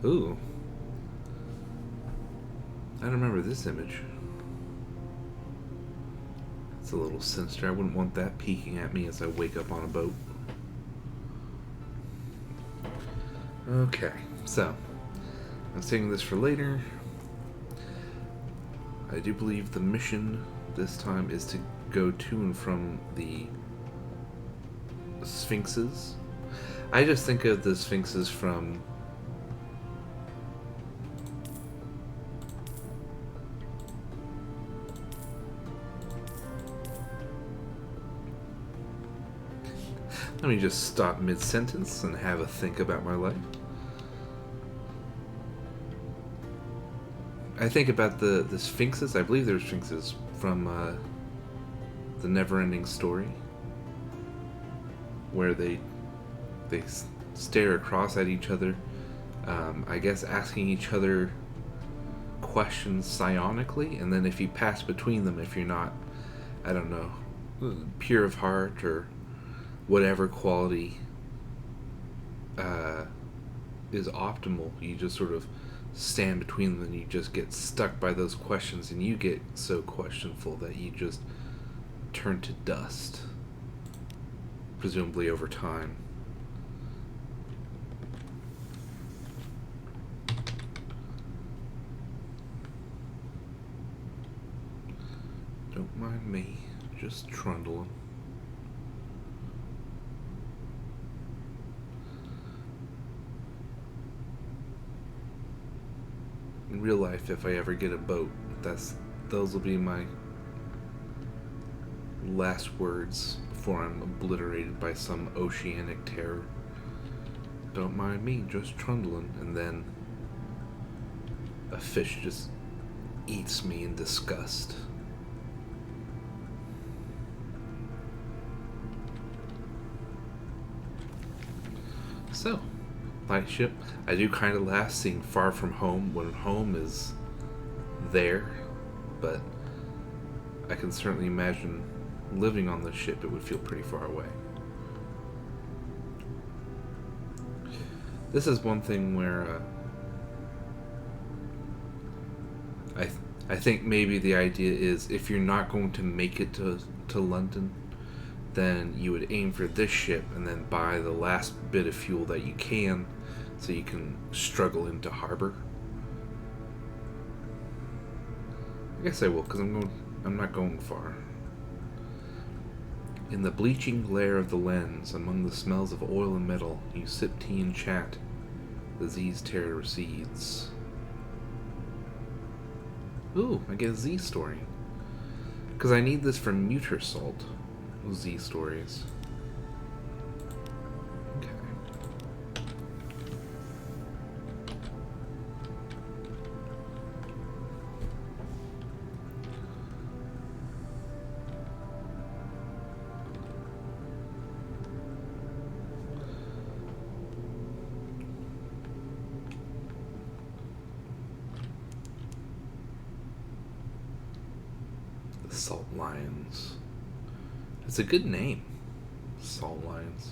Ooh. I remember this image. It's a little sinister. I wouldn't want that peeking at me as I wake up on a boat. Okay, so I'm saving this for later. I do believe the mission this time is to go to and from the Sphinxes. I just think of the Sphinxes from let me just stop mid-sentence and have a think about my life. I think about the Sphinxes. I believe they're Sphinxes from the Never-Ending Story, where they stare across at each other. I guess asking each other questions psionically, and then if you pass between them, if you're not, I don't know, pure of heart or whatever quality is optimal, you just sort of stand between them and you just get stuck by those questions, and you get so questionful that you just turn to dust, presumably over time. Don't mind me, just trundling. In real life, if I ever get a boat, those will be my last words before I'm obliterated by some oceanic terror. Don't mind me, just trundling, and then a fish just eats me in disgust. So, Lightship, I do kind of laugh seeing Far From Home when home is there, but I can certainly imagine living on the ship. It would feel pretty far away. This is one thing where I think maybe the idea is if you're not going to make it to London, then you would aim for this ship and then buy the last bit of fuel that you can so you can struggle into harbor. I guess I will, because I'm not going far. In the bleaching glare of the lens, among the smells of oil and metal, you sip tea and chat. The Z's terror recedes. Ooh, I get a Z story. Because I need this for Mutersalt. Z stories. Okay. The Salt Lions. It's a good name. Salt Lions.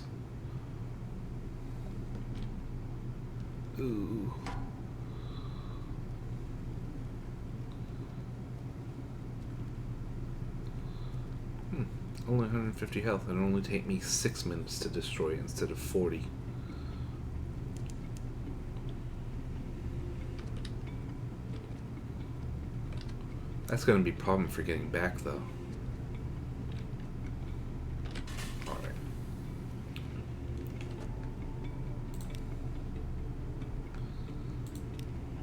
Ooh. Only 150 health. It'll only take me 6 minutes to destroy instead of 40. That's gonna be a problem for getting back, though.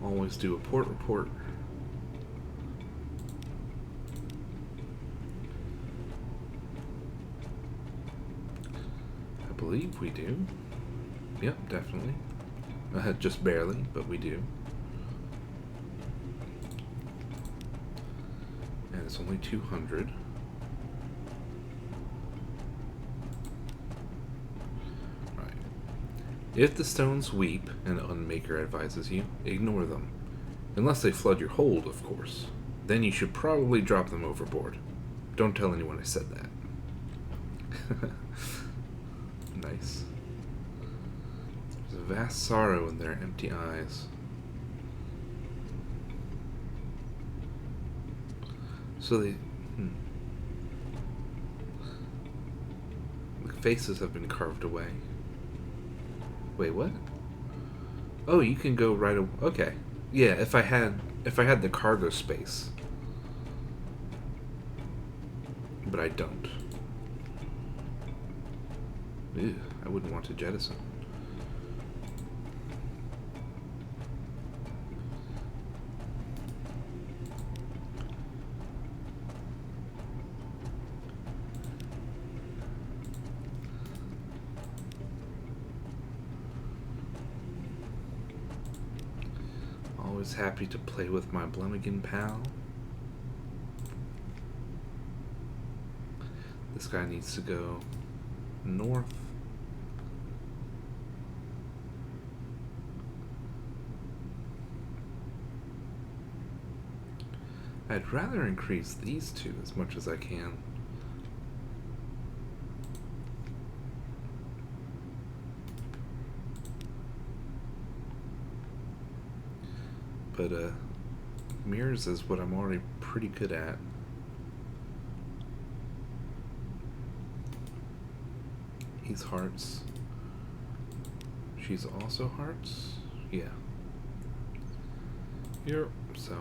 Always do a port report. I believe we do. Yep, definitely. Just barely, but we do. And it's only 200. If the stones weep, and Unmaker advises you, ignore them. Unless they flood your hold, of course. Then you should probably drop them overboard. Don't tell anyone I said that. Nice. There's a vast sorrow in their empty eyes. So they... The faces have been carved away. Wait, what? Oh, you can go right away. Okay. Yeah, if I had the cargo space. But I don't. Ew, I wouldn't want to jettison. Always happy to play with my Blemigan pal. This guy needs to go north. I'd rather increase these two as much as I can. But mirrors is what I'm already pretty good at. He's hearts. She's also hearts? Yeah. Here, so.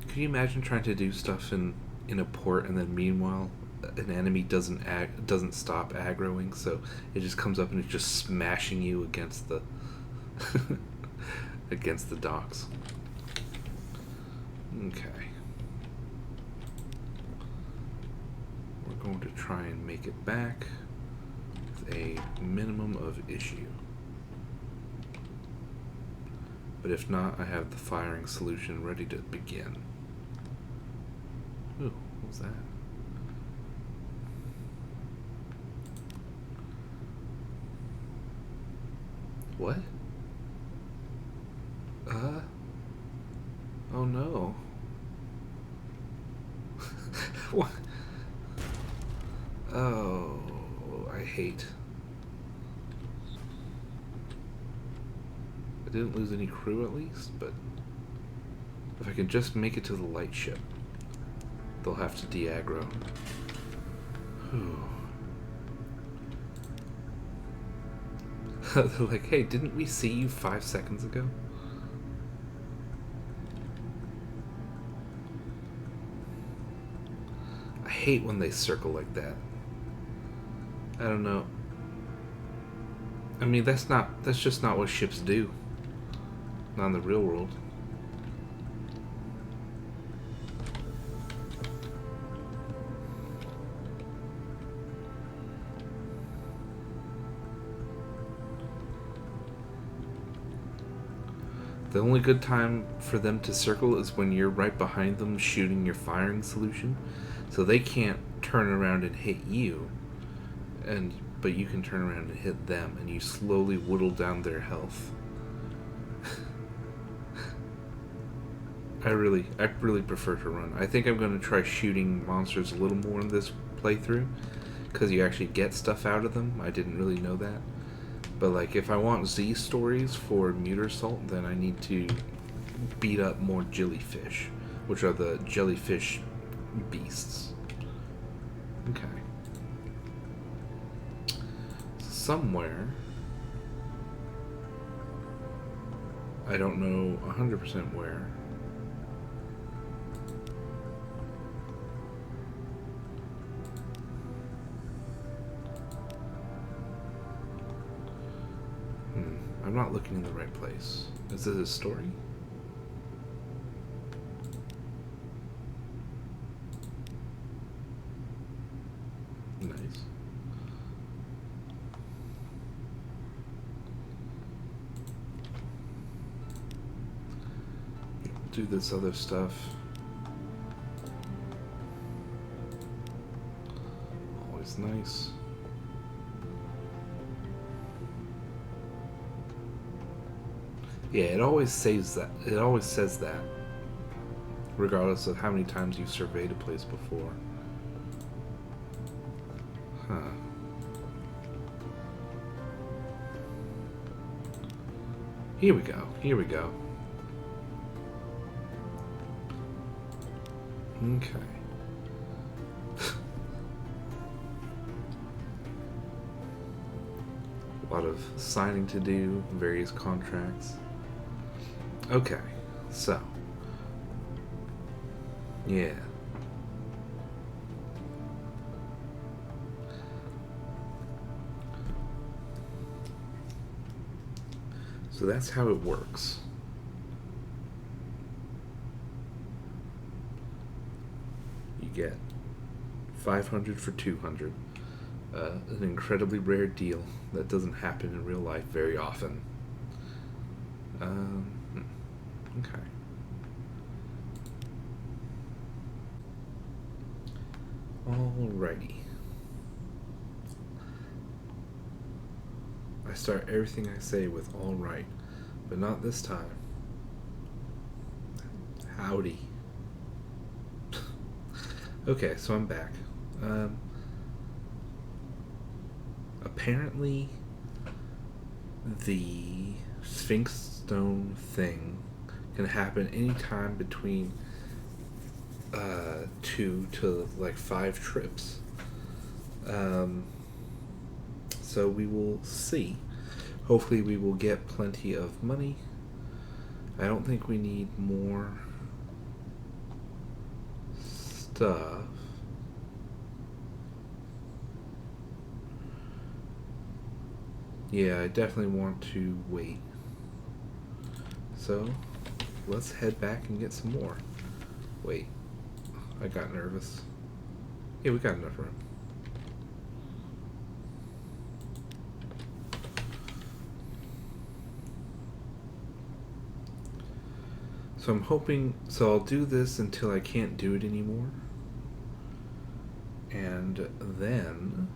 Can you imagine trying to do stuff in a port and then meanwhile an enemy doesn't stop aggroing, so it just comes up and it's just smashing you against the against the docks. Okay. We're going to try and make it back with a minimum of issue. But if not, I have the firing solution ready to begin. Ooh, what was that? What? Oh no. What? Oh, I hate. I didn't lose any crew at least, but if I can just make it to the light ship, they'll have to de-aggro. They're like, hey, didn't we see you 5 seconds ago? I hate when they circle like that. I don't know. I mean, that's just not what ships do. Not in the real world. The only good time for them to circle is when you're right behind them shooting your firing solution. So they can't turn around and hit you, but you can turn around and hit them, and you slowly whittle down their health. I really prefer to run. I think I'm going to try shooting monsters a little more in this playthrough, because you actually get stuff out of them. I didn't really know that. But like, if I want Z stories for Muter Salt, then I need to beat up more jellyfish, which are the jellyfish beasts. Okay. Somewhere, I don't know 100% where, I'm not looking in the right place. Is this a story? Nice. Do this other stuff. Always nice. Yeah, it always saves that. It always says that, regardless of how many times you've surveyed a place before. Huh. Here we go. Here we go. Okay. A lot of signing to do, various contracts. Okay, so. Yeah. So that's how it works. You get 500 for 200. An incredibly rare deal that doesn't happen in real life very often. Okay. Alrighty. I start everything I say with all right, but not this time. Howdy. Okay, so I'm back. Apparently, the Sphinxstone thing can happen anytime between 2 to like 5 trips. So we will see. Hopefully we will get plenty of money. I don't think we need more stuff. Yeah, I definitely want to wait. So, let's head back and get some more. Wait, I got nervous. Yeah, we got enough room. So I'm hoping, so I'll do this until I can't do it anymore. And then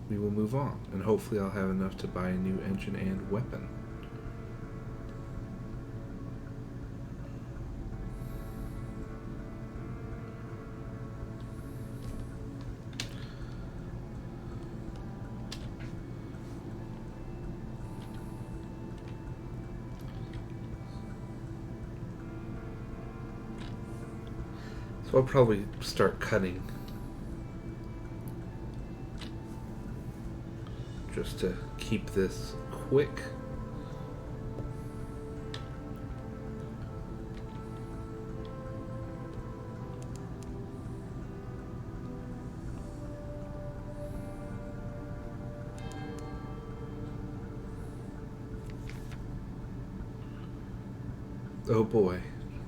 we will move on. And hopefully I'll have enough to buy a new engine and weapon. So I'll probably start cutting just to keep this quick. Oh boy,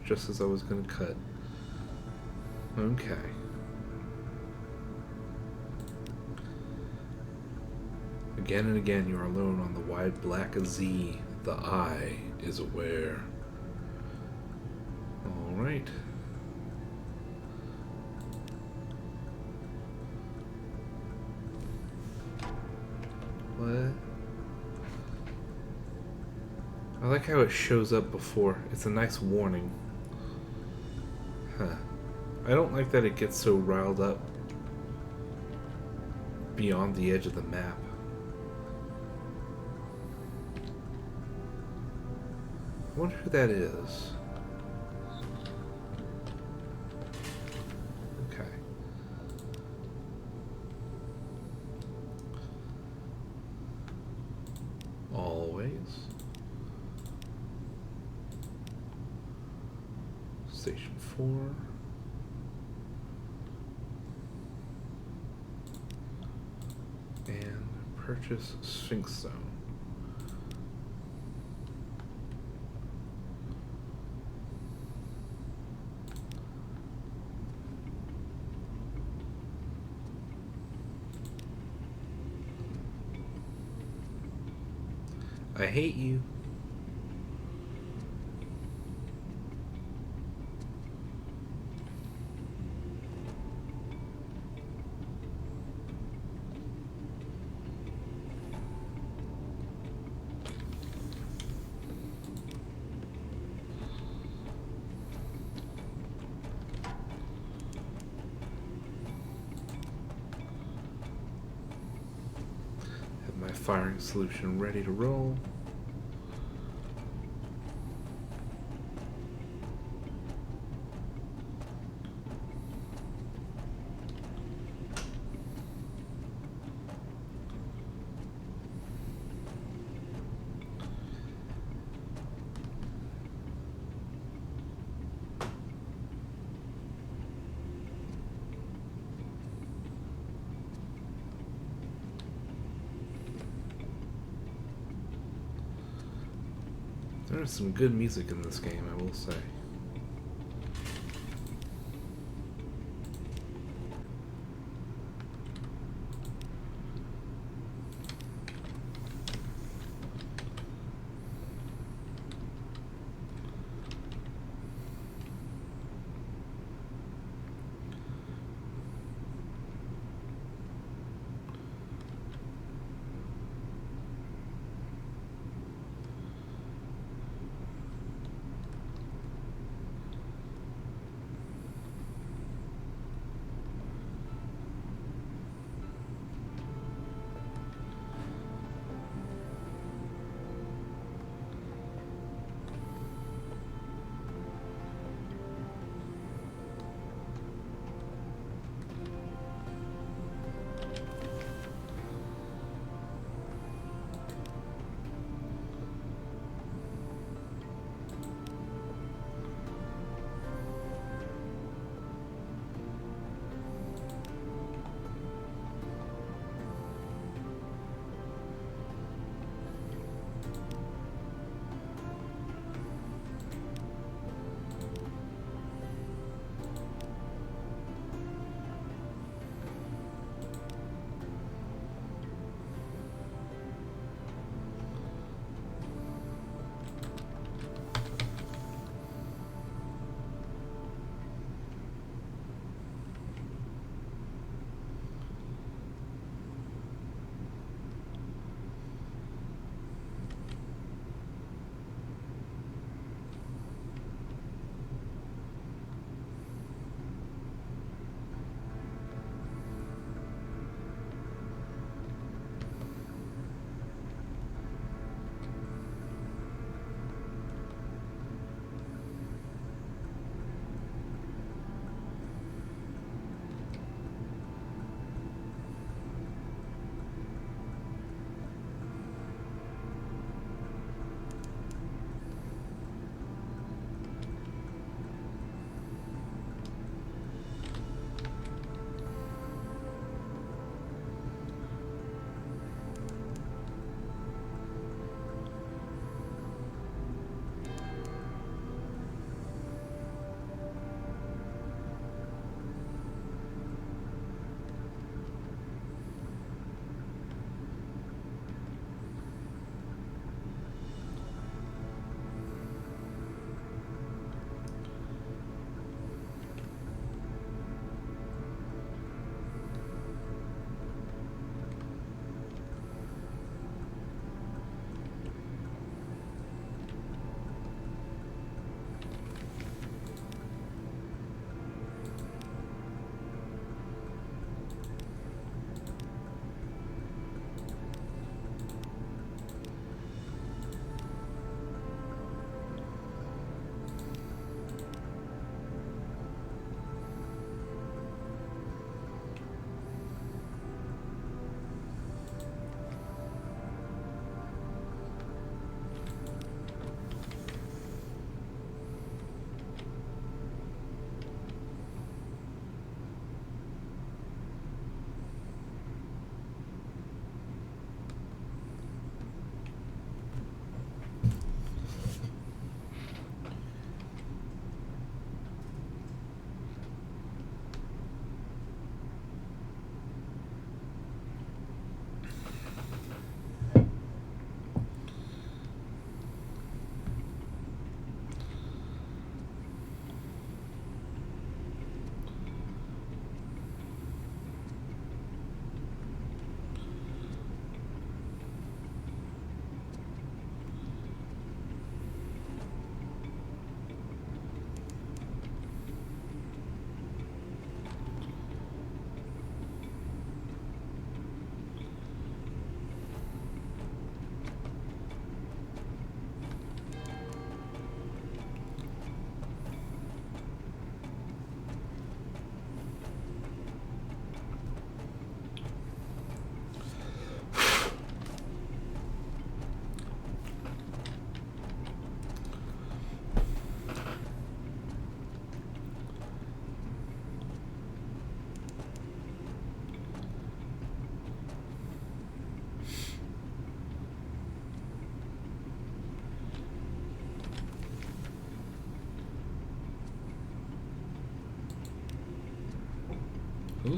just as I was gonna cut. Okay. Again and again you are alone on the wide black Z. The eye is aware. Alright. What? I like how it shows up before. It's a nice warning. Huh. I don't like that it gets so riled up beyond the edge of the map. I wonder who that is. Okay. Always. Station 4. And purchase Sphinxstone. I hate you. firing solution ready to roll. There's some good music in this game, I will say.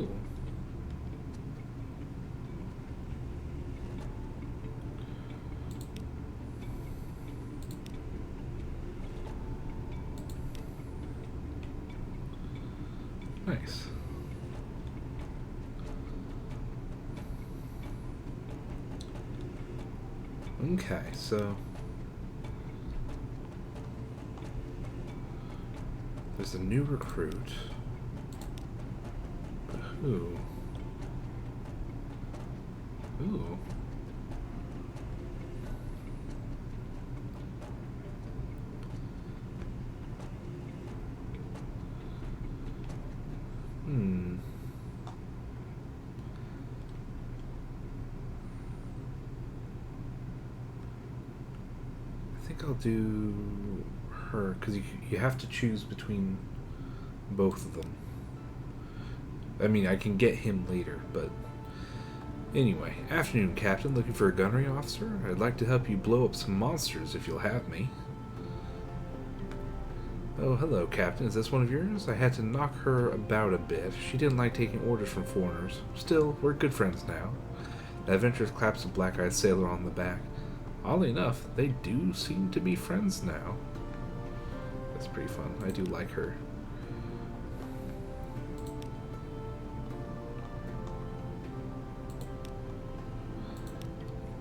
Ooh. Nice. Okay, so there's a new recruit. But who? Ooh. Hmm. I think I'll do her, because you have to choose between both of them. I mean, I can get him later, but anyway. Afternoon, Captain. Looking for a gunnery officer? I'd like to help you blow up some monsters if you'll have me. Oh, hello, Captain. Is this one of yours? I had to knock her about a bit. She didn't like taking orders from foreigners. Still, we're good friends now. The adventurous claps a black-eyed sailor on the back. Oddly enough, they do seem to be friends now. That's pretty fun. I do like her.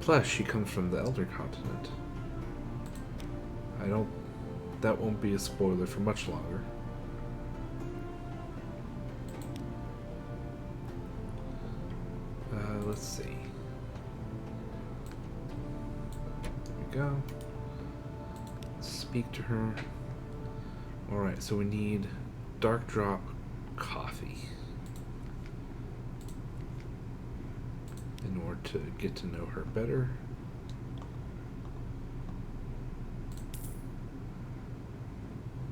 Plus, she comes from the Elder Continent. That won't be a spoiler for much longer. Let's see. There we go. Speak to her. Alright, so we need Dark Drop Coffee in order to get to know her better.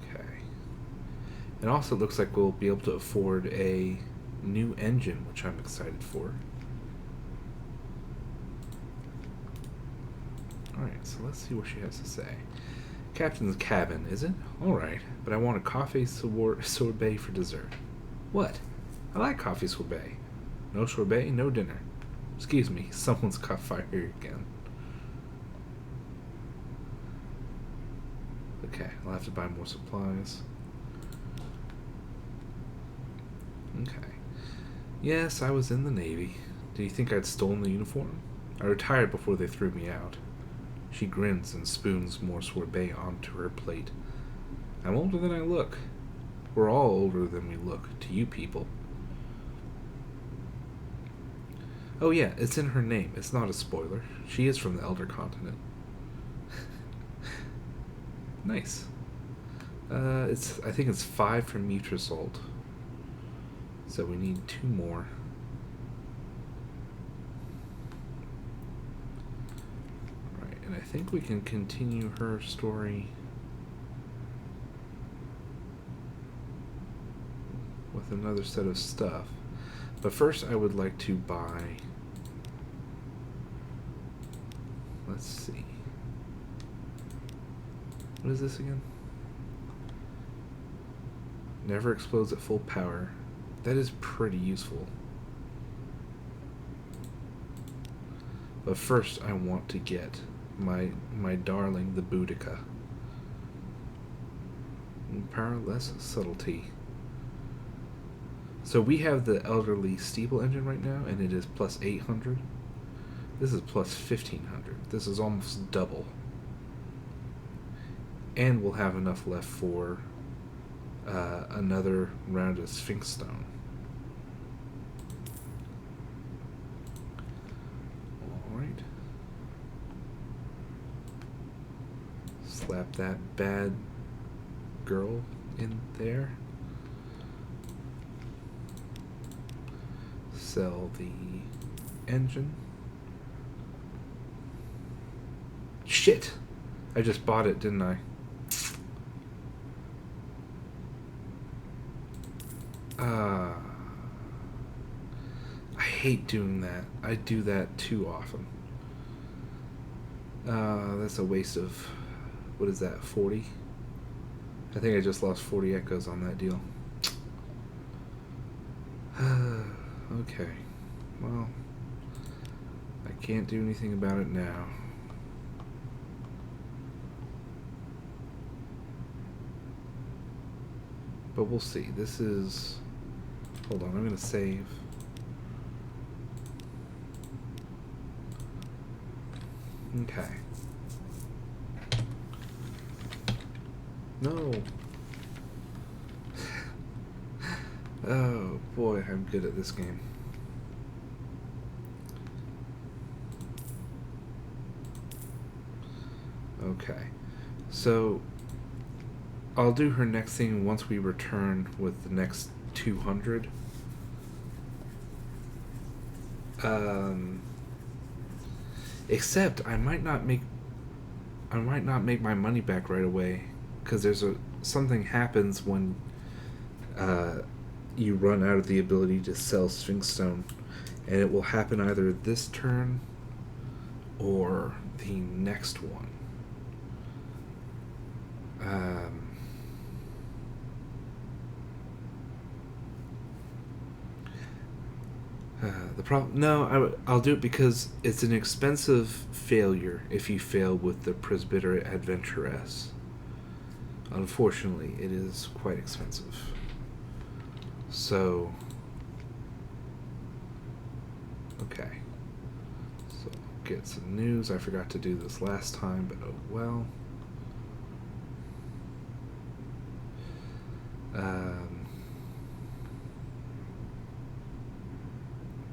Okay. And also it looks like we'll be able to afford a new engine, which I'm excited for. Alright, so let's see what she has to say. Captain's cabin, is it? Alright, but I want a coffee sorbet for dessert. What? I like coffee sorbet. No sorbet, no dinner. Excuse me, someone's caught fire again. Okay, I'll have to buy more supplies. Okay. Yes, I was in the Navy. Did you think I'd stolen the uniform? I retired before they threw me out. She grins and spoons more sorbet onto her plate. I'm older than I look. We're all older than we look, to you people. Oh yeah, it's in her name. It's not a spoiler. She is from the Elder Continent. Nice. I think it's 5 from Mutrasalt. So we need 2 more. And I think we can continue her story with another set of stuff. But first I would like to buy... Let's see. What is this again? Never explodes at full power. That is pretty useful. But first I want to get my darling, the Boudica. Powerless subtlety. So we have the elderly steeple engine right now, and it is plus 800. This is plus 1500. This is almost double. And we'll have enough left for another round of Sphinxstone. Alright. Slap that bad girl in there. Sell the engine. Shit! I just bought it, didn't I? I hate doing that. I do that too often. That's a waste of... What is that, 40? I think I just lost 40 echoes on that deal. Okay. Well, I can't do anything about it now. But we'll see. This is... Hold on, I'm going to save. Okay. No. Oh, boy, I'm good at this game. Okay. So, I'll do her next thing once we return with the next 200. Except I might not make my money back right away, because something happens when you run out of the ability to sell Sphinxstone, and it will happen either this turn or the next one. The problem? No, I'll do it because it's an expensive failure if you fail with the Presbyter Adventuress. Unfortunately, it is quite expensive. So, okay. So, get some news. I forgot to do this last time, but oh well.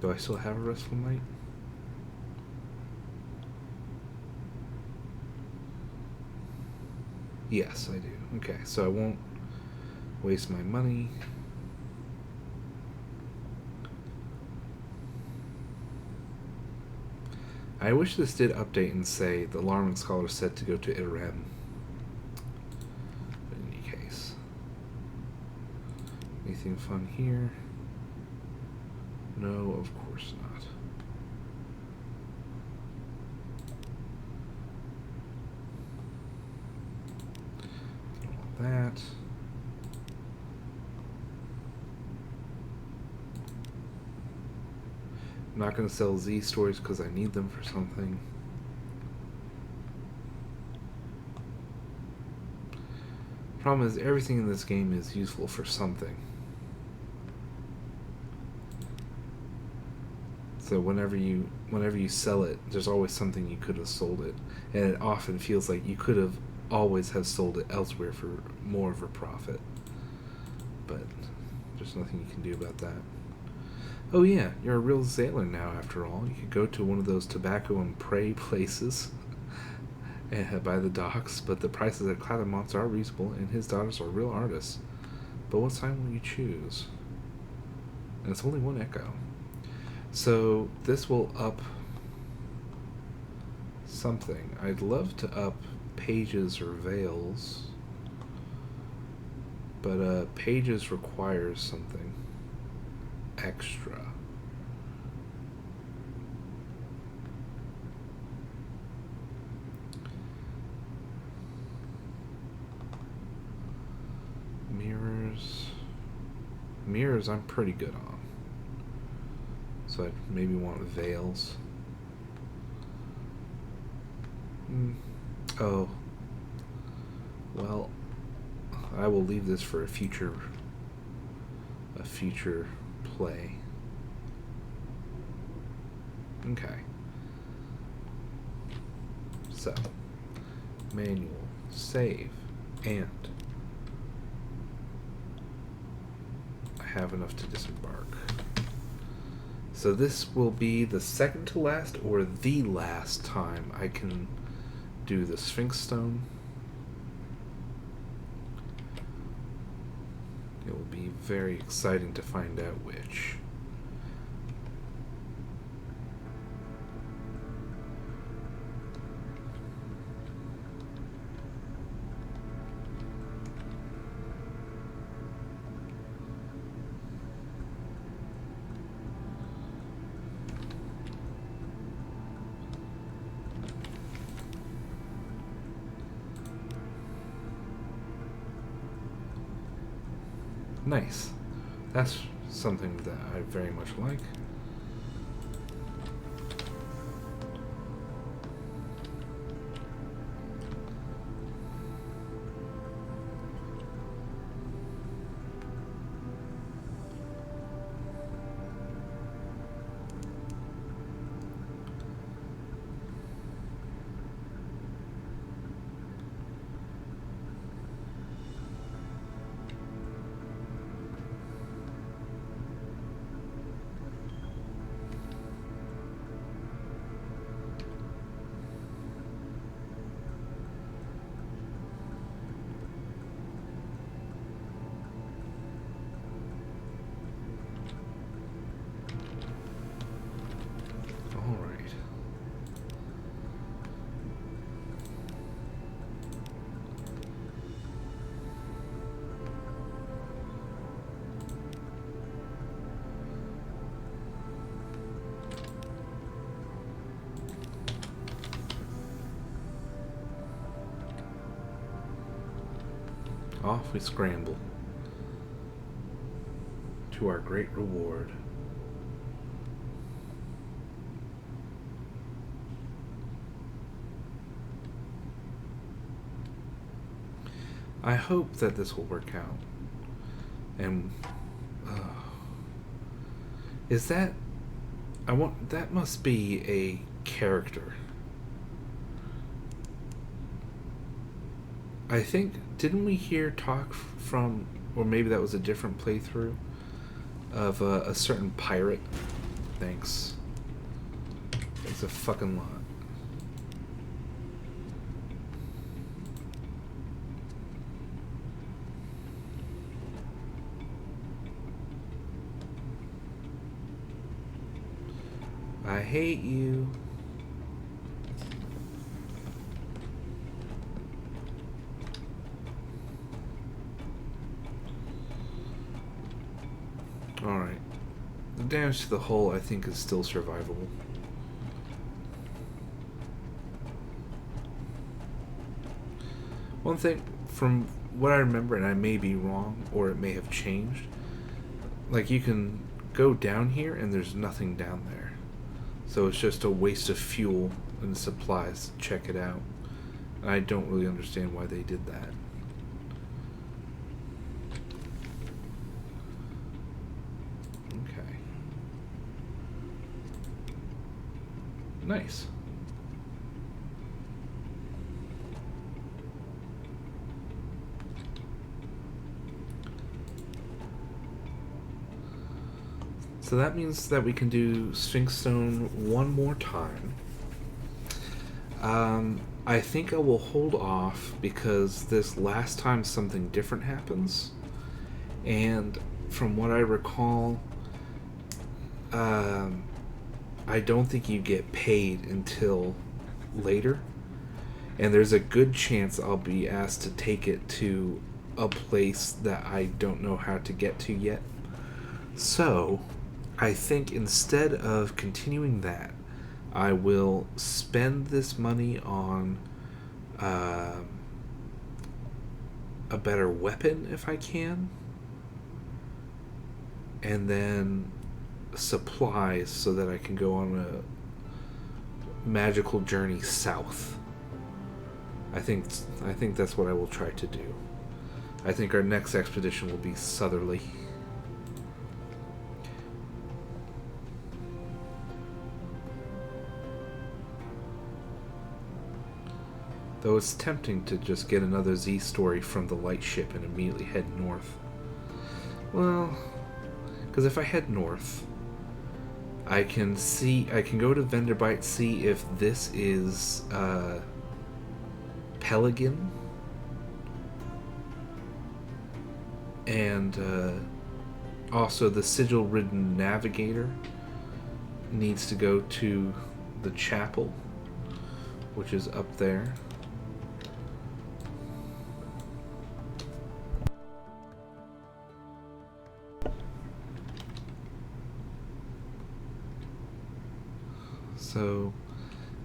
Do I still have a restful night? Yes, I do. Okay, so I won't waste my money. I wish this did update and say the Alarming Scholar said to go to Irem. But in any case. Anything fun here? No, of course not. All that. I'm not going to sell Z stories because I need them for something. Problem is, everything in this game is useful for something. So whenever you sell it, there's always something you could have sold it, and it often feels like you could have always have sold it elsewhere for more of a profit. But there's nothing you can do about that. Oh yeah, you're a real sailor now after all. You could go to one of those tobacco and prey places and by the docks, but the prices at Clattermont's are reasonable, and his daughters are real artists. But what sign will you choose? And it's only one echo. So this will up something. I'd love to up pages or veils, but pages requires something extra. Mirrors I'm pretty good on. So I'd maybe want veils. Oh. Well, I will leave this for a future play. Okay. So, manual, save, and I have enough to disembark. So this will be the second to last or the last time I can do the Sphinxstone. It will be very exciting to find out which. Nice. That's something that I very much like. Off we scramble to our great reward. I hope that this will work out. And is that that must be a character. I think, didn't we hear talk from, or maybe that was a different playthrough, of a certain pirate? Thanks. Thanks a fucking lot. I hate you. Alright. The damage to the hull, I think, is still survivable. One thing, from what I remember, and I may be wrong, or it may have changed, like, you can go down here and there's nothing down there. So it's just a waste of fuel and supplies to check it out. And I don't really understand why they did that. Okay. Nice. So that means that we can do Sphinxstone one more time. I think I will hold off because this last time something different happens. And from what I recall, I don't think you get paid until later. And there's a good chance I'll be asked to take it to a place that I don't know how to get to yet. So I think instead of continuing that, I will spend this money on a better weapon if I can, and then supplies so that I can go on a magical journey south. I think that's what I will try to do. I think our next expedition will be southerly. Though it's tempting to just get another Z story from the light ship and immediately head north. Well, because if I head north, I can go to Venderbite, see if this is Pelican, and also the sigil-ridden navigator needs to go to the chapel, which is up there. So,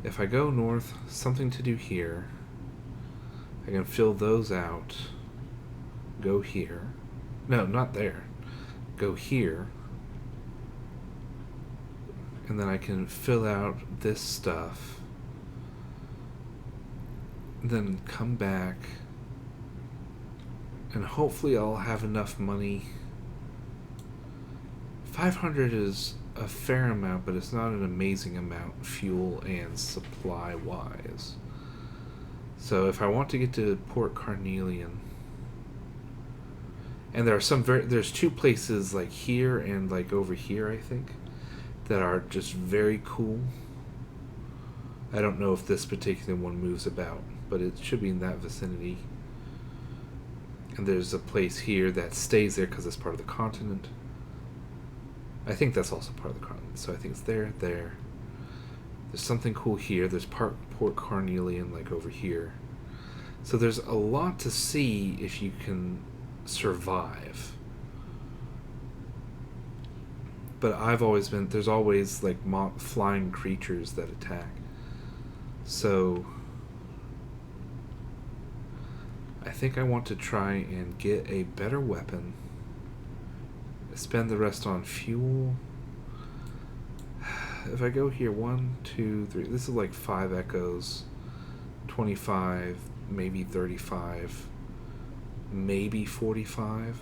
if I go north, something to do here. I can fill those out. Go here. No, not there. Go here. And then I can fill out this stuff. Then come back. And hopefully I'll have enough money. 500 is a fair amount, but it's not an amazing amount fuel and supply wise. So if I want to get to Port Carnelian, and there are there's two places like here and like over here, I think, that are just very cool. I don't know if this particular one moves about, but it should be in that vicinity. And there's a place here that stays there because it's part of the continent. I think that's also part of the continent, so I think it's there. There's something cool here. There's Port Carnelian, like over here. So there's a lot to see if you can survive. But there's always like flying creatures that attack. So I think I want to try and get a better weapon. Spend the rest on fuel. If I go here, 1, 2, 3, this is like 5 echoes, 25, maybe 35, maybe 45.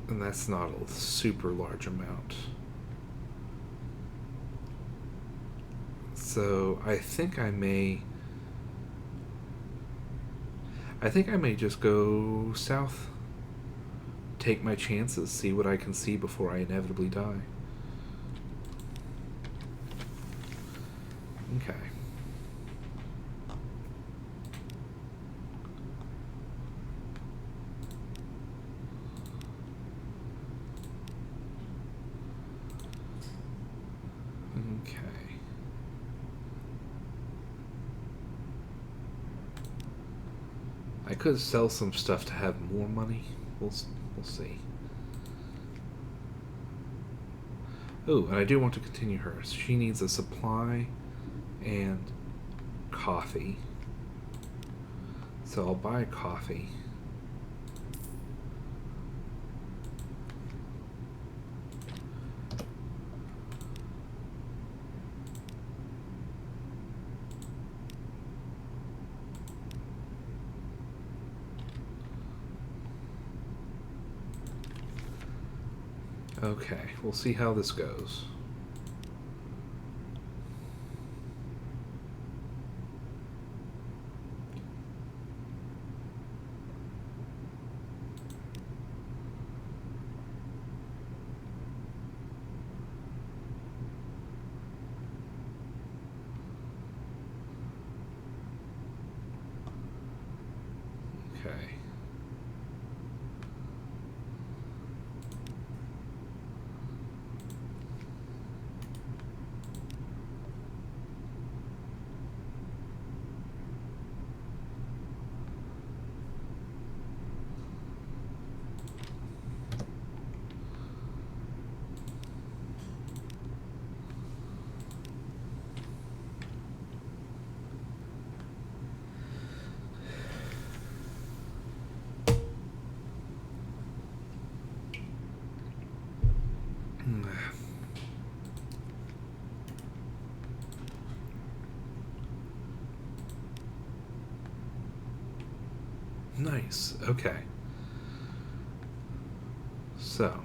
And that's not a super large amount. So I think I may just go south. Take my chances, see what I can see before I inevitably die. Okay. Okay. I could sell some stuff to have more money. We'll see. Oh, and I do want to continue her. She needs a supply and coffee. So I'll buy coffee. Okay, we'll see how this goes. Okay. Nice. Okay. So.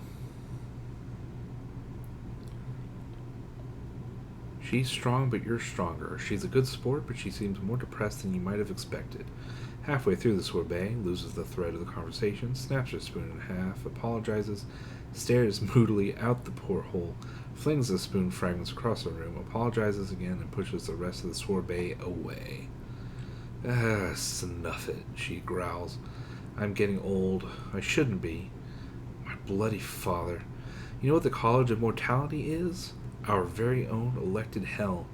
She's strong, but you're stronger. She's a good sport, but she seems more depressed than you might have expected. Halfway through the sorbet, loses the thread of the conversation, snaps her spoon in half, apologizes, stares moodily out the porthole, flings the spoon fragments across the room, apologizes again, and pushes the rest of the sorbet away. Snuff it, she growls. I'm getting old. I shouldn't be. My bloody father. You know what the College of Mortality is? Our very own elected hell.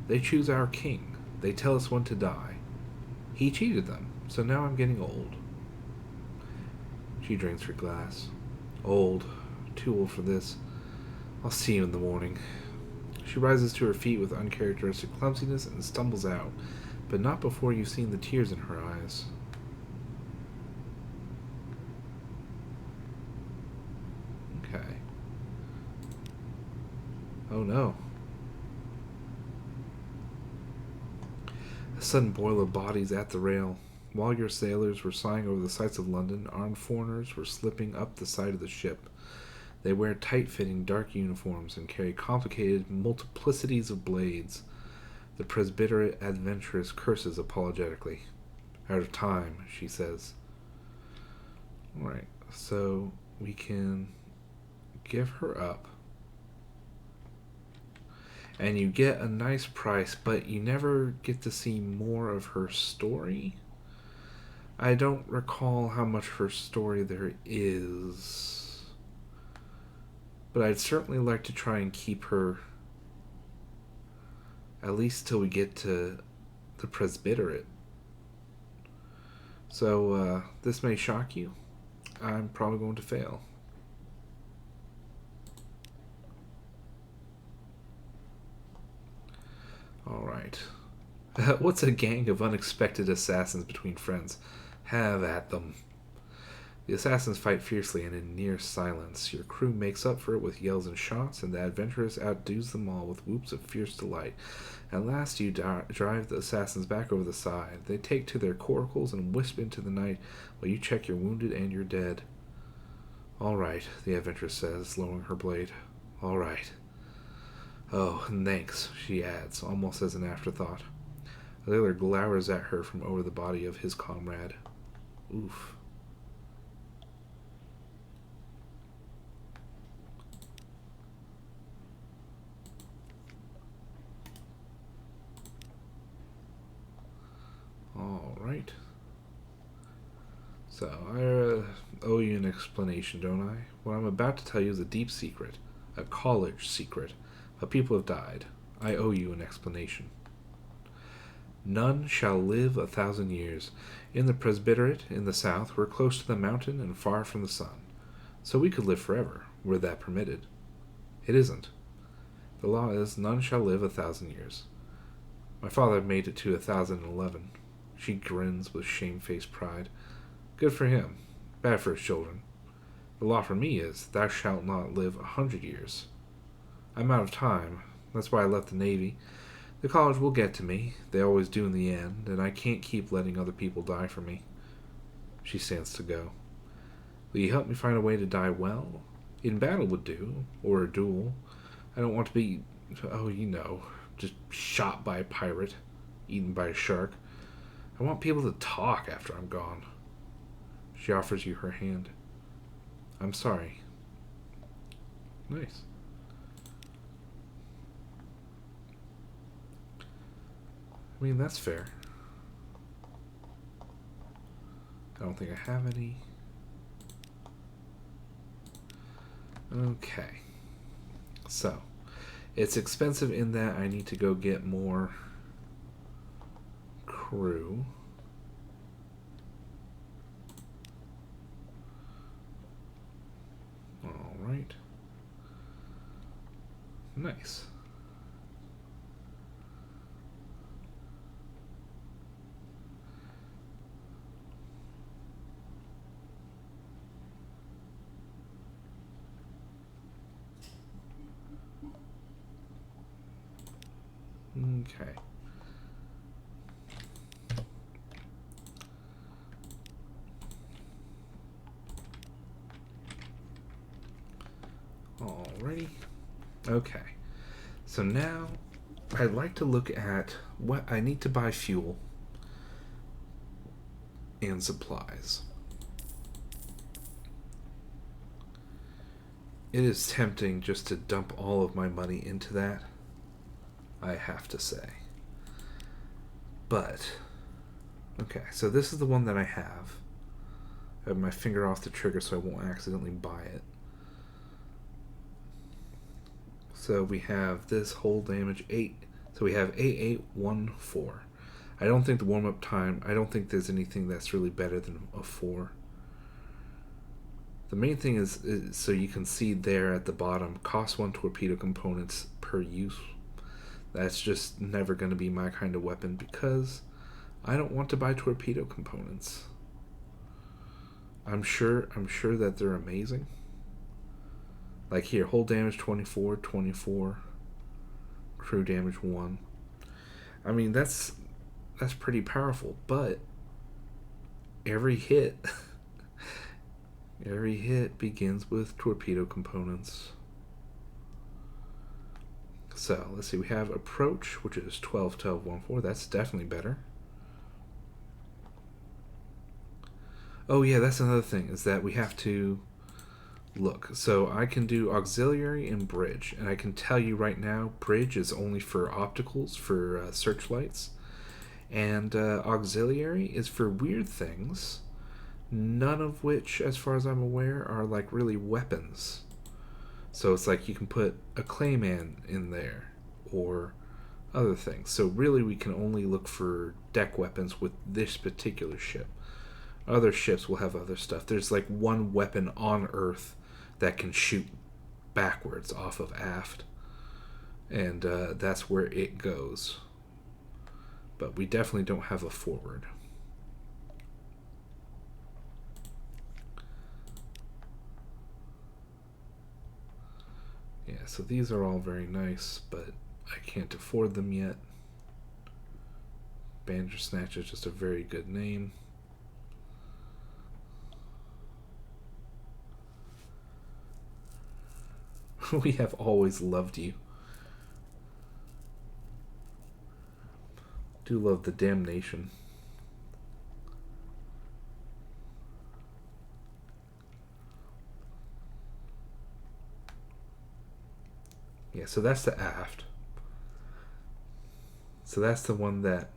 They choose our king. They tell us when to die. He cheated them, so now I'm getting old. She drinks her glass. Old. Too old for this. I'll see you in the morning. She rises to her feet with uncharacteristic clumsiness and stumbles out, but not before you've seen the tears in her eyes. Okay. Oh no. A sudden boil of bodies at the rail. While your sailors were sighing over the sights of London, armed foreigners were slipping up the side of the ship. They wear tight-fitting dark uniforms and carry complicated multiplicities of blades. The presbyterate adventuress curses apologetically. Out of time, she says. Alright, so we can give her up. And you get a nice price, but you never get to see more of her story. I don't recall how much her story there is. But I'd certainly like to try and keep her at least till we get to the presbyterate. So, this may shock you. I'm probably going to fail. Alright. What's a gang of unexpected assassins between friends? Have at them. The assassins fight fiercely and in near silence. Your crew makes up for it with yells and shots, and the adventurers outdoes them all with whoops of fierce delight. At last you drive the assassins back over the side. They take to their coracles and wisp into the night while you check your wounded and your dead. All right, the adventuress says, lowering her blade. All right. Oh, and thanks, she adds, almost as an afterthought. The other glowers at her from over the body of his comrade. Oof. Alright. So, I owe you an explanation, don't I? What I'm about to tell you is a deep secret. A college secret. But people have died. I owe you an explanation. None shall live 1,000 years. In the presbyterate, in the south, we're close to the mountain and far from the sun. So we could live forever, were that permitted. It isn't. The law is, none shall live 1,000 years. My father made it to 1,011. She grins with shamefaced pride. Good for him. Bad for his children. The law for me is, thou shalt not live 100 years. I'm out of time. That's why I left the Navy. The college will get to me. They always do in the end, and I can't keep letting other people die for me. She stands to go. Will you help me find a way to die well? In battle would do, or a duel. I don't want to be, just shot by a pirate, eaten by a shark. I want people to talk after I'm gone. She offers you her hand. I'm sorry. Nice. I mean, that's fair. I don't think I have any. Okay. So, it's expensive in that I need to go get more crew. Alright. Nice. Okay. Alrighty. Okay. So now I'd like to look at what I need to buy fuel and supplies. It is tempting just to dump all of my money into that, I have to say. But, okay, so this is the one that I have. I have my finger off the trigger so I won't accidentally buy it. So we have this hull damage 8. So we have 8814. I don't think the warm-up time, I don't think there's anything that's really better than a 4. The main thing is so you can see there at the bottom, cost 1 torpedo components per use. That's just never going to be my kind of weapon because I don't want to buy torpedo components. I'm sure that they're amazing. Like here, hull damage 24, 24, crew damage 1. I mean, that's pretty powerful, but every hit every hit begins with torpedo components. So let's see, we have approach, which is 12, 12, 1, 4. That's definitely better. Oh yeah, that's another thing, is that we have to look. So I can do auxiliary and bridge, and I can tell you right now, bridge is only for opticals, for searchlights, and auxiliary is for weird things, none of which, as far as I'm aware, are like really weapons. So it's like you can put a clayman in there, or other things. So really we can only look for deck weapons with this particular ship. Other ships will have other stuff. There's like one weapon on Earth that can shoot backwards off of aft, and that's where it goes. But we definitely don't have a forward. Yeah, so these are all very nice, but I can't afford them yet. Bandersnatch is just a very good name. We have always loved you. Do love the damnation. Yeah, so that's the aft. So that's the one that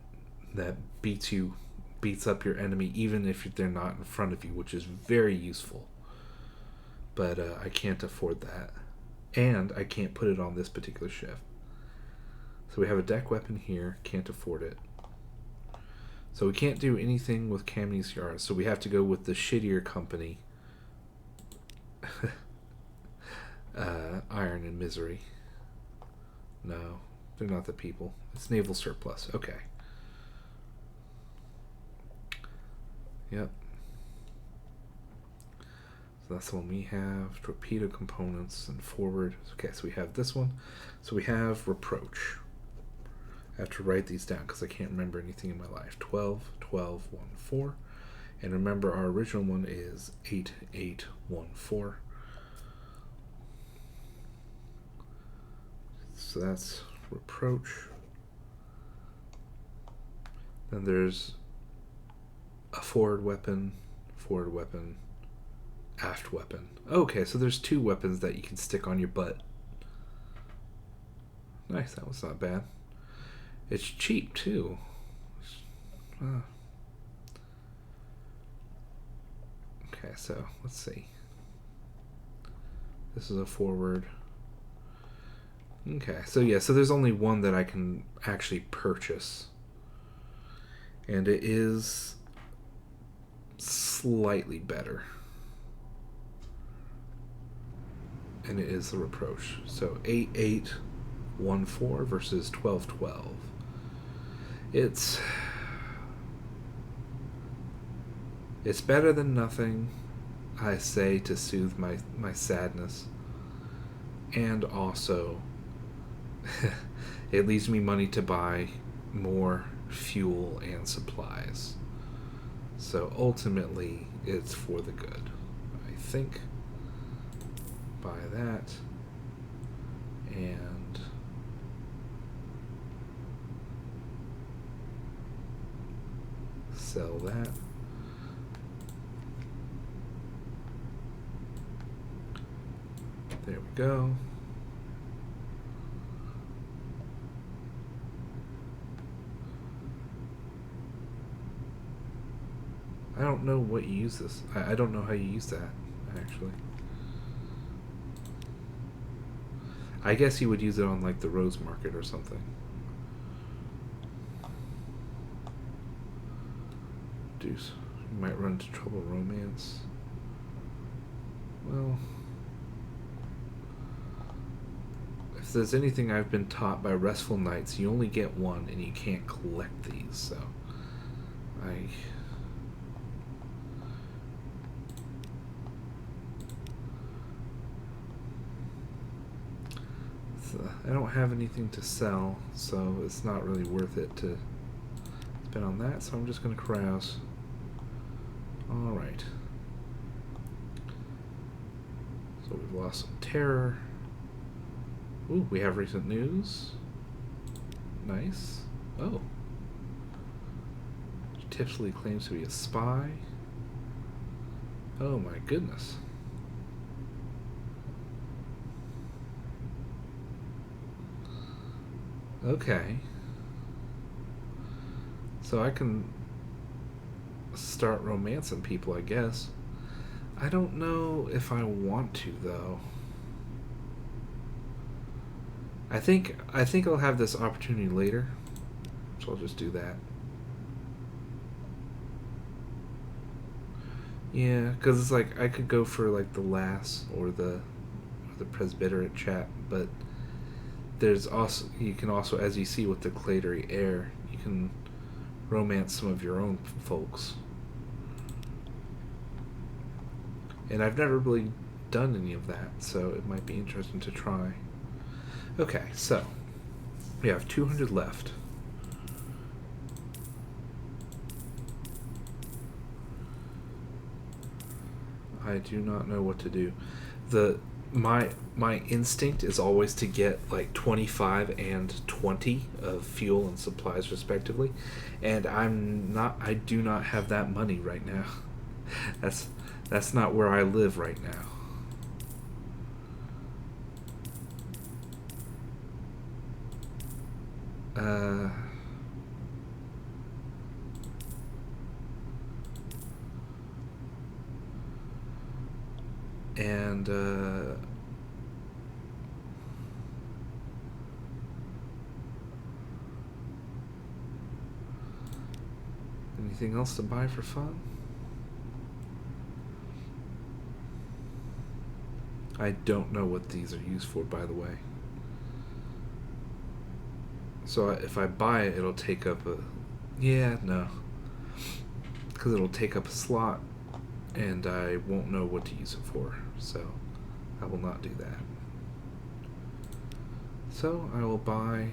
beats up your enemy even if they're not in front of you, which is very useful. But I can't afford that, and I can't put it on this particular ship. So we have a deck weapon here, can't afford it. So we can't do anything with Camney's Yard, so we have to go with the shittier company. Iron and Misery. No, they're not the people. It's naval surplus. Okay. Yep. So that's the one we have. Torpedo components and forward. Okay, so we have this one. So we have reproach. I have to write these down because I can't remember anything in my life. 12, 12, 1, 4. And remember, our original one is 8, 8, 1, 4. So that's reproach. Then there's a forward weapon, aft weapon. Okay, so there's 2 weapons that you can stick on your butt. Nice, that was not bad. It's cheap too. Okay, so let's see. This is a forward. Okay, so yeah, so there's only one that I can actually purchase. And it is slightly better. And it is the reproach. So 8, 8, 1, 4 versus 12, 12. It's better than nothing, I say, to soothe my sadness. And also, it leaves me money to buy more fuel and supplies. So ultimately, it's for the good, I think. Buy that. And sell that. There we go. I don't know what you use this. I don't know how you use that, actually. I guess you would use it on like the Rose Market or something. Deuce. You might run into trouble, romance. Well, if there's anything I've been taught by Restful Nights, you only get one and you can't collect these, so I don't have anything to sell, so it's not really worth it to spend on that, so I'm just going to carouse. Alright. So we've lost some terror. Ooh, we have recent news. Nice. Oh. Tipsley claims to be a spy. Oh my goodness. Okay. So I can start romancing people, I guess. I don't know if I want to, though. I think I'll have this opportunity later, so I'll just do that. Yeah, because it's like I could go for like the lass or the presbyterate chat, but there's also, you can also, as you see with the Clatery heir, you can romance some of your own folks. And I've never really done any of that, so it might be interesting to try. Okay, so we have 200 left. I do not know what to do. My instinct is always to get like 25 and 20 of fuel and supplies respectively, and I do not have that money right now. That's not where I live right now. And anything else to buy for fun? I don't know what these are used for, by the way. So if I buy it, it'll take up a... Yeah, no. Because it'll take up a slot, and I won't know what to use it for. So I will not do that. So I will buy...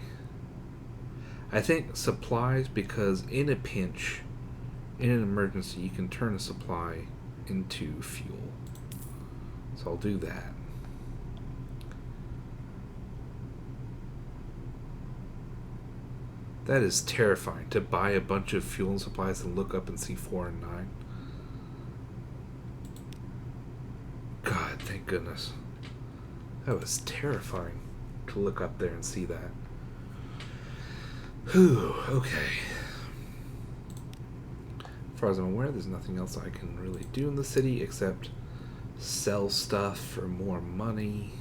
I think supplies, because in a pinch, in an emergency, you can turn a supply into fuel. So I'll do that. That is terrifying, to buy a bunch of fuel and supplies and look up and see 4 and 9. God, thank goodness. That was terrifying to look up there and see that. Whew, okay. As far as I'm aware, there's nothing else I can really do in the city except sell stuff for more money.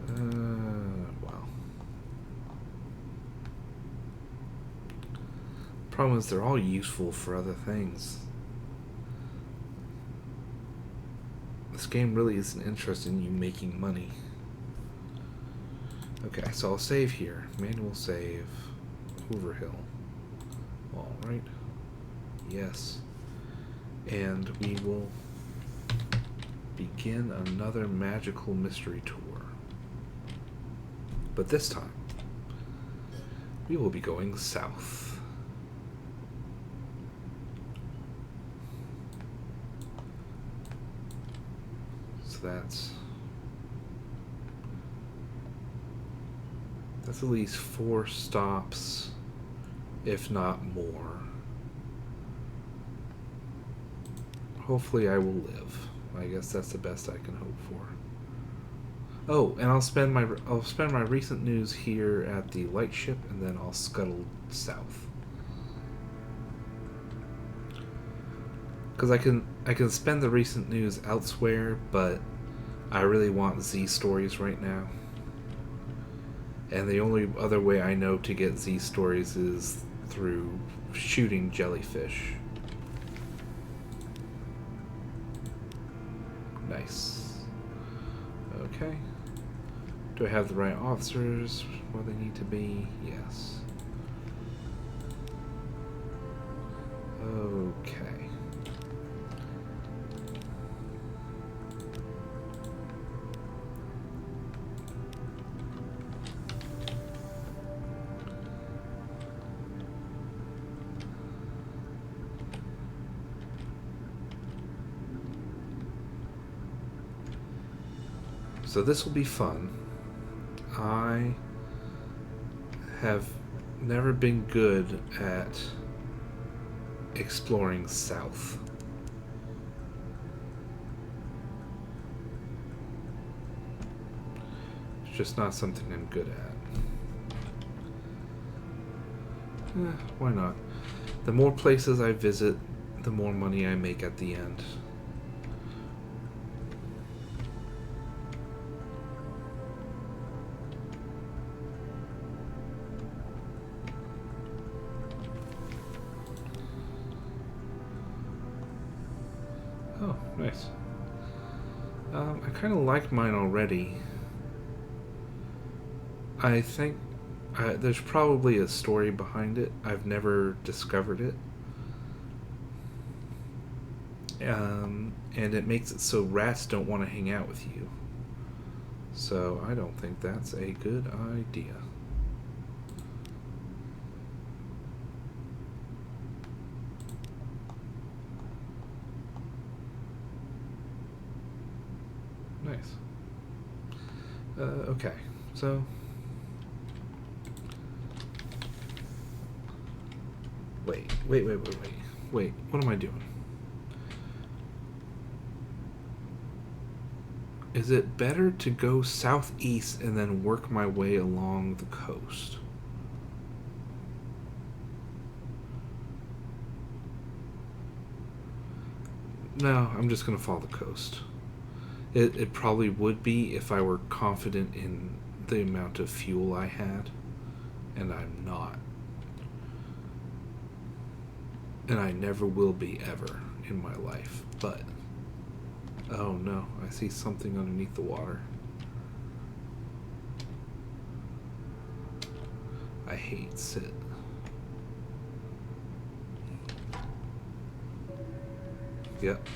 Well. Problem is, they're all useful for other things. This game really isn't interested in you making money. Okay, so I'll save here. Manual save. Hoover Hill. Alright. Yes. And we will begin another magical mystery tour. But this time, we will be going south. So that's at least 4 stops, if not more. Hopefully I will live. I guess that's the best I can hope for. Oh, and I'll spend my recent news here at the lightship, and then I'll scuttle south. Because I can spend the recent news elsewhere, but I really want Z stories right now. And the only other way I know to get Z stories is through shooting jellyfish. Nice. Okay. Do I have the right officers where they need to be? Yes. Okay. So this will be fun. I have never been good at exploring south. It's just not something I'm good at. Why not? The more places I visit, the more money I make at the end. Oh, nice. I kind of like mine already. I think there's probably a story behind it. I've never discovered it. And it makes it so rats don't want to hang out with you. So I don't think that's a good idea. Nice. Okay, so wait, what am I doing? Is it better to go southeast and then work my way along the coast? No, I'm just gonna follow the coast. It probably would be if I were confident in the amount of fuel I had, and I'm not. And I never will be ever in my life, but... Oh no, I see something underneath the water. I hate sit. Yep.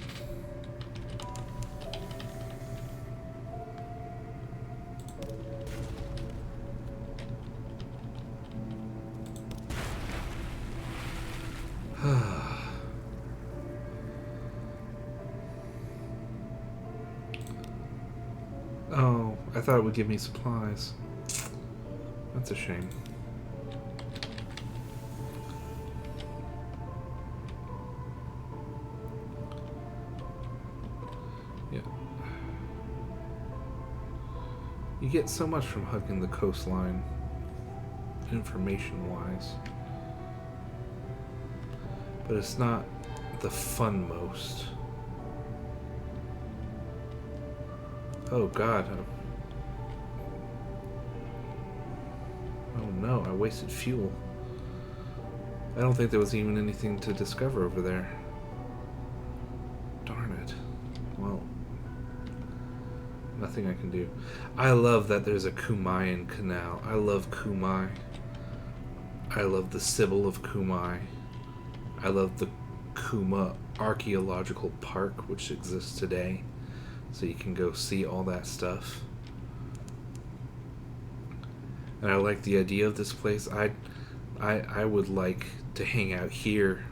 Oh, I thought it would give me supplies. That's a shame. Yeah. You get so much from hugging the coastline, information-wise. But it's not the fun most. Oh god. Oh no, I wasted fuel. I don't think there was even anything to discover over there. Darn it. Well, nothing I can do. I love that there's a Kumayan canal. I love Kumai. I love the Sibyl of Kumai. I love the Kuma Archaeological Park, which exists today. So you can go see all that stuff. And I like the idea of this place. I would like to hang out here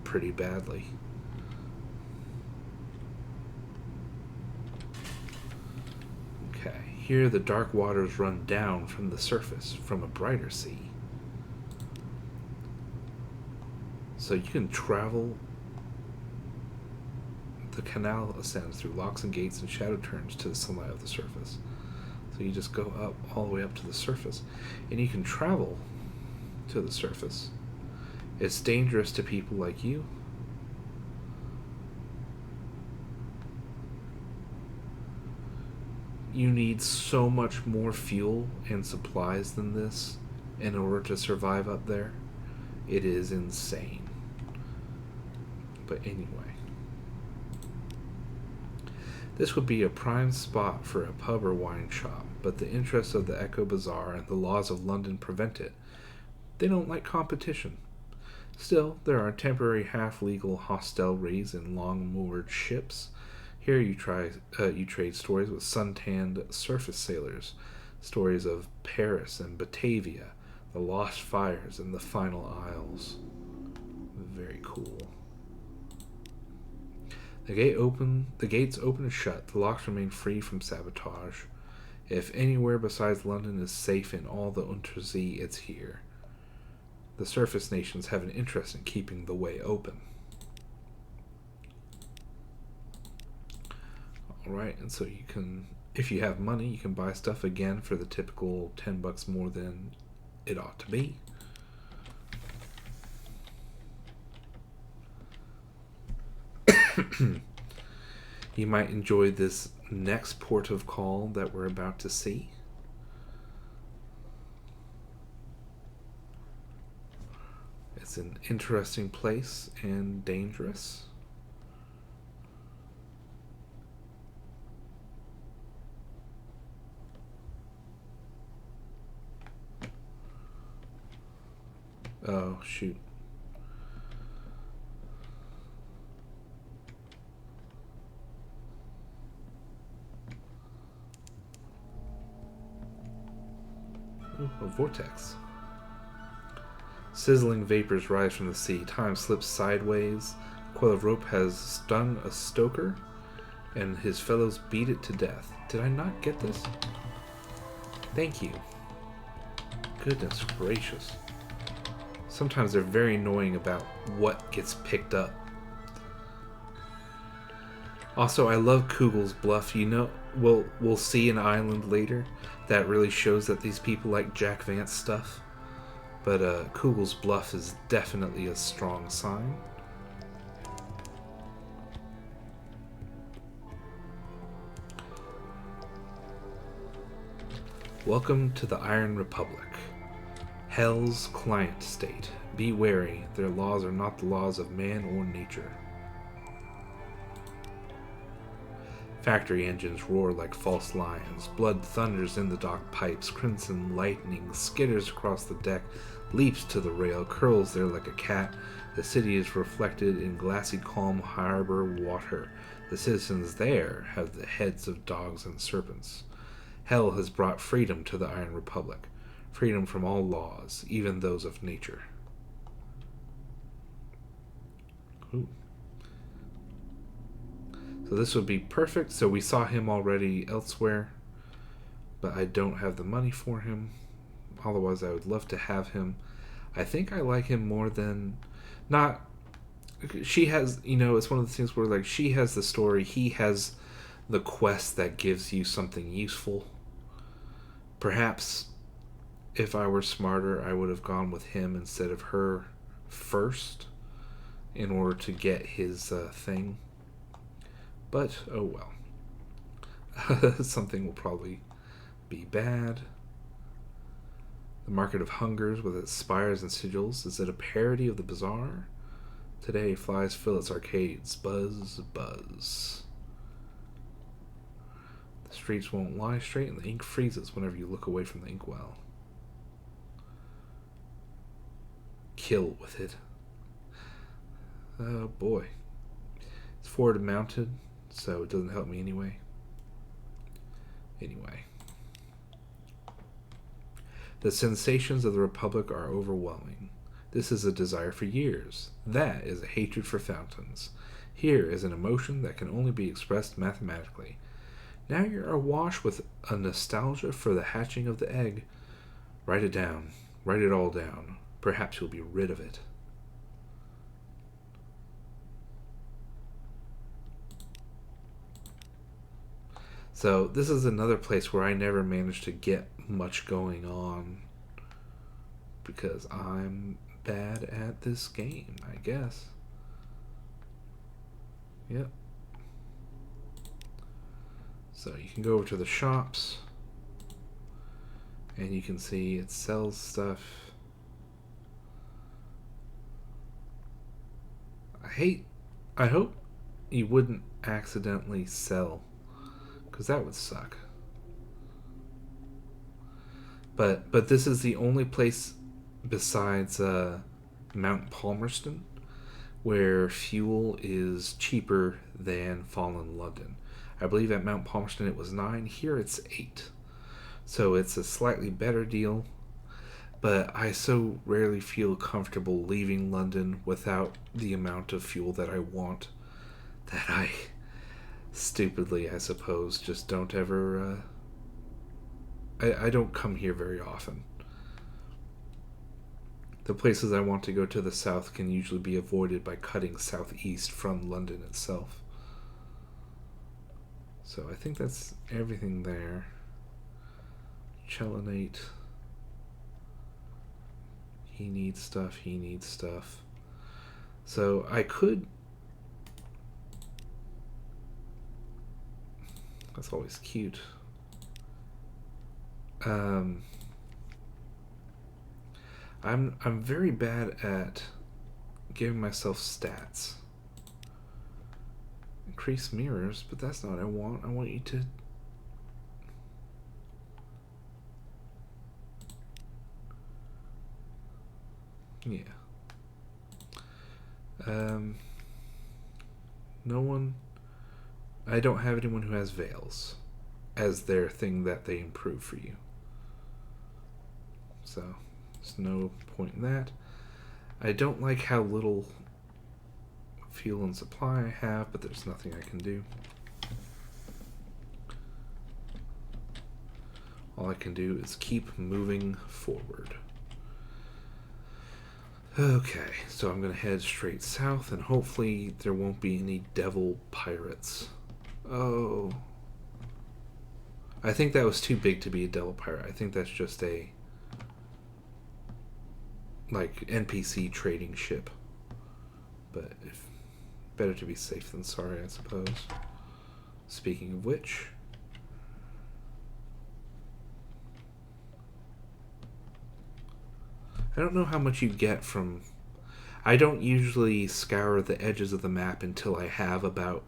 pretty badly. Okay, here the dark waters run down from the surface, from a brighter sea. So you can travel. The canal ascends through locks and gates and shadow turns to the sunlight of the surface. So you just go up, all the way up to the surface. And you can travel to the surface. It's dangerous to people like you. You need so much more fuel and supplies than this in order to survive up there. It is insane. But anyway. This would be a prime spot for a pub or wine shop, but the interests of the Echo Bazaar and the laws of London prevent it. They don't like competition. Still, there are temporary half-legal hostelries and long-moored ships. Here you trade stories with sun-tanned surface sailors, stories of Paris and Batavia, the lost fires and the final isles. Very cool. The gates open and shut. The locks remain free from sabotage. If anywhere besides London is safe in all the Untersee, it's here. The surface nations have an interest in keeping the way open. Alright, and so you can, if you have money, you can buy stuff again for the typical $10 more than it ought to be. You might enjoy this next port of call that we're about to see. It's an interesting place and dangerous. Oh, shoot. Ooh, a vortex. Sizzling vapors rise from the sea. Time slips sideways. A coil of rope has stung a stoker, and his fellows beat it to death. Did I not get this? Thank you. Goodness gracious. Sometimes they're very annoying about what gets picked up. Also, I love Kugel's bluff. You know, we'll see an island later that really shows that these people like Jack Vance stuff. But Kugel's bluff is definitely a strong sign. Welcome to the Iron Republic. Hell's client state. Be wary, their laws are not the laws of man or nature. Factory engines roar like false lions. Blood thunders in the dock pipes. Crimson lightning skitters across the deck, leaps to the rail, curls there like a cat. The city is reflected in glassy calm harbor water. The citizens there have the heads of dogs and serpents. Hell has brought freedom to the Iron Republic. Freedom from all laws, even those of nature. Ooh. So this would be perfect. So we saw him already elsewhere, but I don't have the money for him. Otherwise, I would love to have him. I think I like him more than... Not... She has, you know, it's one of the things where, like, she has the story, he has the quest that gives you something useful. Perhaps, if I were smarter, I would have gone with him instead of her first in order to get his thing. But, oh well. Something will probably be bad. The Market of Hungers with its spires and sigils. Is it a parody of the bazaar? Today, flies fill its arcades. Buzz, buzz. The streets won't lie straight and the ink freezes whenever you look away from the inkwell. Kill with it. Oh boy. It's forward mounted, so it doesn't help me anyway. Anyway. The sensations of the Republic are overwhelming. This is a desire for years. That is a hatred for fountains. Here is an emotion that can only be expressed mathematically. Now you're awash with a nostalgia for the hatching of the egg. Write it down. Write it all down. Perhaps you'll be rid of it. So this is another place where I never managed to get much going on because I'm bad at this game, I guess. Yep. So you can go over to the shops and you can see it sells stuff. I hope you wouldn't accidentally sell, because that would suck. But this is the only place besides Mount Palmerston where fuel is cheaper than Fallen London. I believe at Mount Palmerston it was 9. Here it's 8. So it's a slightly better deal. But I so rarely feel comfortable leaving London without the amount of fuel that I want that I stupidly, I suppose, just don't ever. I don't come here very often. The places I want to go to the south can usually be avoided by cutting southeast from London itself. So I think that's everything there. Chelinate. He needs stuff, he needs stuff. So I could... That's always cute. I'm very bad at giving myself stats. Increase mirrors, but that's not what I want. I want you to... Yeah. No one... I don't have anyone who has veils as their thing that they improve for you. So, there's no point in that. I don't like how little fuel and supply I have, but there's nothing I can do. All I can do is keep moving forward. Okay, so I'm going to head straight south, and hopefully there won't be any devil pirates. Oh. I think that was too big to be a devil pirate. I think that's just a... like, NPC trading ship. But better to be safe than sorry, I suppose. Speaking of which... I don't know how much you get from... I don't usually scour the edges of the map until I have about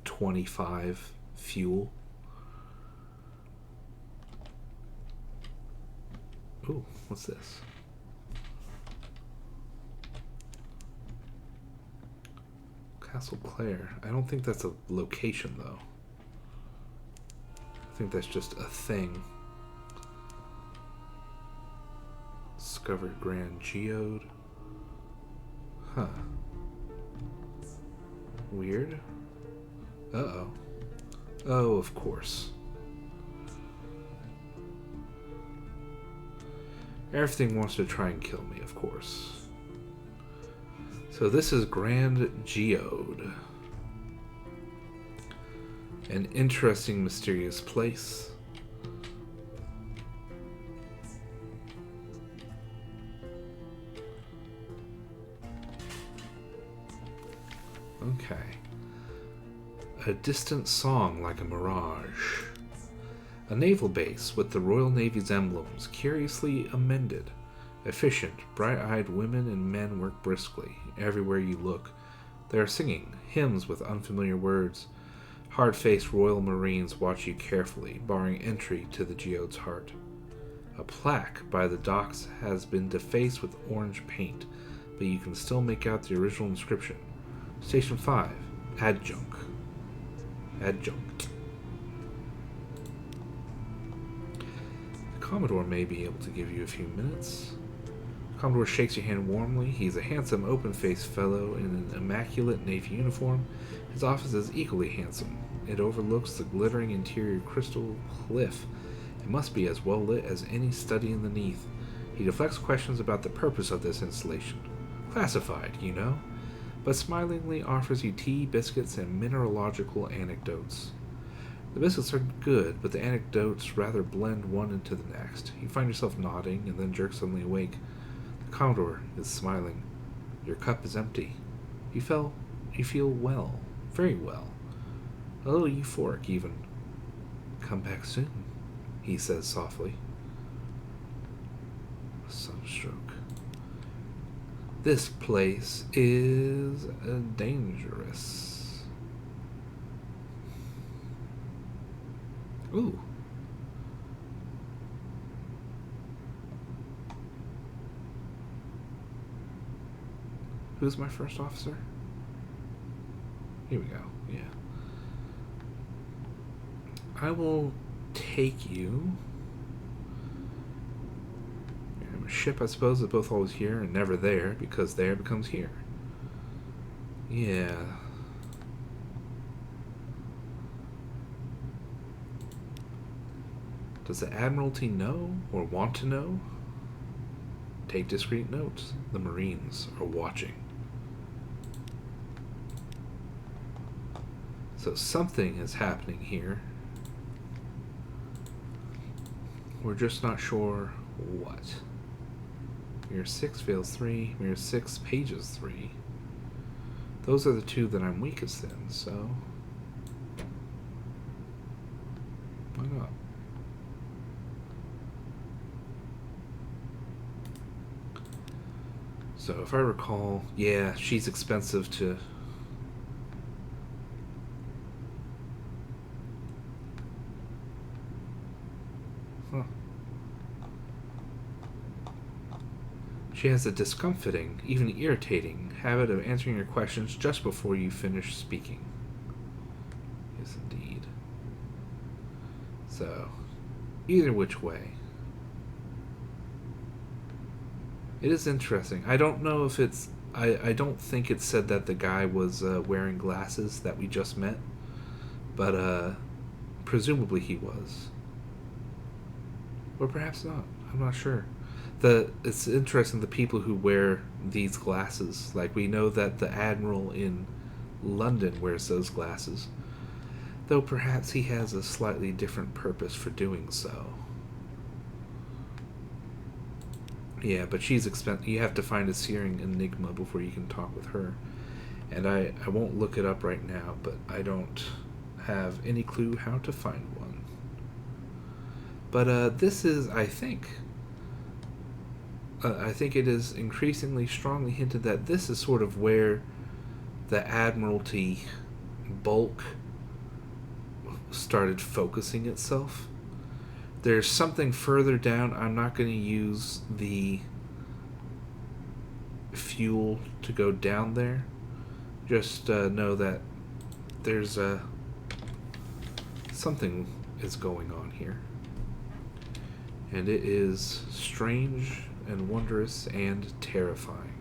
25 fuel. Ooh, what's this? Castle Clare. I don't think that's a location, though. I think that's just a thing. Discovered Grand Geode. Huh. Weird. Uh-oh. Oh, of course. Everything wants to try and kill me, of course. So this is Grand Geode. An interesting, mysterious place. Okay. A distant song like a mirage. A naval base with the Royal Navy's emblems, curiously amended. Efficient, bright-eyed women and men work briskly. Everywhere you look, they are singing hymns with unfamiliar words. Hard-faced Royal Marines watch you carefully, barring entry to the geode's heart. A plaque by the docks has been defaced with orange paint, but you can still make out the original inscription. Station 5, Adjunct. Adjunct. The Commodore may be able to give you a few minutes. The Commodore shakes your hand warmly. He's a handsome, open-faced fellow in an immaculate Navy uniform. His office is equally handsome. It overlooks the glittering interior crystal cliff. It must be as well lit as any study in the Neath. He deflects questions about the purpose of this installation. Classified, you know, but smilingly offers you tea, biscuits, and mineralogical anecdotes. The biscuits are good, but the anecdotes rather blend one into the next. You find yourself nodding, and then jerk suddenly awake. The Commodore is smiling. Your cup is empty. You feel well, very well. A little euphoric, even. Come back soon, he says softly. Sunstroke. This place is dangerous. Ooh. Who's my first officer? Here we go, yeah. I will take you. A ship, I suppose, is both always here and never there, because there becomes here. Yeah. Does the Admiralty know or want to know? Take discreet notes. The Marines are watching. So something is happening here. We're just not sure what. Mirror 6 fails 3. Mirror 6 pages 3. Those are the two that I'm weakest in, so why not? So if I recall, yeah, she's expensive to... Huh. She has a discomfiting, even irritating, habit of answering your questions just before you finish speaking. Yes, indeed. So, either which way. It is interesting. I don't know if it's... I don't think it said that the guy was wearing glasses that we just met. But, presumably he was. Or perhaps not. I'm not sure. It's interesting, the people who wear these glasses. Like, we know that the Admiral in London wears those glasses. Though perhaps he has a slightly different purpose for doing so. Yeah, but she's expensive. You have to find a searing enigma before you can talk with her. And I won't look it up right now, but I don't have any clue how to find one. But this is, I think it is increasingly strongly hinted that this is sort of where the Admiralty bulk started focusing itself. There's something further down. I'm not going to use the fuel to go down there. Just know that there's something is going on here. And it is strange and wondrous and terrifying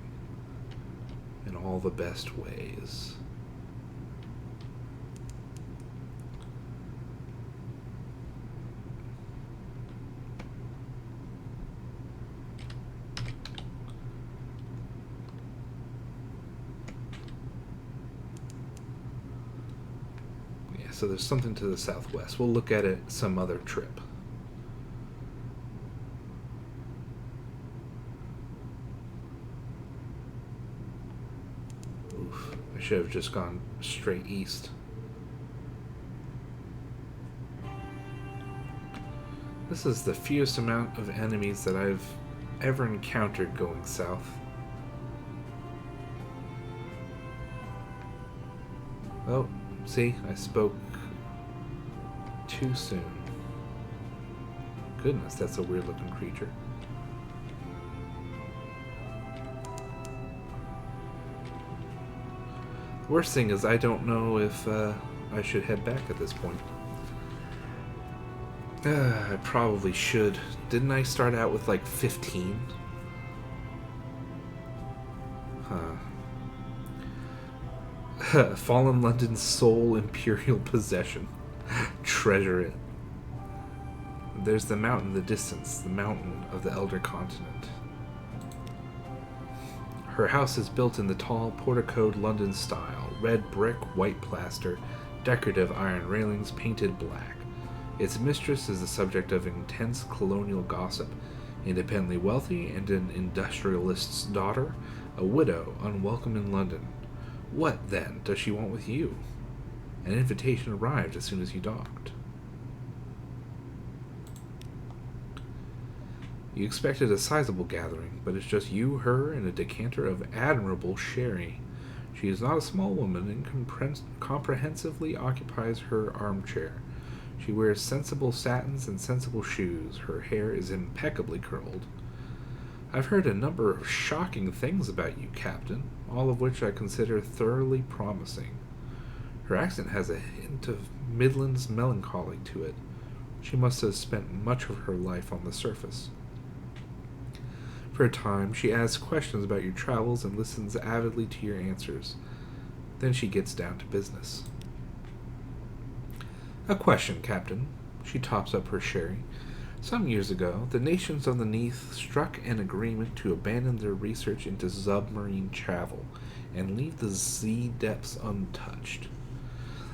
in all the best ways. So there's something to the southwest. We'll look at it some other trip. Oof, I should have just gone straight east. This is the fewest amount of enemies that I've ever encountered going south. Oh, see, I spoke too soon. Goodness, that's a weird looking creature. Worst thing is I don't know if I should head back at this point. I probably should. Didn't I start out with like 15? Huh. Fallen London's sole imperial possession. Treasure it. There's the mountain in the distance, the mountain of the Elder Continent. Her house is built in the tall, porticoed London style. Red brick, white plaster, decorative iron railings painted black. Its mistress is the subject of intense colonial gossip. Independently wealthy and an industrialist's daughter, a widow, unwelcome in London. What, then, does she want with you? An invitation arrived as soon as you docked. You expected a sizable gathering, but it's just you, her, and a decanter of admirable sherry. She is not a small woman and comprehensively occupies her armchair. She wears sensible satins and sensible shoes. Her hair is impeccably curled. I've heard a number of shocking things about you, Captain, all of which I consider thoroughly promising. Her accent has a hint of Midlands melancholy to it. She must have spent much of her life on the surface. For a time, she asks questions about your travels and listens avidly to your answers. Then she gets down to business. A question, Captain. She tops up her sherry. Some years ago, the nations underneath struck an agreement to abandon their research into submarine travel and leave the Z depths untouched.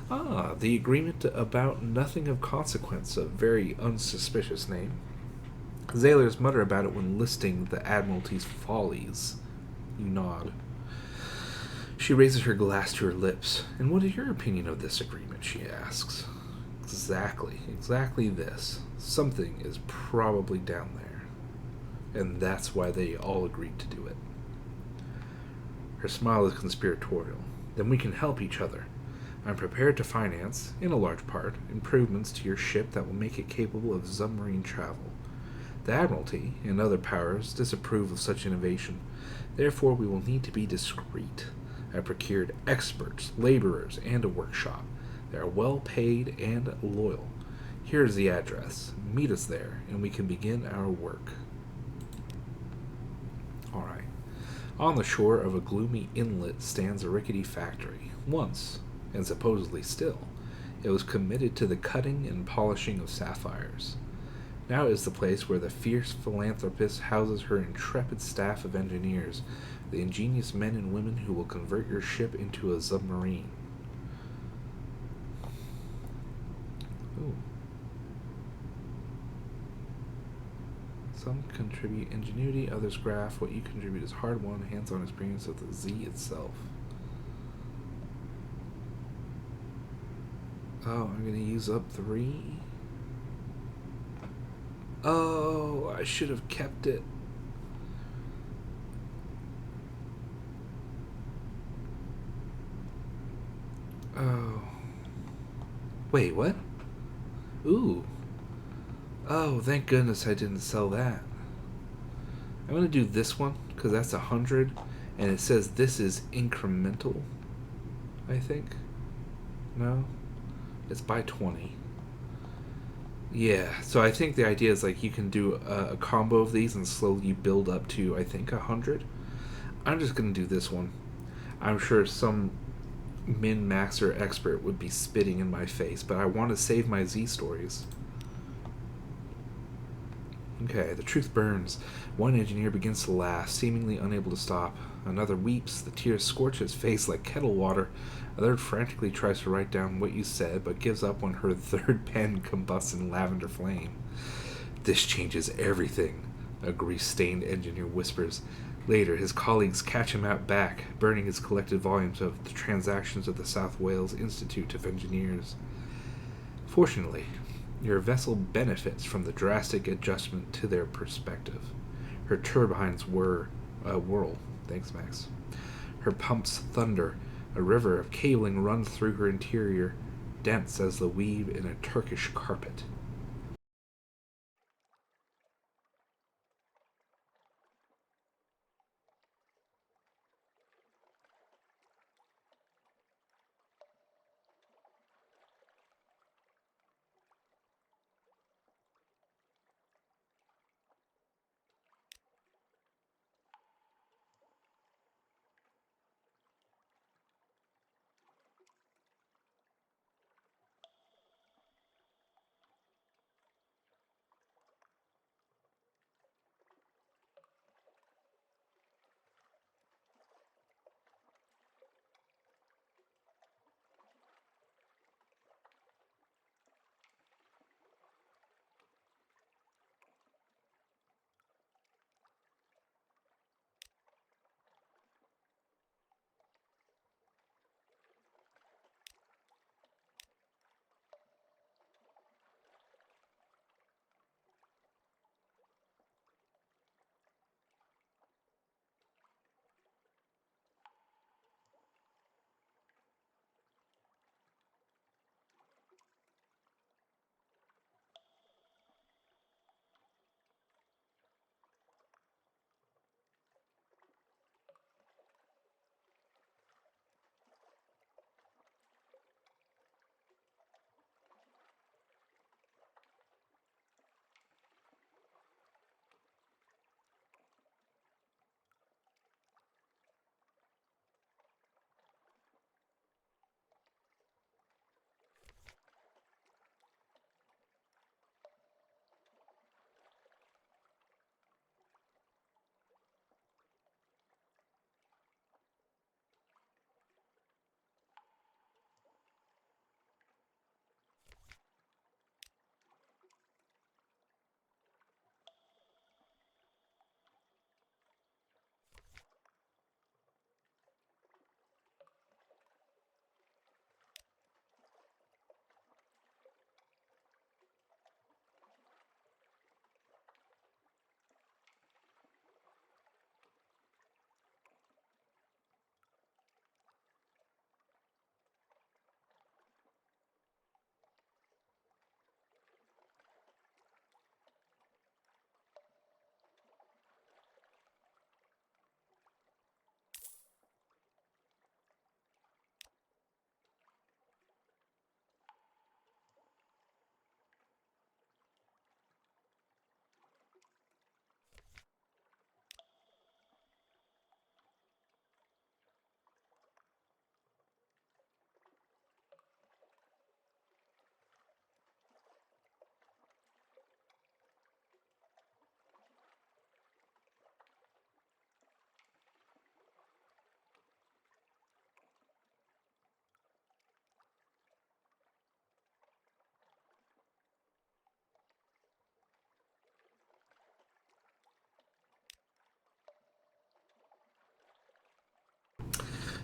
Ah, the agreement about nothing of consequence, a very unsuspicious name. Sailors mutter about it when listing the Admiralty's follies. You nod. She raises her glass to her lips. And what is your opinion of this agreement? She asks. Exactly this. Something is probably down there. And that's why they all agreed to do it. Her smile is conspiratorial. Then we can help each other. I'm prepared to finance, in a large part, improvements to your ship that will make it capable of submarine travel. The Admiralty and other powers disapprove of such innovation. Therefore, we will need to be discreet. I procured experts, laborers, and a workshop. They are well paid and loyal. Here is the address. Meet us there, and we can begin our work. All right. On the shore of a gloomy inlet stands a rickety factory. Once, and supposedly still, it was committed to the cutting and polishing of sapphires. Now is the place where the fierce philanthropist houses her intrepid staff of engineers, the ingenious men and women who will convert your ship into a submarine. Ooh. Some contribute ingenuity, others graft. What you contribute is hard-won, hands-on experience of the Z itself. Oh, I'm gonna use up 3. Oh, I should have kept it. Oh. Wait, what? Ooh. Oh, thank goodness I didn't sell that. I'm gonna do this one, because that's 100, and it says this is incremental, I think. No? It's by 20. Yeah, so I think the idea is like you can do a combo of these and slowly build up to, I think, 100. I'm just gonna do this one. I'm sure some min-maxer expert would be spitting in my face, but I want to save my Z stories. Okay, the truth burns. One engineer begins to laugh, seemingly unable to stop. Another weeps. The tears scorch his face like kettle water. A third frantically tries to write down what you said, but gives up when her third pen combusts in lavender flame. This changes everything, a grease-stained engineer whispers. Later, his colleagues catch him out back, burning his collected volumes of the Transactions of the South Wales Institute of Engineers. Fortunately, your vessel benefits from the drastic adjustment to their perspective. Her turbines whirl. Thanks, Max. Her pumps thunder. A river of cabling runs through her interior, dense as the weave in a Turkish carpet.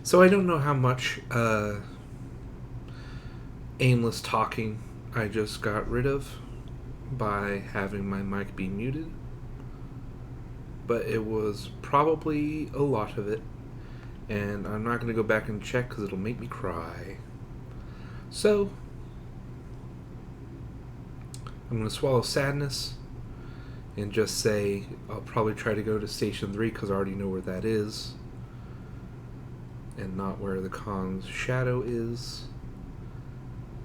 So I don't know how much aimless talking I just got rid of by having my mic be muted, but it was probably a lot of it, and I'm not going to go back and check because it'll make me cry. So I'm going to swallow sadness and just say I'll probably try to go to Station 3 because I already know where that is, and not where the Khan's shadow is.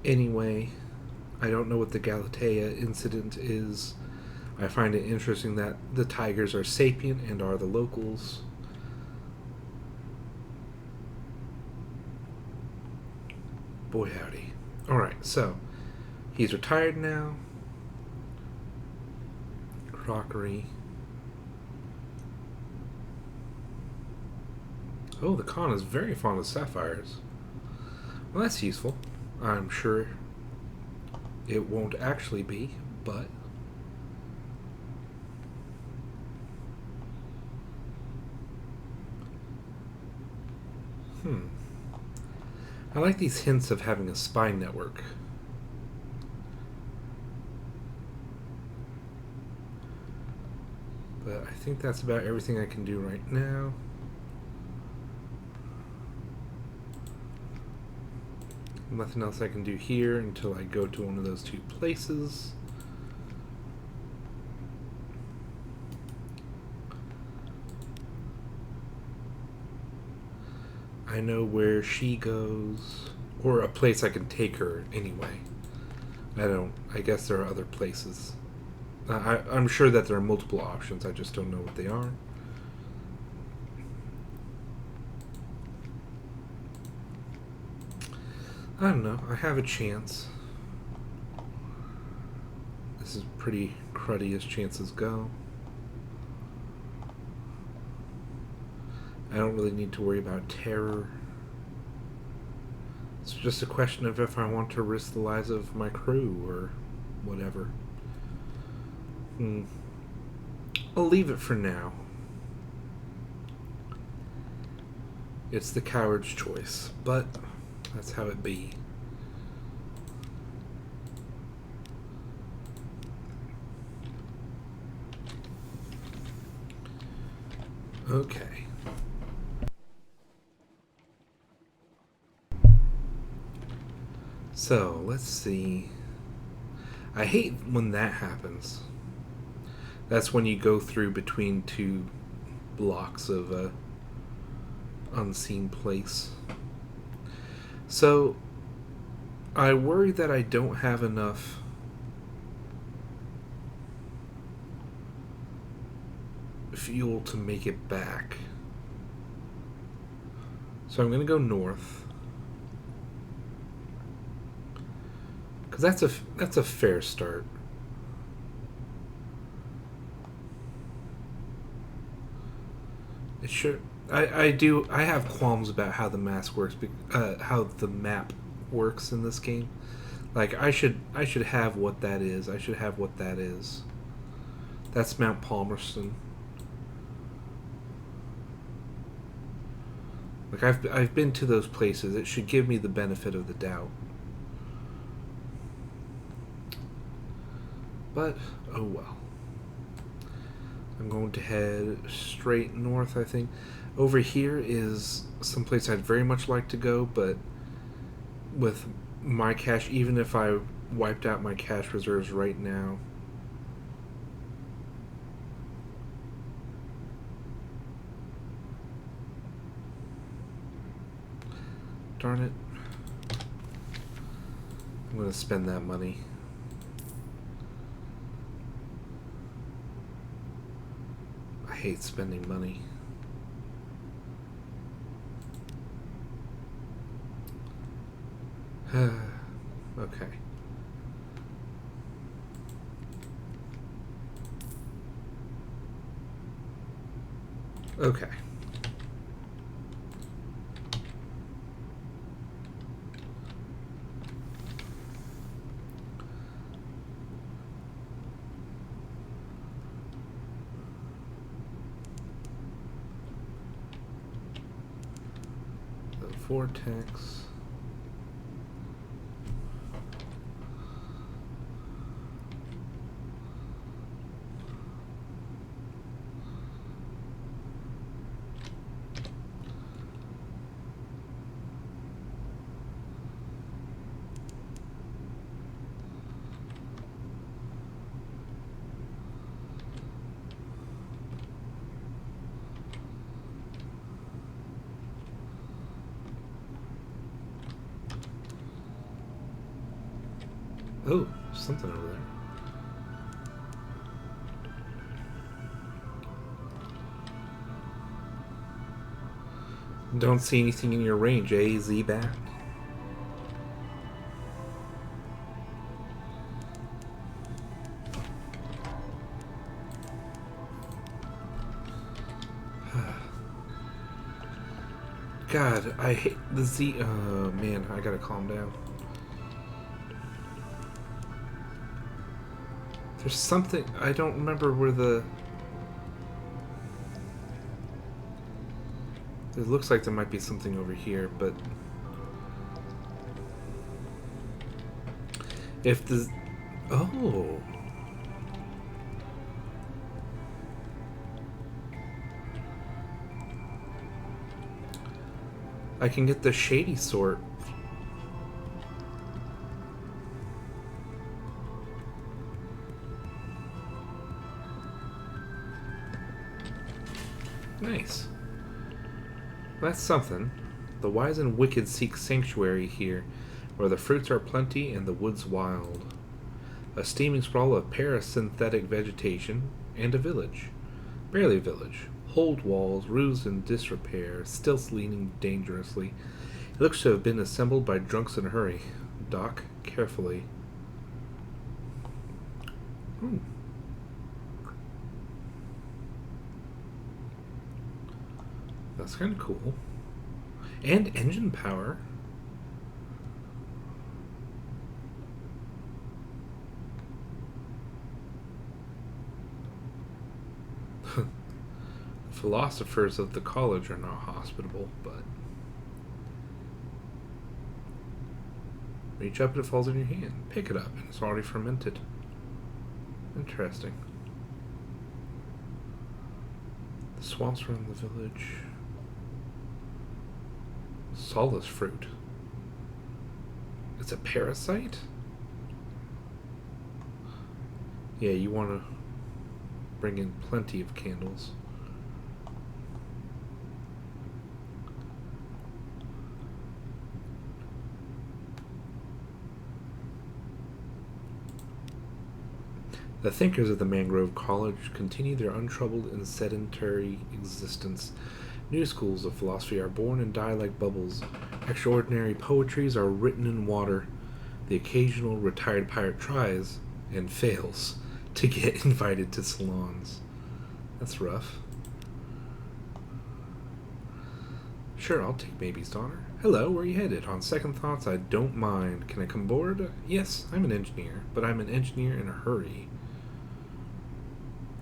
Anyway, I don't know what the Galatea incident is. I find it interesting that the tigers are sapient and are the locals. Boy howdy. Alright, so he's retired now. Crockery. Oh, the Khan is very fond of sapphires. Well, that's useful. I'm sure it won't actually be, but I like these hints of having a spy network. But I think that's about everything I can do right now. Nothing else I can do here until I go to one of those two places. I know where she goes, or a place I can take her anyway. I guess there are other places. I'm sure that there are multiple options, I just don't know what they are. I don't know, I have a chance. This is pretty cruddy as chances go. I don't really need to worry about terror. It's just a question of if I want to risk the lives of my crew or whatever. I'll leave it for now. It's the coward's choice, but that's how it be. Okay. So, let's see. I hate when that happens. That's when you go through between two blocks of a unseen place. So, I worry that I don't have enough fuel to make it back. So I'm going to go north. Because that's a fair start. It should. I have qualms about how the mask works, how the map works in this game. Like I should have what that is. I should have what that is. That's Mount Palmerston. Like I've been to those places. It should give me the benefit of the doubt. But oh well. I'm going to head straight north, I think. Over here is someplace I'd very much like to go, but with my cash, even if I wiped out my cash reserves right now, darn it, I'm going to spend that money. I hate spending money. Okay. Okay. vortex. Oh, something over there. Don't see anything in your range, eh, Z-Bat? God, I hate the Z. Oh, man, I gotta calm down. There's something. I don't remember where the. It looks like there might be something over here, but. If the. Oh. I can get the shady sort. Nice. That's something. The wise and wicked seek sanctuary here, where the fruits are plenty and the woods wild. A steaming sprawl of parasynthetic vegetation, and a village. Barely a village. Hold walls, roofs in disrepair, stilts leaning dangerously. It looks to have been assembled by drunks in a hurry. Dock carefully. Ooh. That's kind of cool. And engine power. Philosophers of the college are not hospitable, but reach up and it falls in your hand. Pick it up and it's already fermented. Interesting. The swamps around the village. Solace fruit. It's a parasite? Yeah, you want to bring in plenty of candles. The thinkers of the Mangrove College continue their untroubled and sedentary existence. New schools of philosophy are born and die like bubbles. Extraordinary poetries are written in water. The occasional retired pirate tries, and fails, to get invited to salons. That's rough. Sure, I'll take baby's daughter. Hello, where are you headed? On second thoughts, I don't mind. Can I come aboard? Yes, I'm an engineer, but I'm an engineer in a hurry.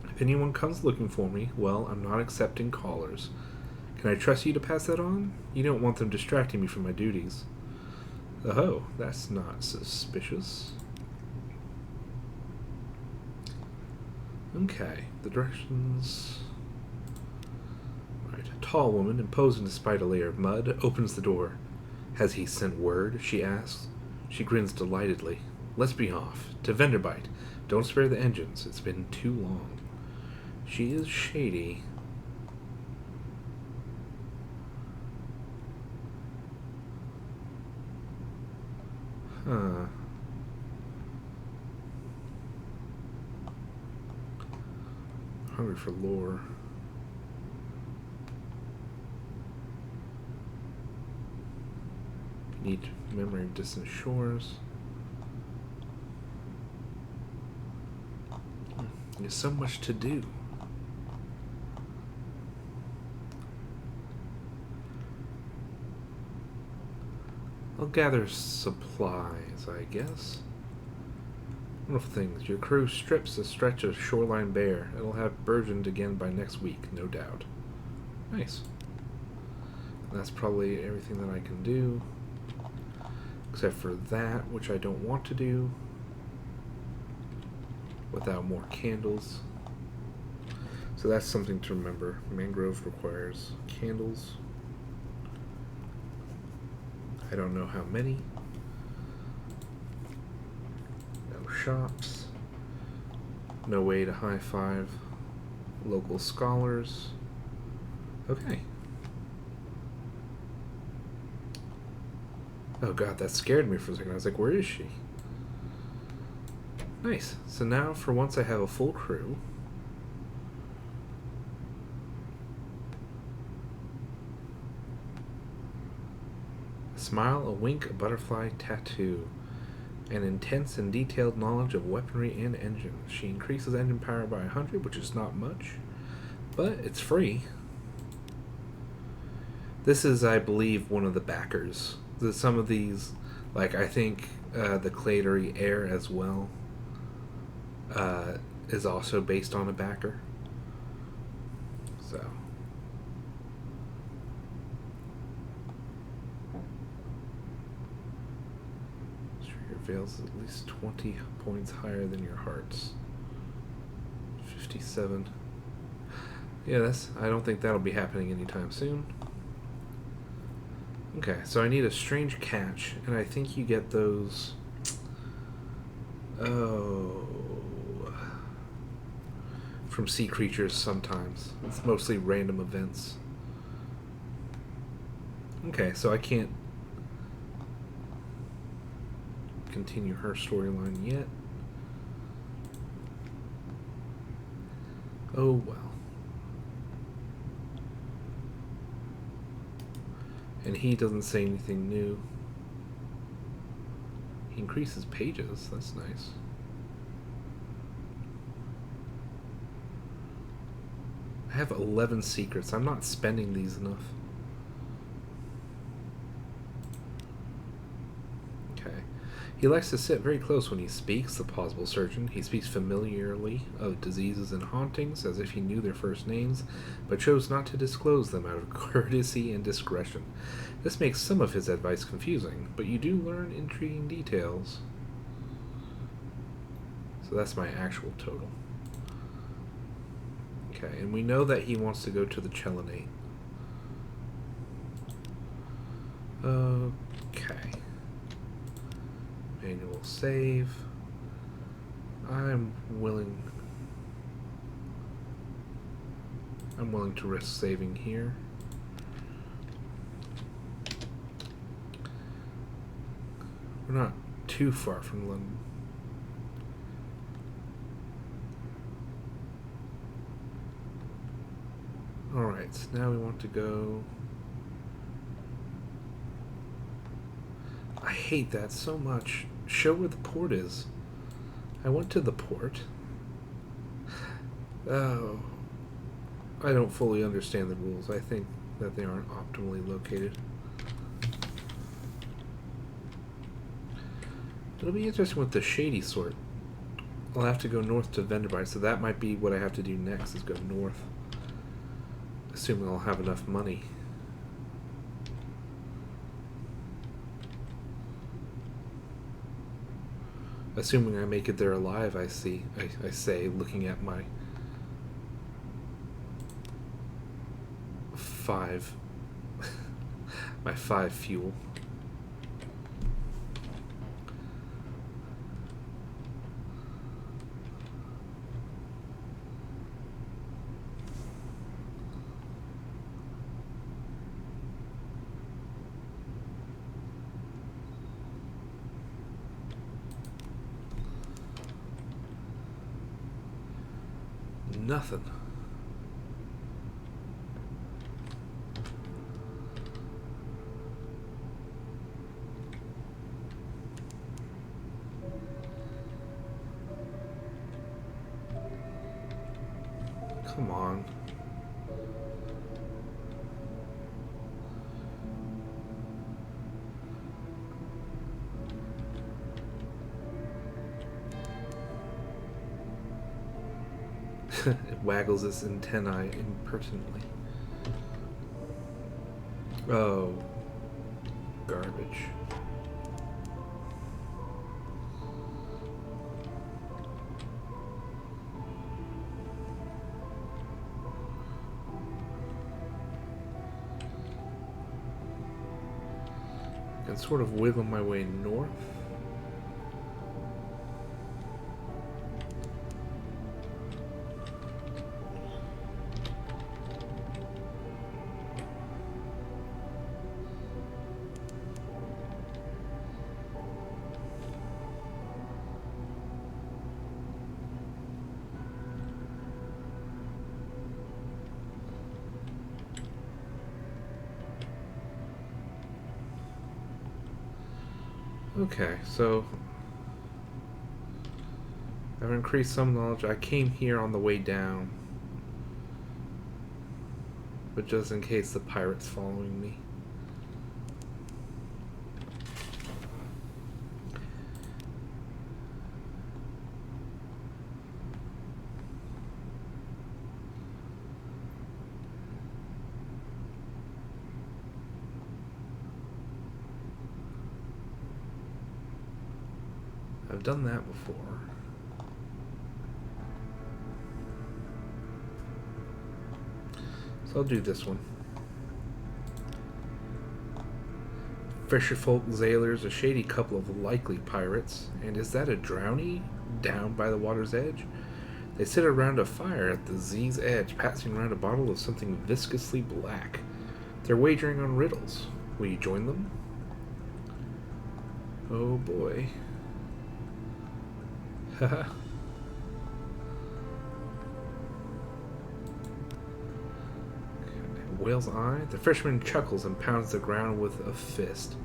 If anyone comes looking for me, well, I'm not accepting callers. Can I trust you to pass that on? You don't want them distracting me from my duties. Oh, that's not suspicious. Okay, the directions... Right, a tall woman, imposing despite a layer of mud, opens the door. Has he sent word? She asks. She grins delightedly. Let's be off. To Venderbite. Don't spare the engines. It's been too long. She is shady. Huh. Hungry for lore. Need memory of distant shores. There's so much to do. I'll gather supplies, I guess. Wonderful things. Your crew strips a stretch of shoreline bare. It'll have burgeoned again by next week, no doubt. Nice. That's probably everything that I can do. Except for that, which I don't want to do. Without more candles. So that's something to remember. Mangrove requires candles. I don't know how many. No shops. No way to high-five local scholars. Okay. Oh god, that scared me for a second. I was like, where is she? Nice. So now, for once, I have a full crew. A smile, a wink, a butterfly tattoo. An intense and detailed knowledge of weaponry and engines. She increases engine power by 100, which is not much, but it's free. This is, I believe, one of the backers. Some of these, like, I think the Cladery Air as well is also based on a backer. So. Your veils is at least 20 points higher than your hearts. 57. Yeah, I don't think that'll be happening anytime soon. Okay, so I need a strange catch, and I think you get those... Oh... from sea creatures sometimes. It's mostly random events. Okay, so I can't continue her storyline yet. Oh well. And he doesn't say anything new. He increases pages. That's nice. I have 11 secrets. I'm not spending these enough. Okay. He likes to sit very close when he speaks, the plausible surgeon. He speaks familiarly of diseases and hauntings as if he knew their first names, but chose not to disclose them out of courtesy and discretion. This makes some of his advice confusing, but you do learn intriguing details. So that's my actual total. Okay, and we know that he wants to go to the Chelinate. Okay. Manual save. I'm willing to risk saving here. We're not too far from London. Alright, so now we want to go... I hate that so much. Show where the port is. I went to the port. Oh. I don't fully understand the rules. I think that they aren't optimally located. It'll be interesting with the shady sort. I'll have to go north to Venderbight, so that might be what I have to do next, is go north. Assuming I'll have enough money. Assuming I make it there alive, I say, looking at my 5 my 5 fuel. Nothing. Come on. It waggles its antennae impertinently. Oh, garbage. I can sort of wiggle my way north. Okay, so I've increased some knowledge. I came here on the way down, but just in case the pirate's following me. I've done that before. So I'll do this one. Fisherfolk, sailors, a shady couple of likely pirates. And is that a drownie down by the water's edge? They sit around a fire at the Z's edge, passing around a bottle of something viscously black. They're wagering on riddles. Will you join them? Oh boy. Haha. Whale's eye. The fisherman chuckles and pounds the ground with a fist.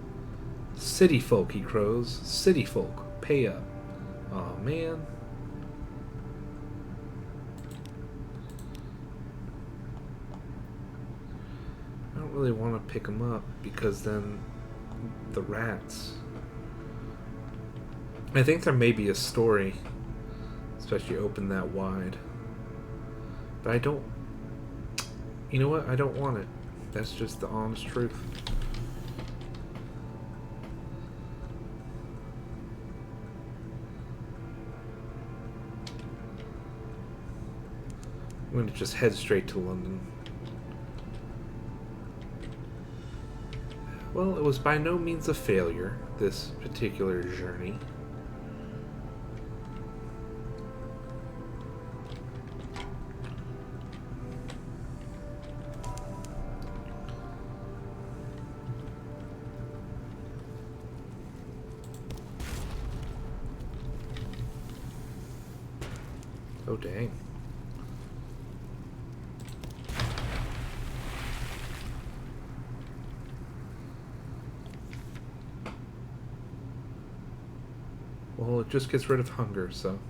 City folk, he crows. City folk, pay up. Aw, man. I don't really want to pick him up because then the rats. I think there may be a story, especially open that wide. But I don't. You know what? I don't want it. That's just the honest truth. I'm going to just head straight to London. Well, it was by no means a failure, this particular journey. Oh, dang. Well, it just gets rid of hunger, so.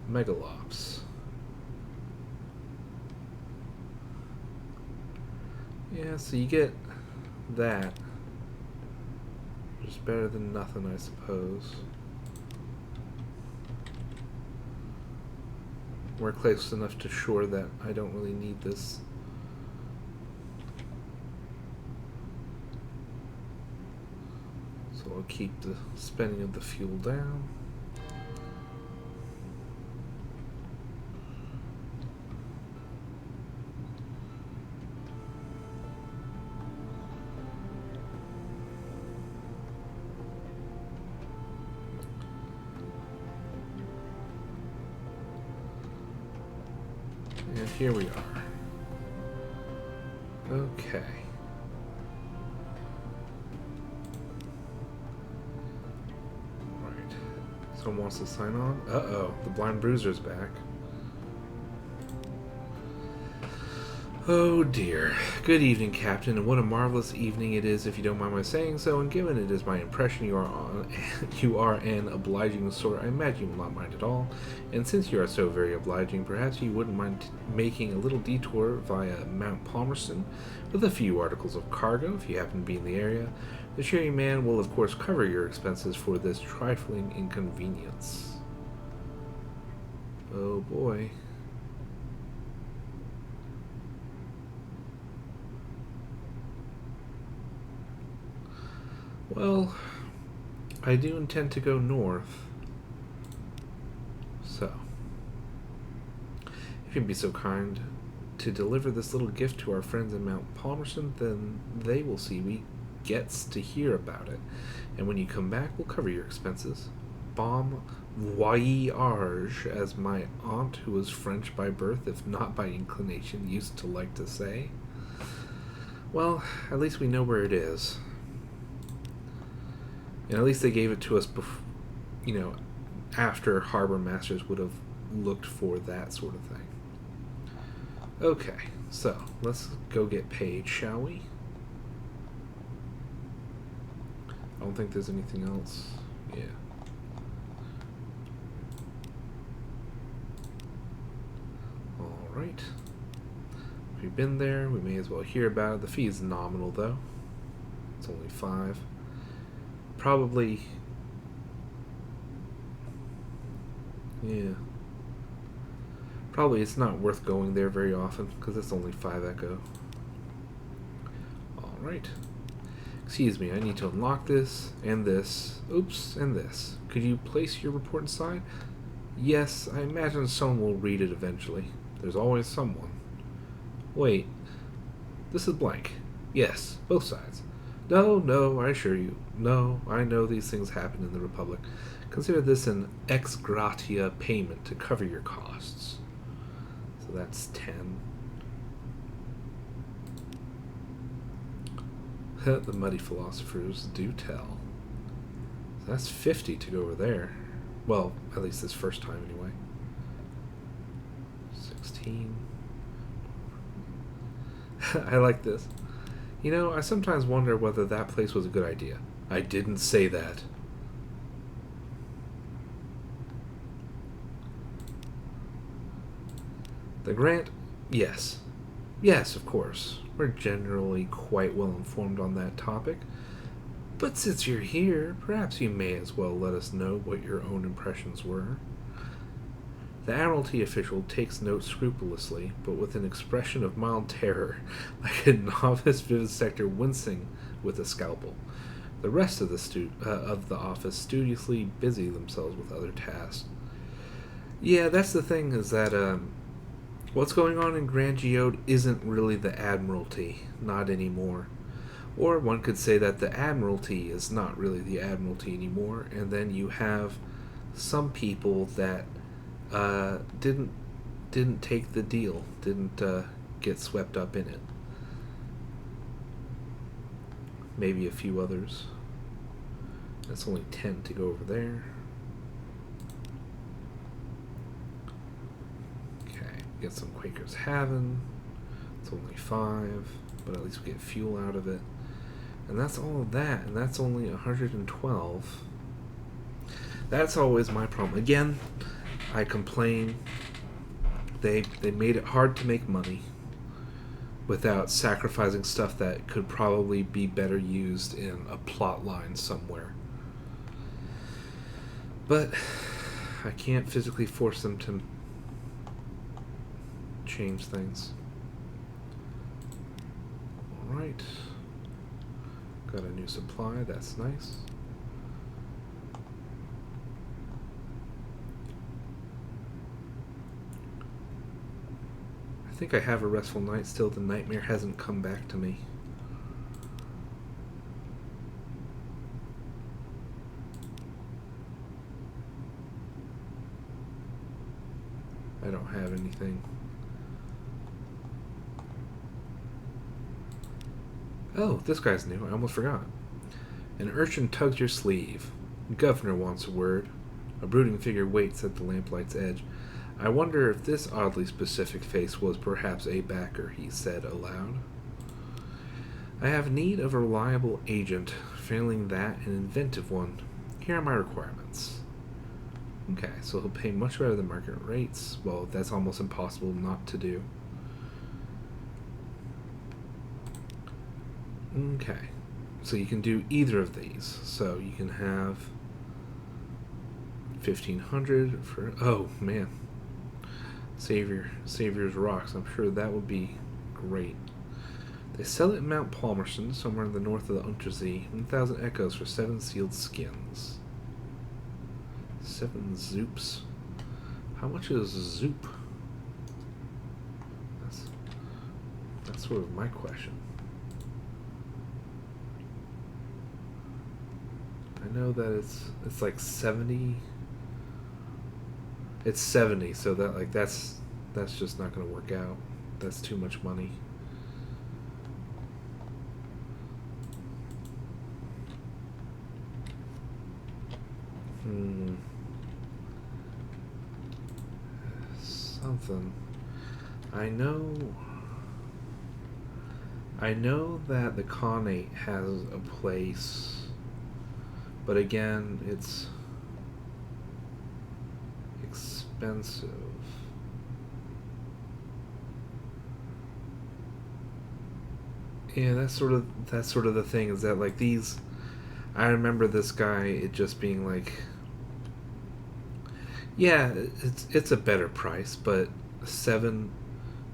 Megalops. Yeah, so you get that. Which is better than nothing, I suppose. We're close enough to shore that I don't really need this. So I'll keep the spending of the fuel down. And here we are. Okay. Right. Someone wants to sign on? Uh-oh, the blind bruiser's back. Oh dear. Good evening, Captain, and what a marvelous evening it is, if you don't mind my saying so, and given it is my impression you are an obliging sort, I imagine you will not mind at all, and since you are so very obliging, perhaps you wouldn't mind making a little detour via Mount Palmerston with a few articles of cargo, if you happen to be in the area. The cheery man will of course cover your expenses for this trifling inconvenience. Oh boy. Well, I do intend to go north. So, if you'd be so kind to deliver this little gift to our friends in Mount Palmerston, then they will see we gets to hear about it. And when you come back, we'll cover your expenses. Bon voyage, as my aunt, who was French by birth, if not by inclination, used to like to say. Well, at least we know where it is. And at least they gave it to us after harbor masters would have looked for that sort of thing. Okay, so let's go get paid, shall we? I don't think there's anything else. Yeah. Alright. If we've been there, we may as well hear about it. The fee is nominal, though. It's only 5. Probably... yeah. Probably it's not worth going there very often, because it's only 5 echo. Alright. Excuse me, I need to unlock this, and this. Oops, and this. Could you place your report inside? Yes, I imagine someone will read it eventually. There's always someone. Wait. This is blank. Yes, both sides. No, I assure you. No, I know these things happen in the Republic. Consider this an ex gratia payment to cover your costs. So that's 10. The muddy philosophers do tell. So that's 50 to go over there. Well, at least this first time anyway. 16. I like this. You know, I sometimes wonder whether that place was a good idea. I didn't say that. The grant? Yes. Yes, of course. We're generally quite well informed on that topic. But since you're here, perhaps you may as well let us know what your own impressions were. The Admiralty official takes note scrupulously, but with an expression of mild terror, like a novice vivisector wincing with a scalpel. The rest of the office studiously busy themselves with other tasks. Yeah, that's the thing, is that what's going on in Grand Geode isn't really the Admiralty, not anymore. Or one could say that the Admiralty is not really the Admiralty anymore, and then you have some people that didn't take the deal, didn't get swept up in it. Maybe a few others. That's only 10 to go over there. Okay, get some Quakers Haven. It's only 5, but at least we get fuel out of it. And that's all of that, and that's only 112. That's always my problem. Again, I complain. They made it hard to make money without sacrificing stuff that could probably be better used in a plot line somewhere. But I can't physically force them to change things. Alright. Got a new supply, that's nice. I think I have a restful night still. The nightmare hasn't come back to me. I don't have anything. Oh, this guy's new. I almost forgot. An urchin tugs your sleeve. Governor wants a word. A brooding figure waits at the lamplight's edge. I wonder if this oddly specific face was perhaps a backer, he said aloud. I have need of a reliable agent. Failing that, an inventive one. Here are my requirements. Okay, so he'll pay much better than market rates. Well, that's almost impossible not to do. Okay, so you can do either of these. So you can have 1,500 for... oh, man. Savior's Rocks. I'm sure that would be great. They sell it in Mount Palmerston, somewhere in the north of the Untersee. 1,000 echoes for 7 sealed skins. 7 zoops. How much is a zoop? That's sort of my question. I know that it's like 70. It's 70, so that's just not going to work out. That's too much money. Something. I know that the Khanate has a place, but again, it's expensive. Yeah, that's sort of the thing, is that like these, I remember this guy, it just being like, yeah, it's a better price, but seven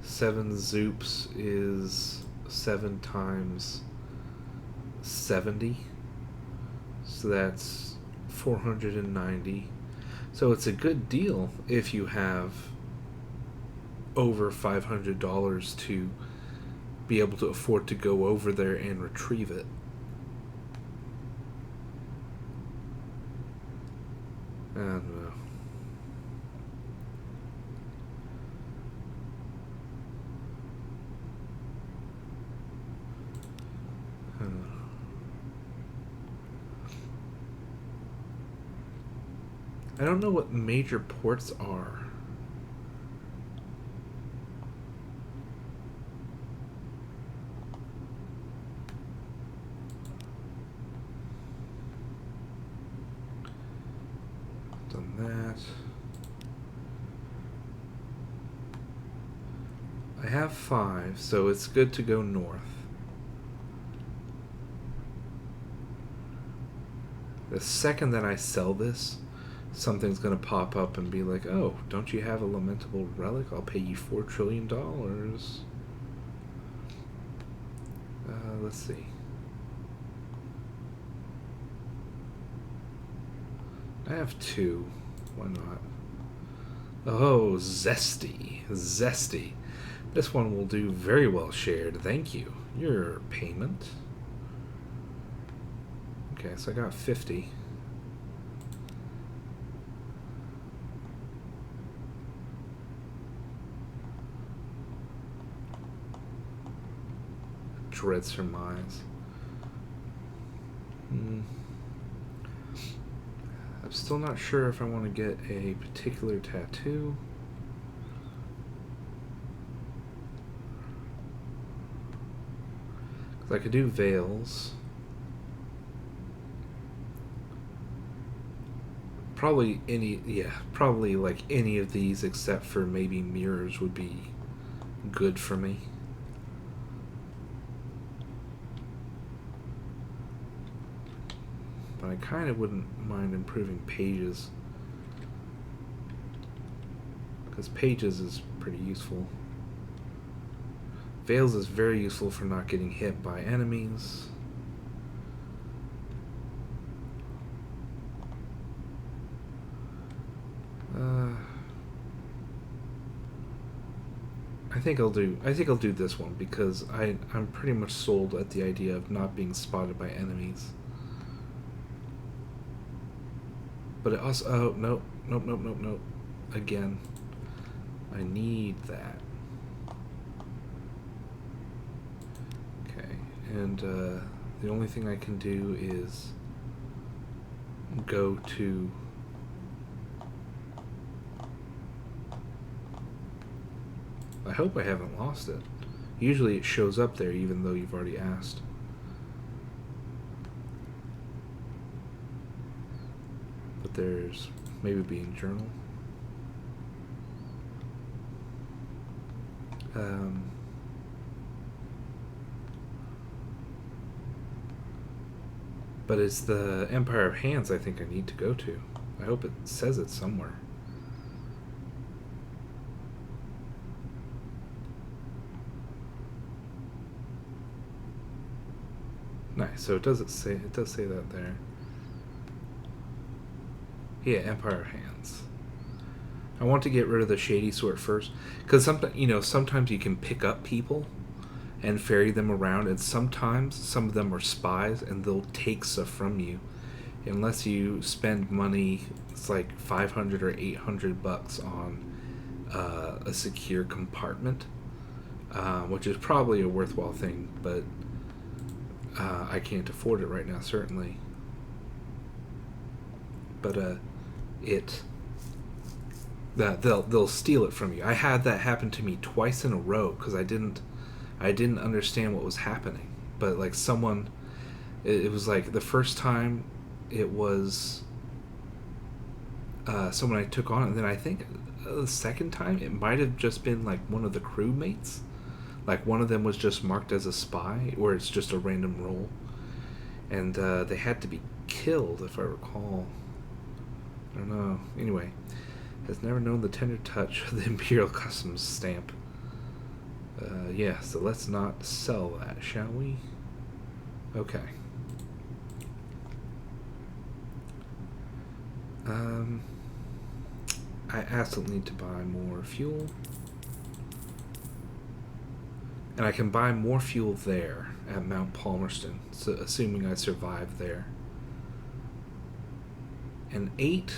zoops is 7 times 70, so that's 490. So it's a good deal if you have over $500 to be able to afford to go over there and retrieve it. I don't know. I don't know what major ports are. Done that. I have 5, so it's good to go north. The second that I sell this, something's going to pop up and be like, oh, don't you have a lamentable relic? I'll pay you $4 trillion. Let's see. I have 2. Why not? Oh, zesty. Zesty. This one will do very well shared. Thank you. Your payment. Okay, so I got 50. Dread surmise. I'm still not sure if I want to get a particular tattoo. Because I could do veils. Probably like any of these except for maybe mirrors would be good for me. But I kind of wouldn't mind improving pages, because pages is pretty useful. Veils is very useful for not getting hit by enemies. I think I'll do this one, because I'm pretty much sold at the idea of not being spotted by enemies. But it also, oh, nope. Again, I need that. Okay, and the only thing I can do is go to I hope I haven't lost it. Usually it shows up there even though you've already asked. But there's maybe being journal. But it's the Empire of Hands I think I need to go to. I hope it says it somewhere. Nice. So it does say that there. Yeah, Empire Hands. I want to get rid of the shady sort first, because sometimes you can pick up people and ferry them around, and sometimes some of them are spies and they'll take stuff from you unless you spend money. It's like 500 or 800 bucks on a secure compartment, which is probably a worthwhile thing, but I can't afford it right now, certainly. But they'll steal it from you. I had that happen to me twice in a row because I didn't understand what was happening. But like someone, it was like the first time, it was someone I took on, and then I think the second time it might have just been like one of the crewmates. Like one of them was just marked as a spy, or it's just a random role, and they had to be killed, if I recall. I don't know. Anyway, has never known the tender touch of the Imperial Customs stamp. Yeah, so let's not sell that, shall we? Okay. I absolutely need to buy more fuel. And I can buy more fuel there at Mount Palmerston, so assuming I survive there. And 8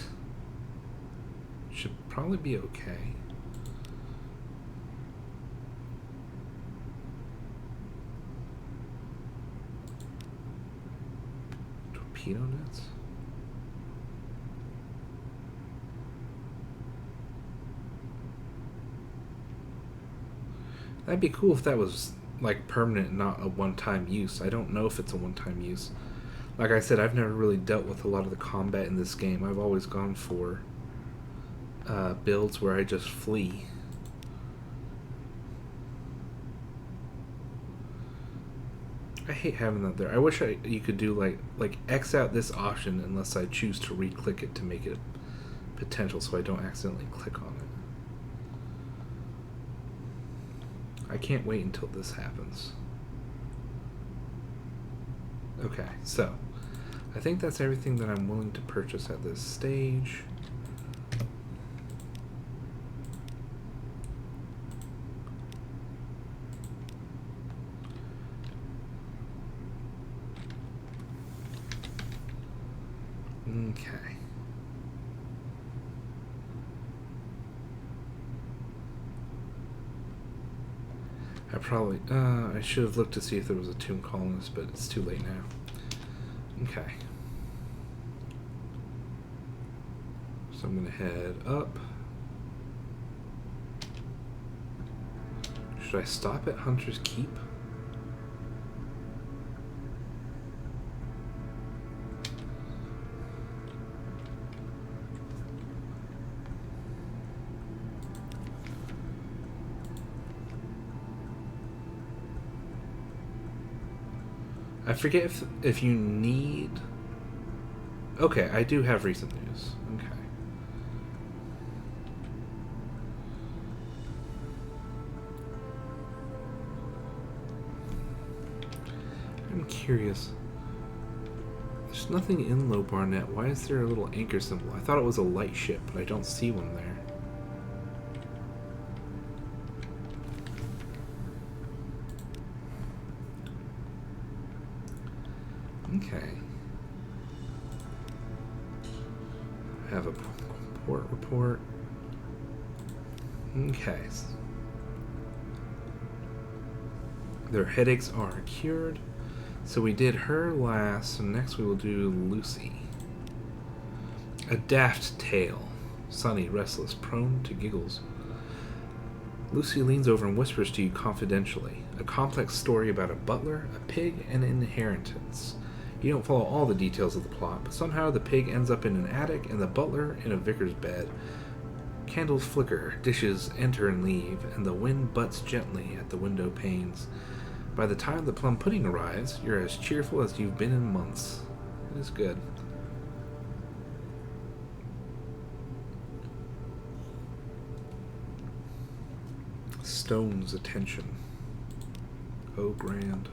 should probably be okay. Torpedo nets? That'd be cool if that was like permanent, not a one-time use. I don't know if it's a one-time use. Like I said, I've never really dealt with a lot of the combat in this game. I've always gone for builds where I just flee. I hate having that there. I wish you could do like X out this option unless I choose to re-click it to make it potential, so I don't accidentally click on it. I can't wait until this happens. Okay, so I think that's everything that I'm willing to purchase at this stage. Okay. I should have looked to see if there was a tomb colonist, but it's too late now. Okay. So I'm gonna head up. Should I stop at Hunter's Keep? I forget if you need... Okay, I do have recent news. Okay. I'm curious. There's nothing in Low Barnet. Why is there a little anchor symbol? I thought it was a light ship, but I don't see one there. Okay. Have a port report. Okay. Their headaches are cured. So we did her last, so next we will do Lucy. A daft tale. Sunny, restless, prone to giggles. Lucy leans over and whispers to you confidentially. A complex story about a butler, a pig, and an inheritance. You don't follow all the details of the plot, but somehow the pig ends up in an attic and the butler in a vicar's bed. Candles flicker, dishes enter and leave, and the wind butts gently at the window panes. By the time the plum pudding arrives, you're as cheerful as you've been in months. It is good. Stone's attention. Oh, grand.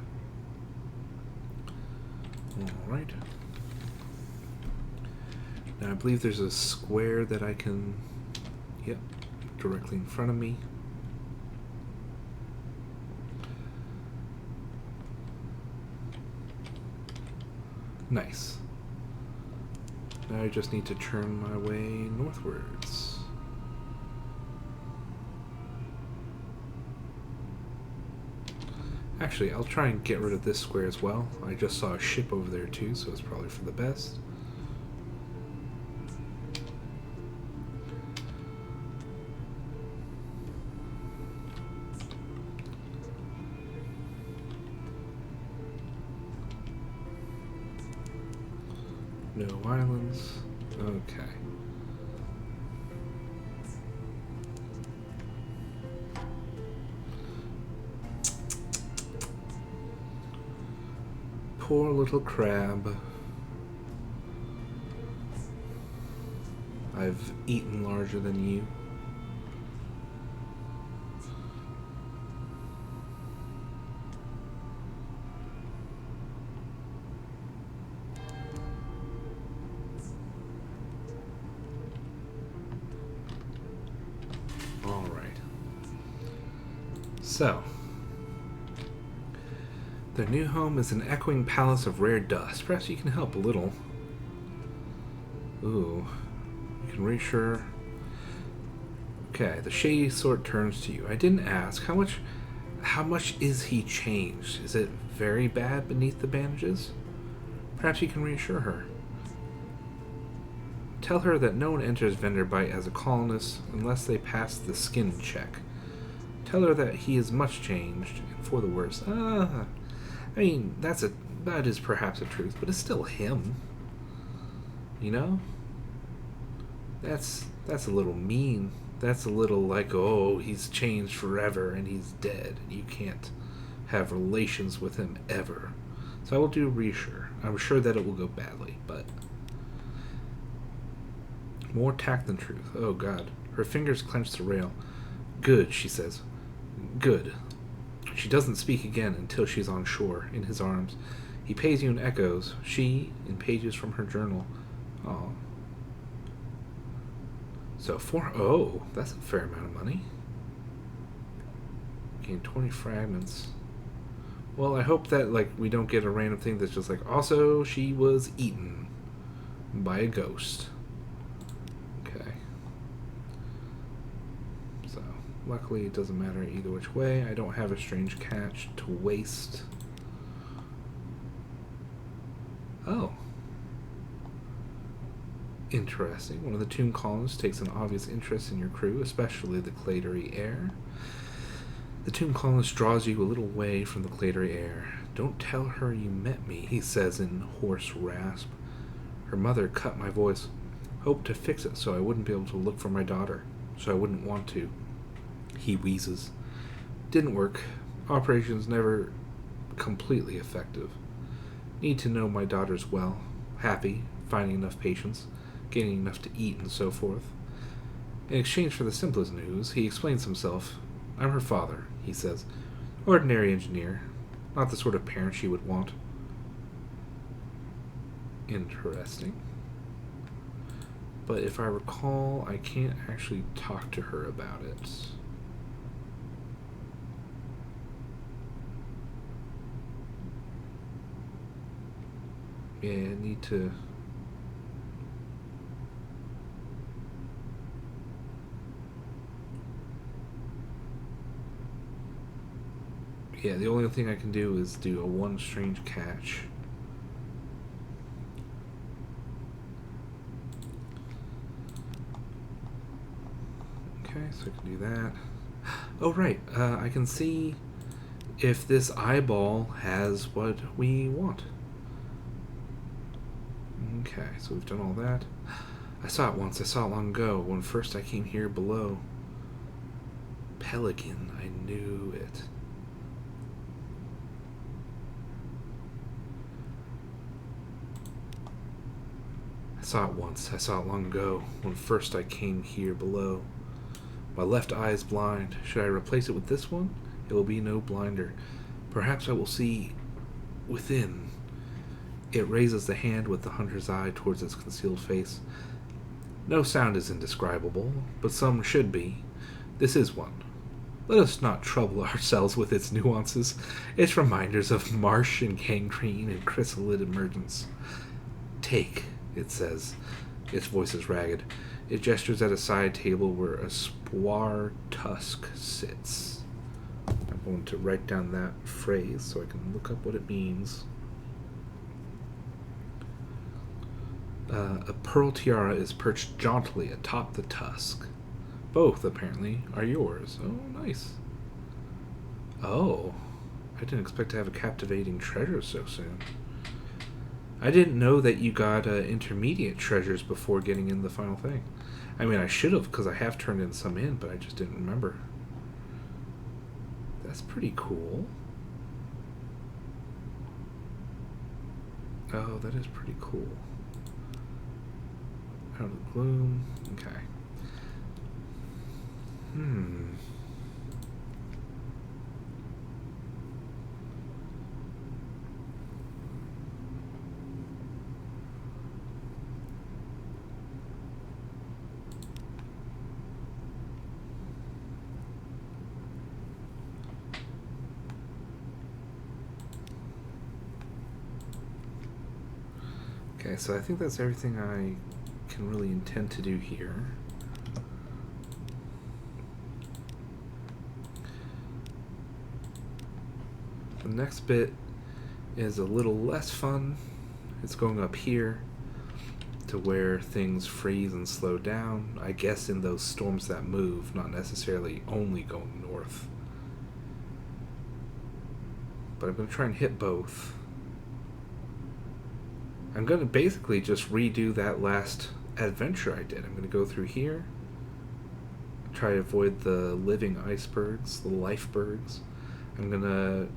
Alright. Now I believe there's a square that I can... Yep, directly in front of me. Nice. Now I just need to turn my way northwards. Actually, I'll try and get rid of this square as well. I just saw a ship over there too, so it's probably for the best. No islands. Okay. Poor little crab. I've eaten larger than you. So, their new home is an echoing palace of rare dust. Perhaps you can help a little. Ooh. You can reassure. Okay, the shady sort turns to you. I didn't ask. How much is he changed? Is it very bad beneath the bandages? Perhaps you can reassure her. Tell her that no one enters Venderbite as a colonist unless they pass the skin check. Tell her that he is much changed, and for the worse. I mean, that is perhaps a truth, but it's still him. You know? That's a little mean. That's a little like, oh, he's changed forever and he's dead, and you can't have relations with him ever. So I will do reassure. I'm sure that it will go badly, but more tact than truth. Oh God. Her fingers clench the rail. Good, she says. Good. She doesn't speak again until she's on shore, in his arms. He pays you in echoes, she in pages from her journal. Oh. So that's a fair amount of money. Gain 20 fragments. Well, I hope that, like, we don't get a random thing that's just like, also, she was eaten by a ghost. Okay. So, luckily it doesn't matter either which way. I don't have a strange catch to waste. Oh. Interesting. One of the tomb colonists takes an obvious interest in your crew, especially the cladery air. The tomb colonist draws you a little way from the cladery air. Don't tell her you met me, he says in hoarse rasp. Her mother cut my voice. Hoped to fix it so I wouldn't be able to look for my daughter. So I wouldn't want to. He wheezes. Didn't work. Operation's never completely effective. Need to know my daughter's well. Happy. Finding enough patients. Getting enough to eat and so forth. In exchange for the simplest news, he explains himself. I'm her father, he says. Ordinary engineer. Not the sort of parent she would want. Interesting. But if I recall, I can't actually talk to her about it. Yeah, I need to... Yeah, the only thing I can do is do a one strange catch. Okay, so I can do that. Oh, right. I can see if this eyeball has what we want. Okay, so we've done all that. I saw it once. I saw it long ago when first I came here below. Pelican. I knew it. I saw it once. I saw it long ago when first I came here below. My left eye is blind. Should I replace it with this one? It will be no blinder. Perhaps I will see within. It raises the hand with the hunter's eye towards its concealed face. No sound is indescribable, but some should be. This is one. Let us not trouble ourselves with its nuances, its reminders of marsh and gangrene and chrysalid emergence. Take, it says. Its voice is ragged. It gestures at a side table where a square tusk sits. I'm going to write down that phrase so I can look up what it means. A pearl tiara is perched jauntily atop the tusk. Both, apparently, are yours. Oh, nice. Oh, I didn't expect to have a captivating treasure so soon. I didn't know that you got intermediate treasures before getting in the final thing. I mean, I should have, because I have turned in some in, but I just didn't remember. That's pretty cool. Oh, that is pretty cool. Out of the gloom. Okay. Okay, so I think that's everything I can really intend to do here. The next bit is a little less fun. It's going up here to where things freeze and slow down. I guess in those storms that move, not necessarily only going north. But I'm going to try and hit both. I'm going to basically just redo that last adventure I did. I'm going to go through here, try to avoid the living icebergs, the lifebergs. I'm going to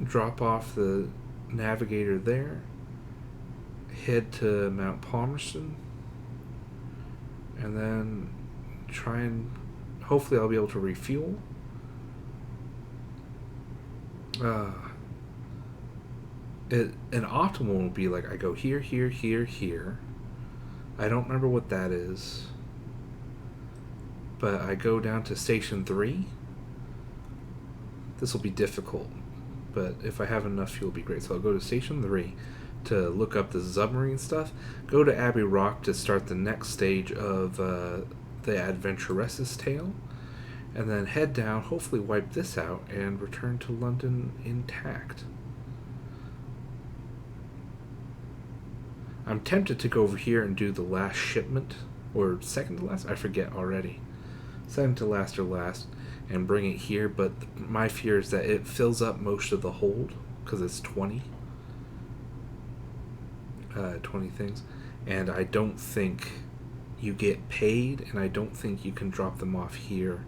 drop off the navigator there, head to Mount Palmerston, and then try and hopefully I'll be able to refuel. An optimal would be like I go here, here, here, here. I don't remember what that is, but I go down to Station 3. This will be difficult, but if I have enough fuel, it'll be great. So I'll go to Station 3 to look up the submarine stuff, go to Abbey Rock to start the next stage of the Adventuress's Tale, and then head down, hopefully wipe this out, and return to London intact. I'm tempted to go over here and do the last shipment, or second to last, I forget already. Second to last or last, and bring it here, but my fear is that it fills up most of the hold, because it's 20 things, and I don't think you get paid, and I don't think you can drop them off here.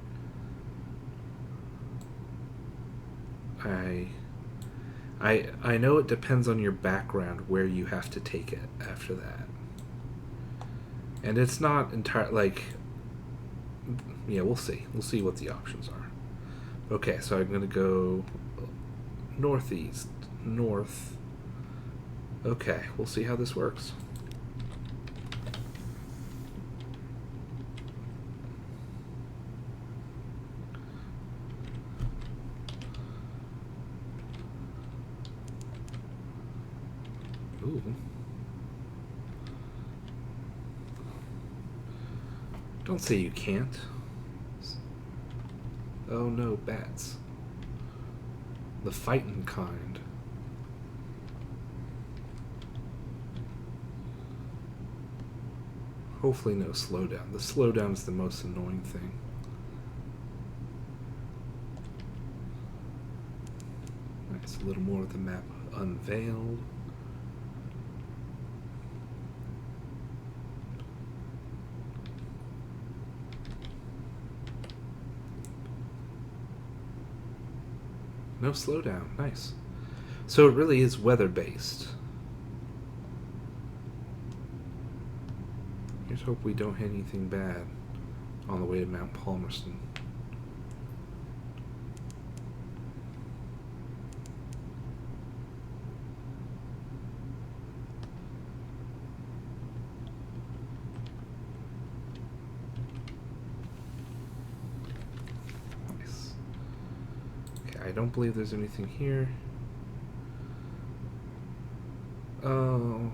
I know it depends on your background where you have to take it after that. And it's not entirely, like, yeah, we'll see. We'll see what the options are. Okay, so I'm going to go northeast, north. Okay, we'll see how this works. Ooh. Don't say you can't. Oh no, bats. The fighting kind. Hopefully no slowdown. The slowdown is the most annoying thing. Nice, a little more of the map unveiled. No slowdown. Nice. So it really is weather-based. Here's hope we don't hit anything bad on the way to Mount Palmerston. I don't believe there's anything here. Oh.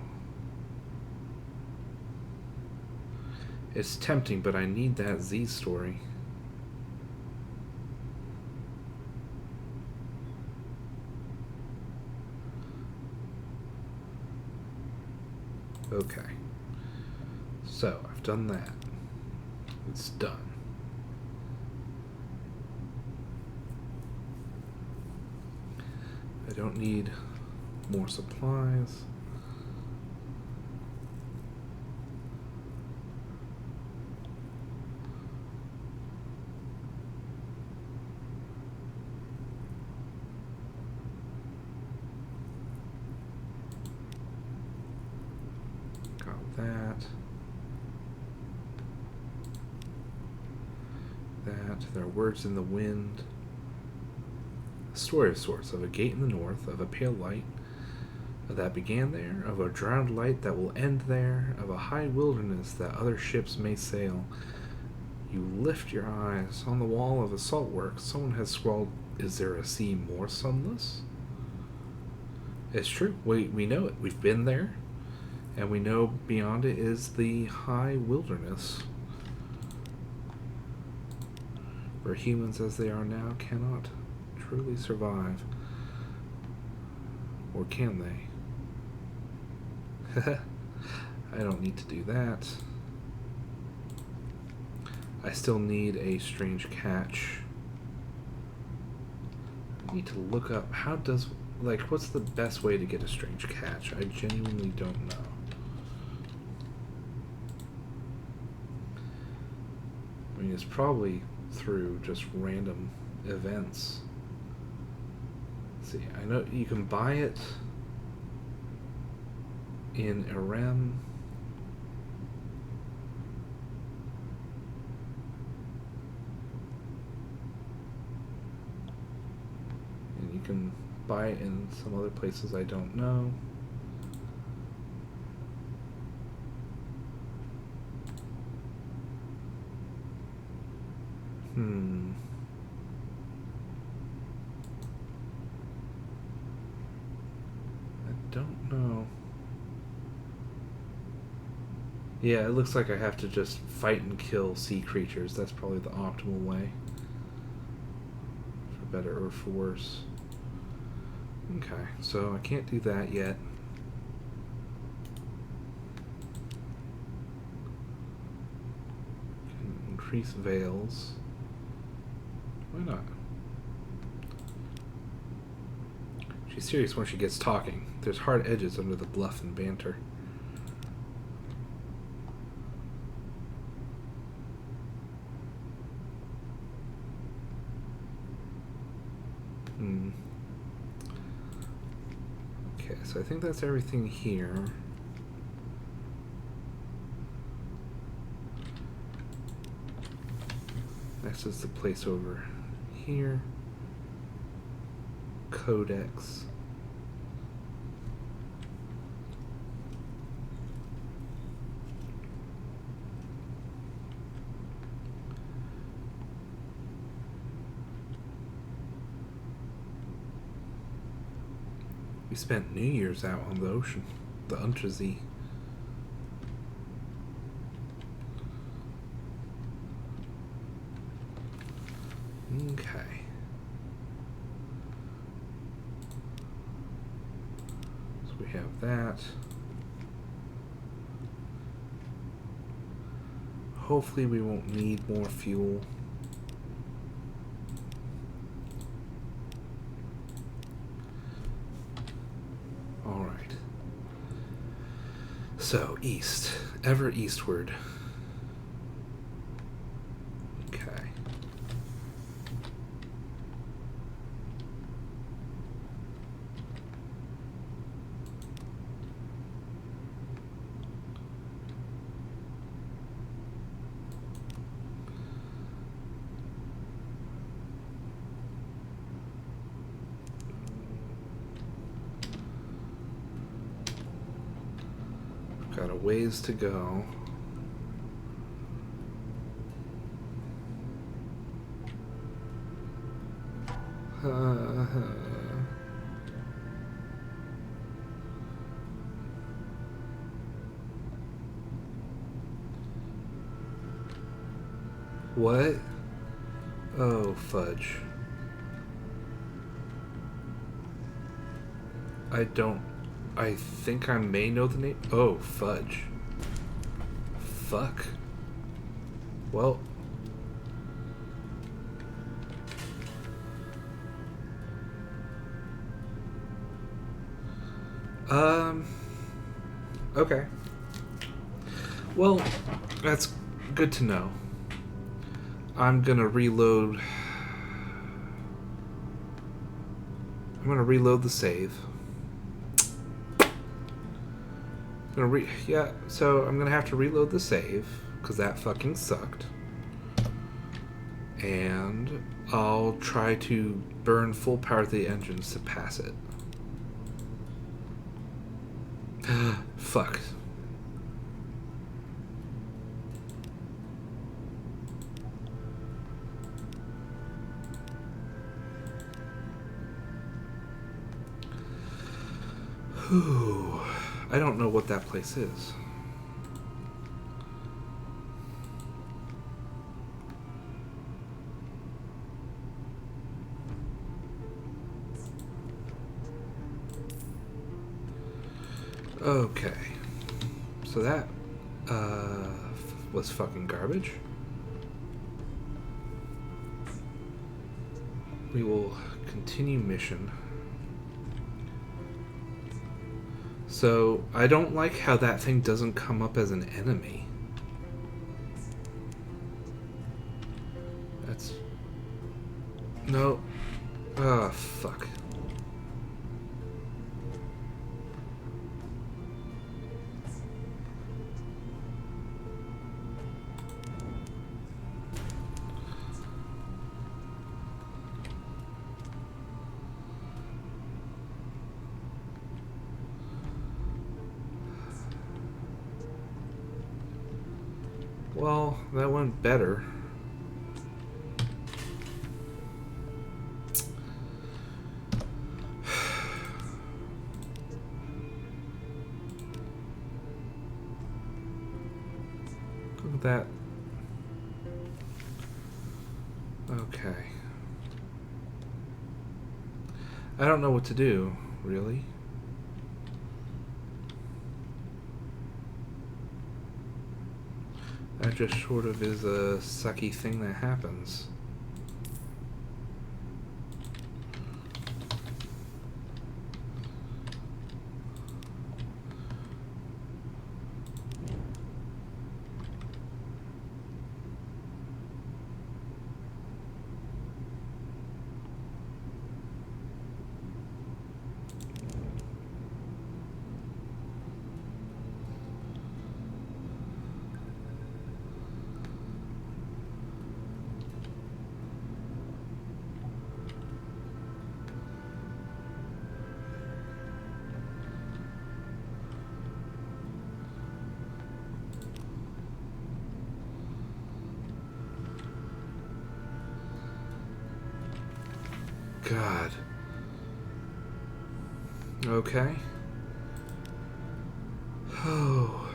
It's tempting, but I need that Z story. Okay. So, I've done that. It's done. I don't need more supplies. Got that. There are words in the wind. A story of sorts, of a gate in the north, of a pale light that began there, of a drowned light that will end there, of a high wilderness that other ships may sail. You lift your eyes. On the wall of a salt works, someone has scrawled, "Is there a sea more sunless?" It's true. We know it. We've been there, and we know beyond it is the high wilderness, where humans as they are now cannot truly survive. Or can they? I don't need to do that. I still need a strange catch. I need to look up how does, like, what's the best way to get a strange catch? I genuinely don't know. I mean, it's probably through just random events. Let's see, I know you can buy it in Irem. And you can buy it in some other places I don't know. I don't know. Yeah, it looks like I have to just fight and kill sea creatures. That's probably the optimal way. For better or for worse. Okay, so I can't do that yet. Can increase veils. Why not? She's serious when she gets talking. There's hard edges under the bluff and banter. Okay, so I think that's everything here. Next is the place over here. Codex. We spent New Year's out on the ocean, the Untersee. Okay. So we have that. Hopefully we won't need more fuel. Alright. So, east. Ever eastward. Okay. Got a ways to go. What? Oh, fudge. I think I may know the name. Oh, fudge. Fuck. Well. Okay. Well, that's good to know. I'm gonna reload the save. So I'm gonna have to reload the save, because that fucking sucked. And I'll try to burn full power to the engines to pass it. Fuck. Whew. I don't know what that place is. Okay. So that was fucking garbage. We will continue mission. So, I don't like how that thing doesn't come up as an enemy. That's... No. Ah, fuck. Well, that went better. Look at that. Okay. I don't know what to do, really. That just sort of is a sucky thing that happens. God. Okay. Oh.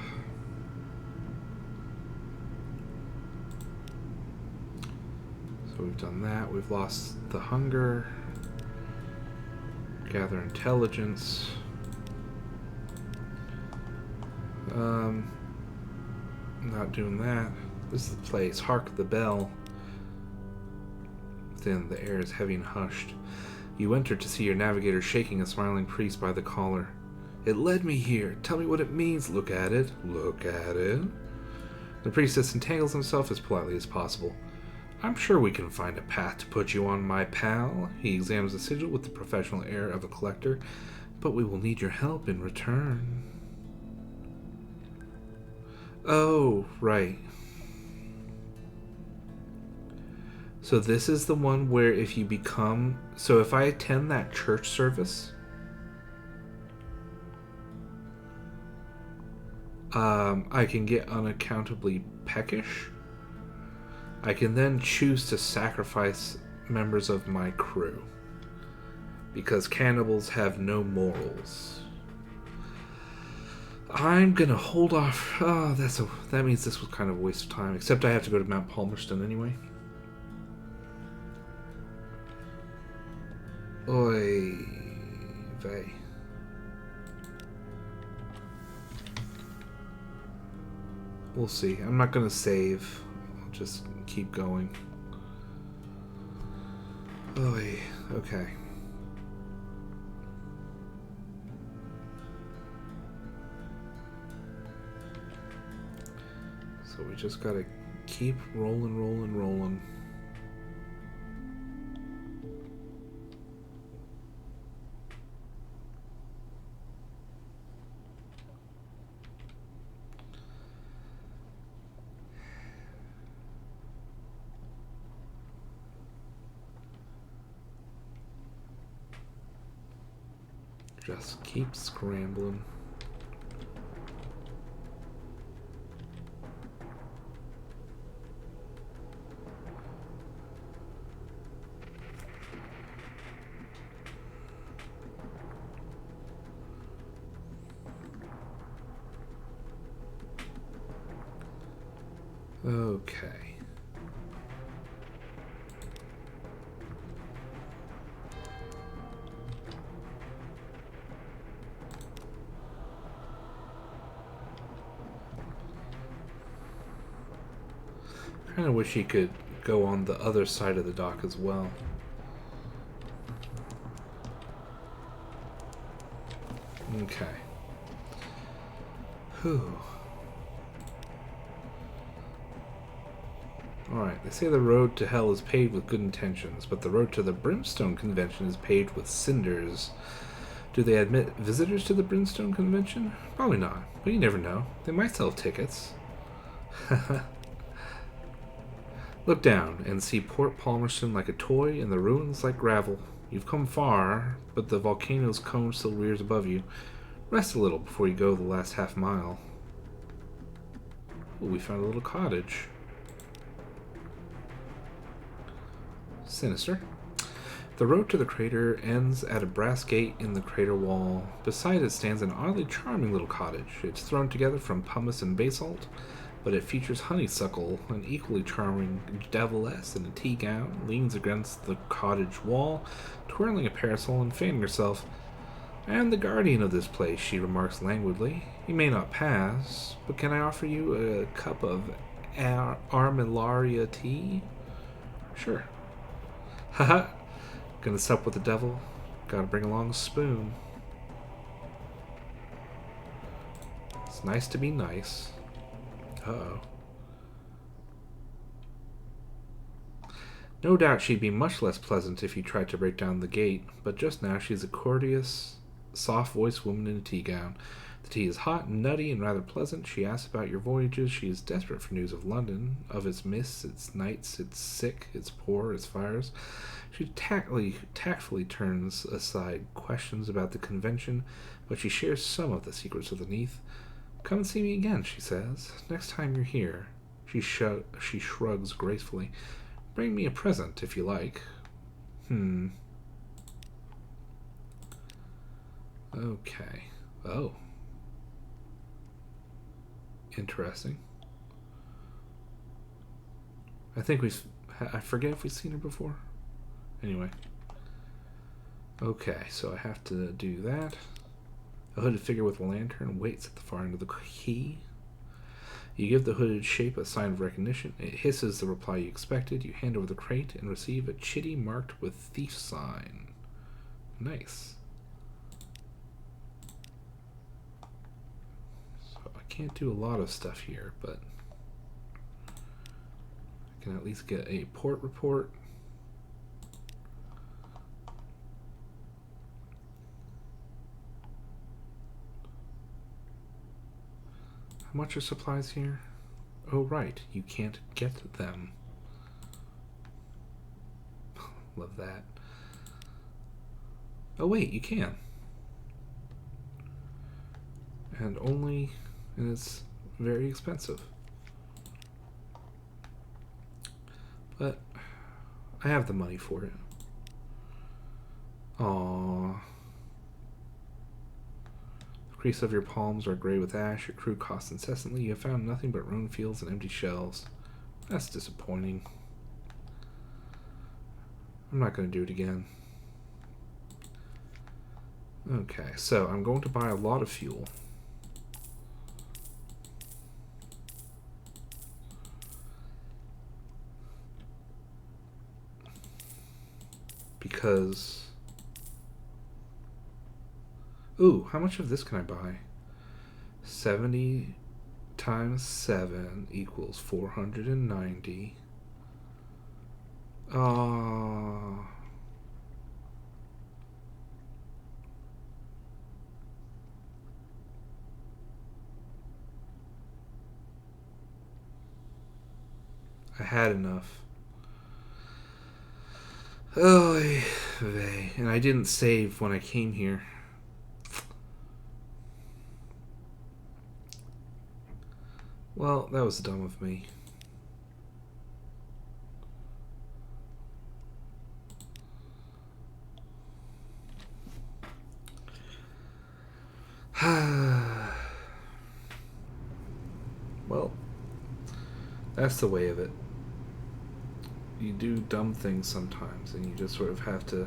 So we've done that. We've lost the hunger. Gather intelligence. Not doing that. This is the place. Hark the bell. Within, the air is heavy and hushed. You enter to see your navigator shaking a smiling priest by the collar. It led me here. Tell me what it means. Look at it. Look at it. The priest disentangles himself as politely as possible. I'm sure we can find a path to put you on, my pal. He examines the sigil with the professional air of a collector. But we will need your help in return. Oh, right. So this is the one where if you become... So if I attend that church service... I can get unaccountably peckish. I can then choose to sacrifice members of my crew. Because cannibals have no morals. I'm gonna hold off. Oh, that means this was kind of a waste of time. Except I have to go to Mount Palmerston anyway. Oy vey. We'll see. I'm not gonna save. I'll just keep going. Oy. Okay. So we just gotta keep rolling. Just keep scrambling. Okay. I kind of wish he could go on the other side of the dock as well. Okay. Whew. Alright, they say the road to hell is paved with good intentions, but the road to the Brimstone Convention is paved with cinders. Do they admit visitors to the Brimstone Convention? Probably not, but you never know. They might sell tickets. Look down and see Port Palmerston like a toy and the ruins like gravel. You've come far, but the volcano's cone still rears above you. Rest a little before you go the last half mile. Ooh, we found a little cottage. Sinister. The road to the crater ends at a brass gate in the crater wall. Beside it stands an oddly charming little cottage. It's thrown together from pumice and basalt, but it features honeysuckle. An equally charming deviless in a tea gown leans against the cottage wall, twirling a parasol and fanning herself. "I am the guardian of this place," she remarks languidly. "You may not pass, but can I offer you a cup of armillaria tea?" "Sure." "Haha. Gonna sup with the devil? Gotta bring along a spoon." It's nice to be nice. Uh-oh. No doubt she'd be much less pleasant if you tried to break down the gate, but just now she's a courteous, soft-voiced woman in a tea gown. The tea is hot and nutty and rather pleasant. She asks about your voyages. She is desperate for news of London, of its mists, its nights, its sick, its poor, its fires. She tactfully turns aside questions about the convention, but she shares some of the secrets underneath. "Come and see me again," she says. "Next time you're here." She shrugs gracefully. "Bring me a present, if you like." Okay. Oh. Interesting. I forget if we've seen her before. Anyway. Okay, so I have to do that. A hooded figure with a lantern waits at the far end of the quay. You give the hooded shape a sign of recognition. It hisses the reply you expected. You hand over the crate and receive a chitty marked with thief sign. Nice. So I can't do a lot of stuff here, but I can at least get a port report. How much are supplies here? Oh, right. You can't get them. Love that. Oh, wait. You can. And it's very expensive. But I have the money for it. Aww. Of Crease of your palms are gray with ash. Your crew coughs incessantly. You have found nothing but ruined fields and empty shells. That's disappointing. I'm not going to do it again. Okay, so I'm going to buy a lot of fuel. Because... Ooh, how much of this can I buy? 70 times 7 equals 490. I had enough. Oh, and I didn't save when I came here. Well, that was dumb of me. Well, that's the way of it. You do dumb things sometimes, and you just sort of have to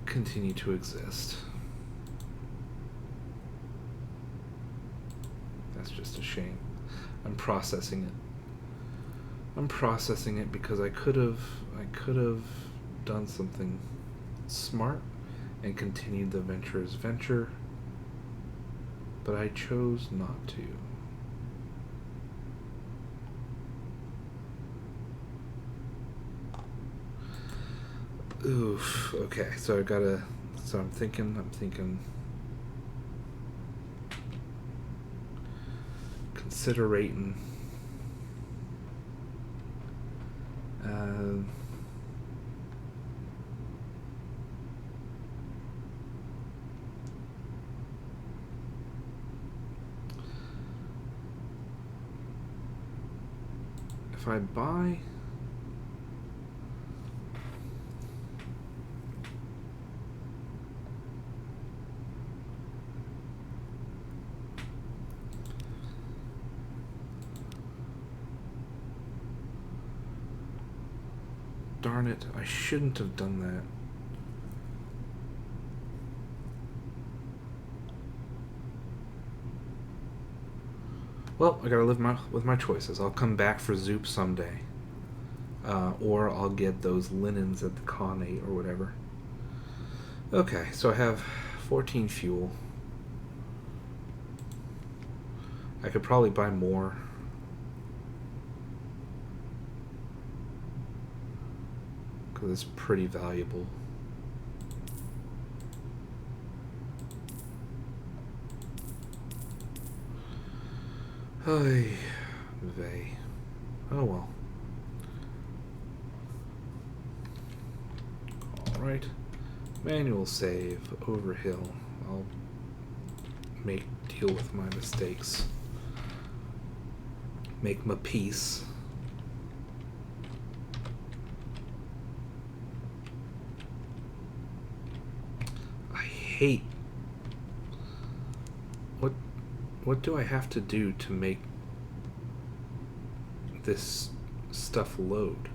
continue to exist. That's just a shame. I'm processing it. I'm processing it because I could have done something smart and continued the venture as venture, but I chose not to. Oof. Okay, so I'm thinking. Considerating. If I buy... Darn it, I shouldn't have done that. Well, I gotta live with my choices. I'll come back for Zoop someday. Or I'll get those linens at the Khanate or whatever. Okay, so I have 14 fuel. I could probably buy more. Because it's pretty valuable. Ay, vey. Oh well. Alright. Manual save. Overhill. I'll deal with my mistakes. Make my peace. I hate... What do I have to do to make this stuff load?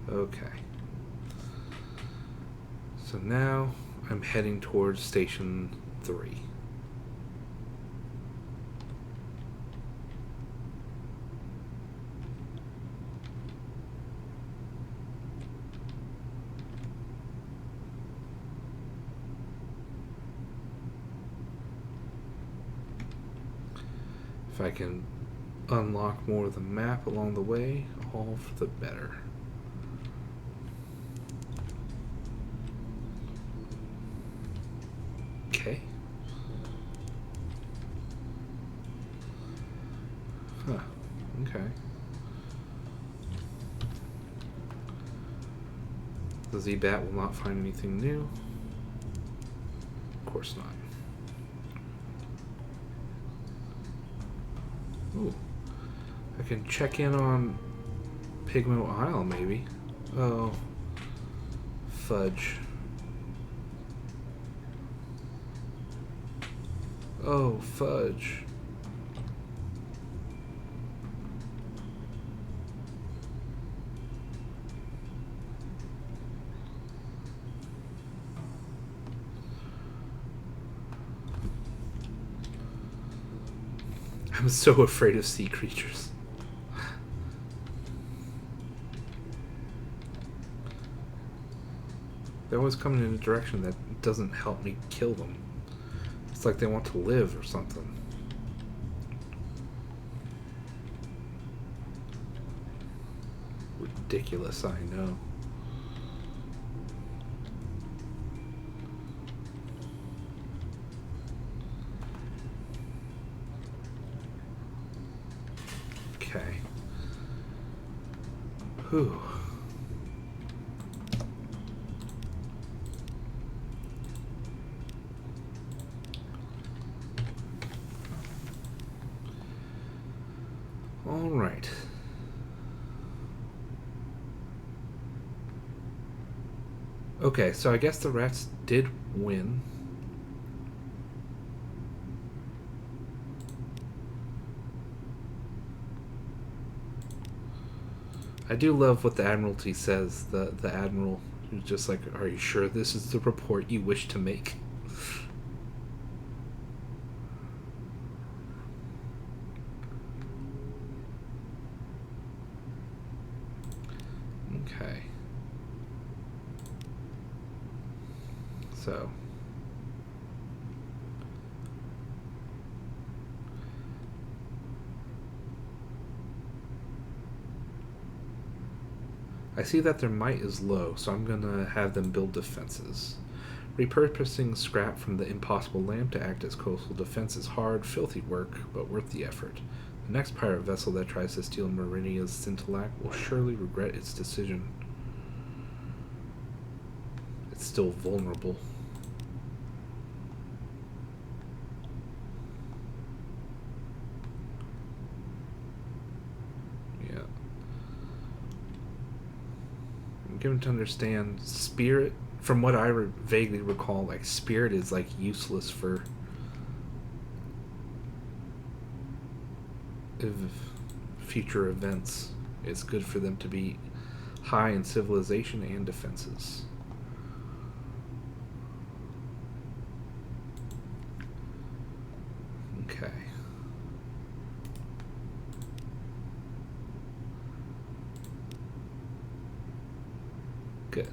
Okay. So now I'm heading towards Station 3. If I can unlock more of the map along the way, all for the better. Okay. Huh. Okay. The Z-Bat will not find anything new. Of course not. Ooh. I can check in on Pigmo Isle, maybe. Oh. Fudge. Oh, fudge. I'm so afraid of sea creatures. They always come in a direction that doesn't help me kill them. It's like they want to live or something. Ridiculous, I know. Okay. Whew. All right. Okay, so I guess the rats did win. I do love what the Admiralty says. The Admiral who's just like, are you sure this is the report you wish to make? Okay. So. I see that their might is low, so I'm gonna have them build defenses. Repurposing scrap from the impossible lamp to act as coastal defense is hard, filthy work, but worth the effort. The next pirate vessel that tries to steal Marinia's Scintillac will surely regret its decision. It's still vulnerable. Yeah. I'm given to understand spirit, from what I vaguely recall, like spirit is like useless for future events. It's good for them to be high in civilization and defenses. Okay. Good.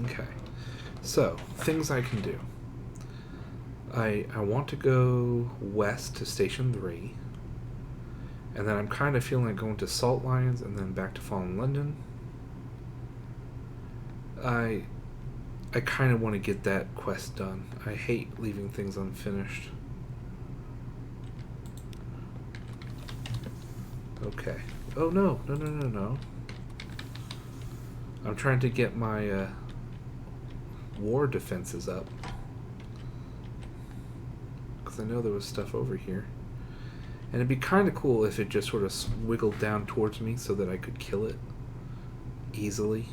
Okay. So, things I can do. I want to go west to Station 3. And then I'm kind of feeling like going to Salt Lions and then back to Fallen London. I kind of want to get that quest done. I hate leaving things unfinished. Okay. Oh, no. No. I'm trying to get my war defenses up. Because I know there was stuff over here. And it'd be kind of cool if it just sort of wiggled down towards me so that I could kill it easily.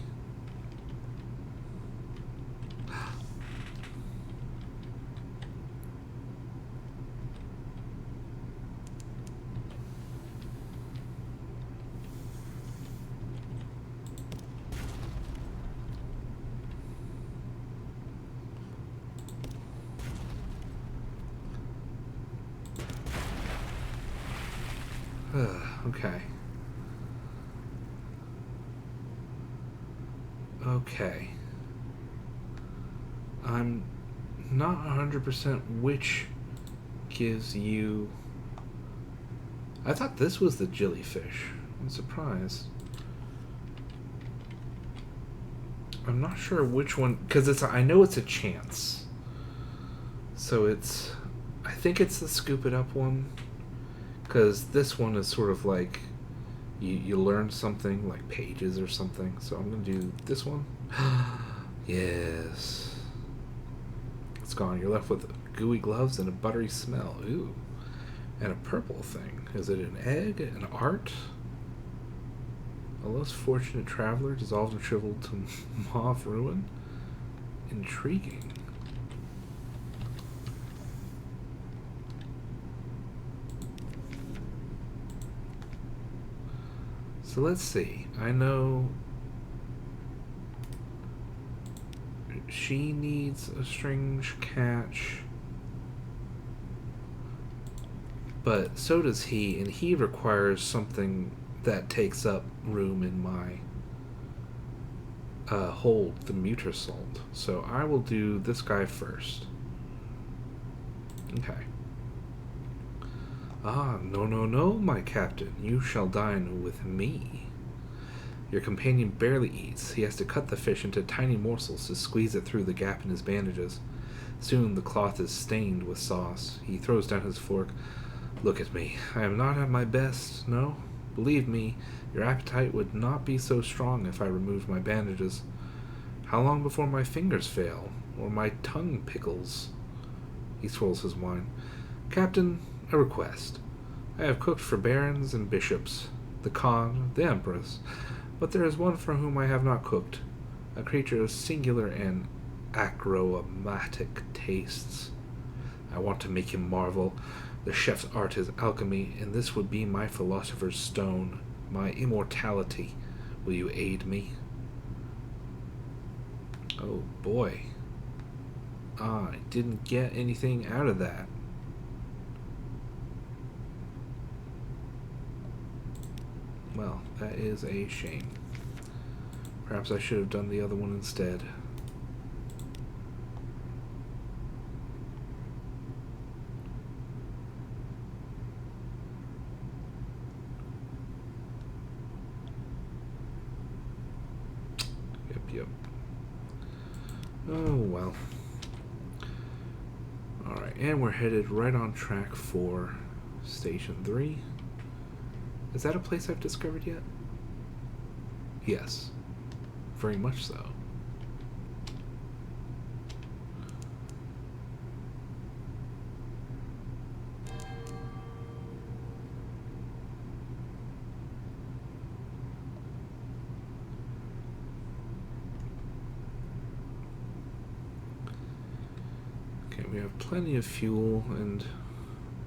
Okay. Okay. I'm not 100% which gives you... I thought this was the jellyfish. I'm surprised. I'm not sure which one... Because I know it's a chance. So it's... I think it's the scoop it up one. Because this one is sort of like... You learn something, like pages or something. So I'm going to do this one. Yes. It's gone. You're left with gooey gloves and a buttery smell. Ooh. And a purple thing. Is it an egg? An art? A less fortunate traveler dissolved and shriveled to mauve ruin? Intriguing. So let's see. I know she needs a strange catch, but so does he, and he requires something that takes up room in my hold, the Mutersalt. So I will do this guy first. Okay. Ah, no, no, no, my captain. You shall dine with me. Your companion barely eats. He has to cut the fish into tiny morsels to squeeze it through the gap in his bandages. Soon the cloth is stained with sauce. He throws down his fork. Look at me. I am not at my best, no? Believe me, your appetite would not be so strong if I removed my bandages. How long before my fingers fail? Or my tongue pickles? He swirls his wine. Captain, a request. I have cooked for barons and bishops, the Khan, the Empress, but there is one for whom I have not cooked, a creature of singular and achromatic tastes. I want to make him marvel. The chef's art is alchemy, and this would be my philosopher's stone, my immortality. Will you aid me? Oh boy. I didn't get anything out of that. Well, that is a shame. Perhaps I should have done the other one instead. Yep. Oh, well. Alright, and we're headed right on track for Station 3. Is that a place I've discovered yet? Yes. Very much so. Okay, we have plenty of fuel and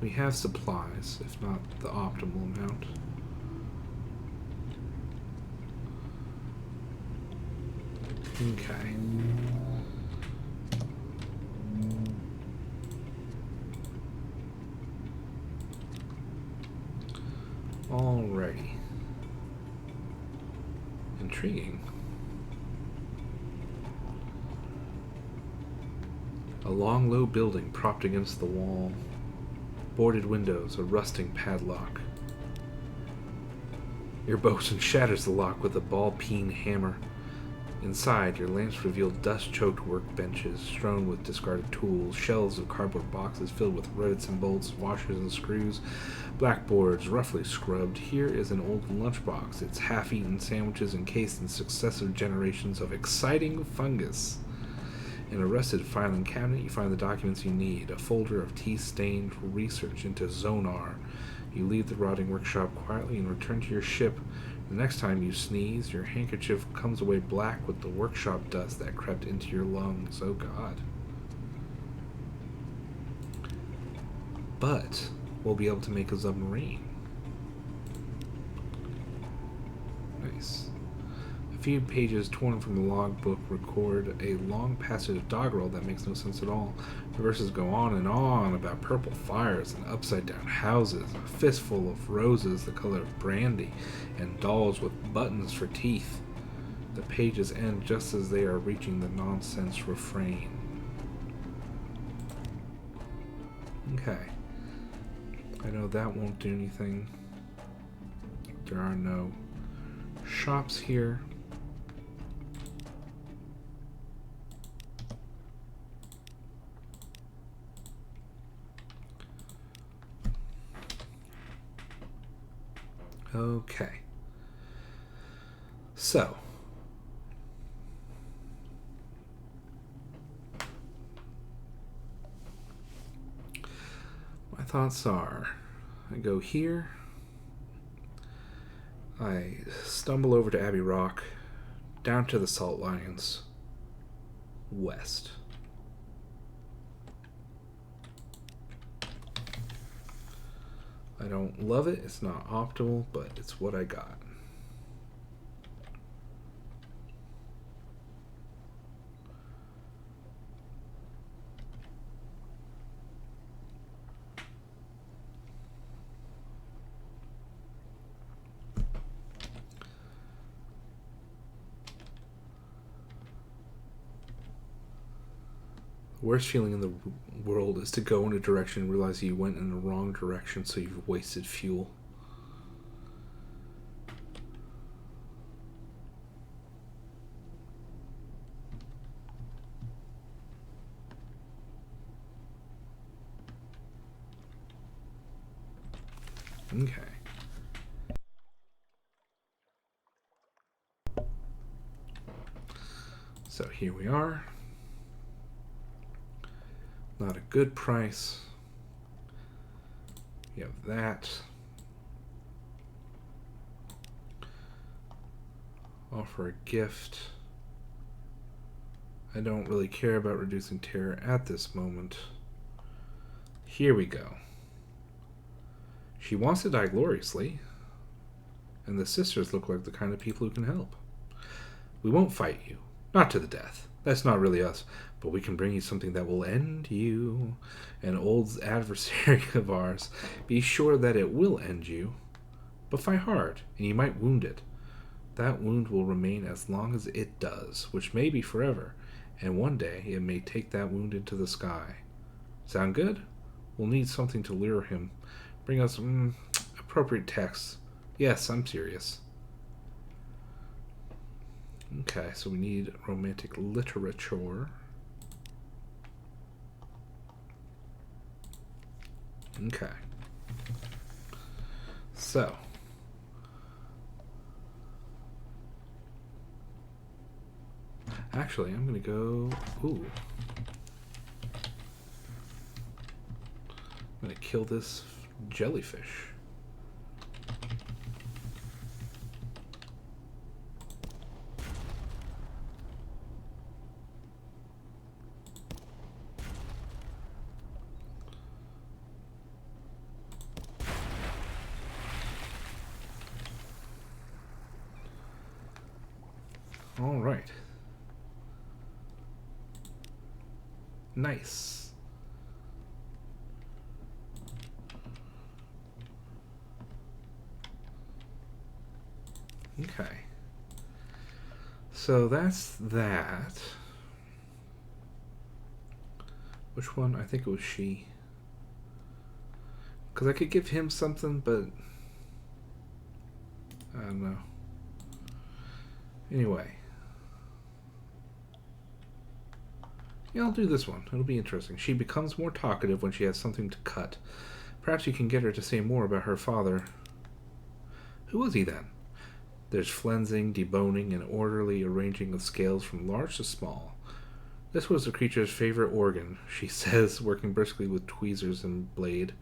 we have supplies, if not the optimal amount. Okay. Alrighty. Intriguing. A long, low building propped against the wall. Boarded windows, a rusting padlock. Your bosun shatters the lock with a ball-peen hammer. Inside, your lamps reveal dust-choked workbenches strewn with discarded tools, shelves of cardboard boxes filled with rivets and bolts, washers and screws, blackboards roughly scrubbed. Here is an old lunchbox, its half-eaten sandwiches encased in successive generations of exciting fungus. In a rusted filing cabinet, you find the documents you need, a folder of tea-stained research into Zonar. You leave the rotting workshop quietly and return to your ship. The next time you sneeze, your handkerchief comes away black with the workshop dust that crept into your lungs. Oh, God. But we'll be able to make a submarine. Nice. A few pages torn from the logbook record a long passage of doggerel that makes no sense at all. The verses go on and on about purple fires and upside-down houses, a fistful of roses the color of brandy, and dolls with buttons for teeth. The pages end just as they are reaching the nonsense refrain. Okay. I know that won't do anything. There are no shops here. Okay. So, thoughts are, I go here, I stumble over to Abbey Rock, down to the Salt Lions, west. I don't love it, it's not optimal, but it's what I got. The worst feeling in the world is to go in a direction and realize you went in the wrong direction, so you've wasted fuel. Okay. So here we are. Not a good price. You have that. Offer a gift. I don't really care about reducing terror at this moment. Here we go. She wants to die gloriously, and the sisters look like the kind of people who can help. We won't fight you. Not to the death. That's not really us. But we can bring you something that will end you. An old adversary of ours. Be sure that it will end you. But fight hard, and you might wound it. That wound will remain as long as it does, which may be forever. And one day it may take that wound into the sky. Sound good? We'll need something to lure him. Bring us appropriate texts. Yes, I'm serious. Okay, so we need romantic literature. Okay. So. Actually, I'm going to go... Ooh. I'm going to kill this jellyfish. All right. Nice. Okay. So that's that. Which one? I think it was she. Because I could give him something, but I don't know. Anyway. Yeah, I'll do this one. It'll be interesting. She becomes more talkative when she has something to cut. Perhaps you can get her to say more about her father. Who was he then? There's flensing, deboning, and orderly arranging of scales from large to small. This was the creature's favorite organ, she says, working briskly with tweezers and blade.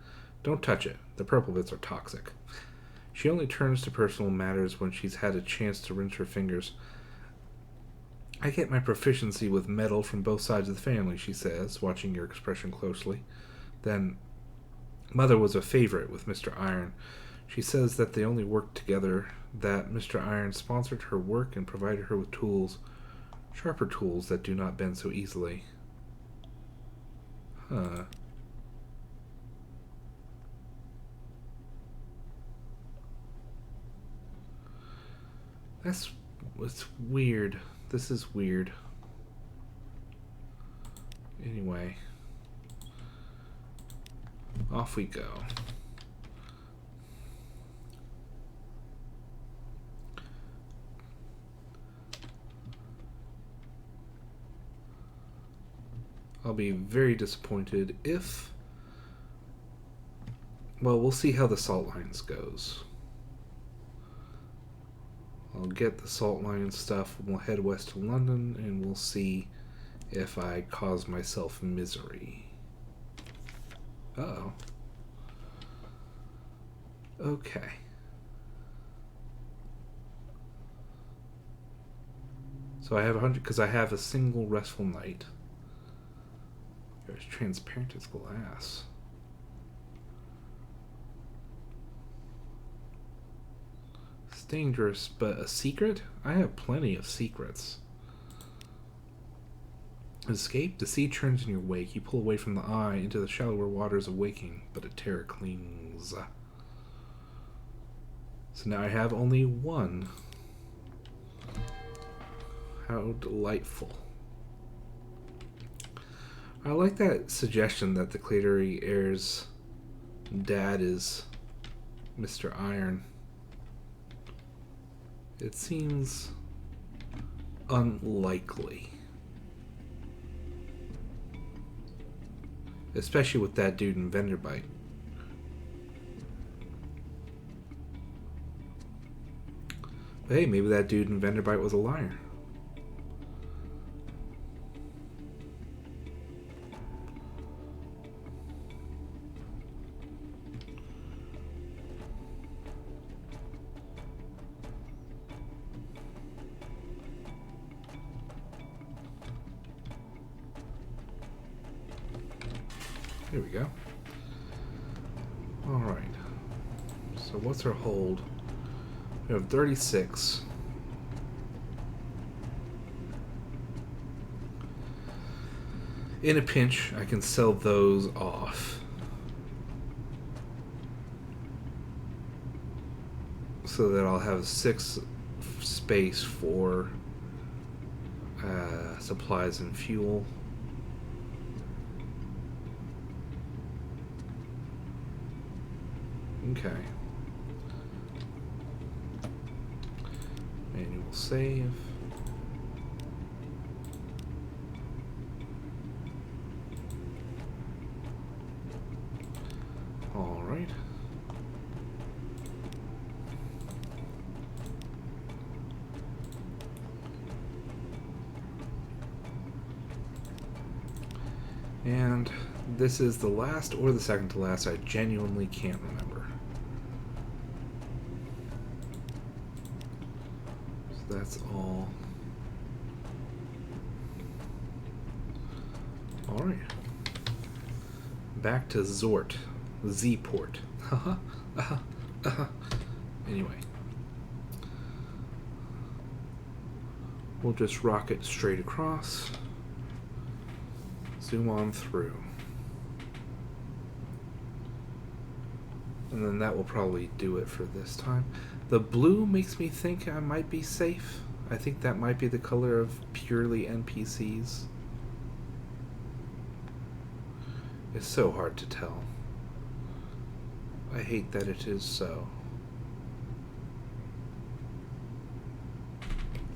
Don't touch it. The purple bits are toxic. She only turns to personal matters when she's had a chance to rinse her fingers. I get my proficiency with metal from both sides of the family, she says, watching your expression closely. Then, Mother was a favorite with Mr. Iron. She says that they only worked together, that Mr. Iron sponsored her work and provided her with tools, sharper tools that do not bend so easily. Huh. It's weird. This is weird. Anyway. Off we go. I'll be very disappointed if... Well, we'll see how the Salt Lions goes. I'll get the Salt Lion stuff, we'll head west to London, and we'll see if I cause myself misery. Uh-oh. Okay. So I have 100 because I have a single restful night. It's transparent as glass. It's dangerous, but a secret? I have plenty of secrets. Escape? The sea turns in your wake. You pull away from the eye into the shallower waters of waking, but a terror clings. So now I have only one. How delightful. I like that suggestion that the Clatery heir's dad is Mr. Iron. It seems unlikely. Especially with that dude in Venderbite. But hey, maybe that dude in Venderbite was a liar. There we go. Alright. So what's our hold? We have 36. In a pinch, I can sell those off. So that I'll have 6 space for supplies and fuel. Okay. Manual save. All right. And this is the last or the second to last. I genuinely can't remember. That's all. Alright. Back to Zort. Z-port. Anyway. We'll just rocket straight across. Zoom on through. And then that will probably do it for this time. The blue makes me think I might be safe. I think that might be the color of purely NPCs. It's so hard to tell. I hate that it is so.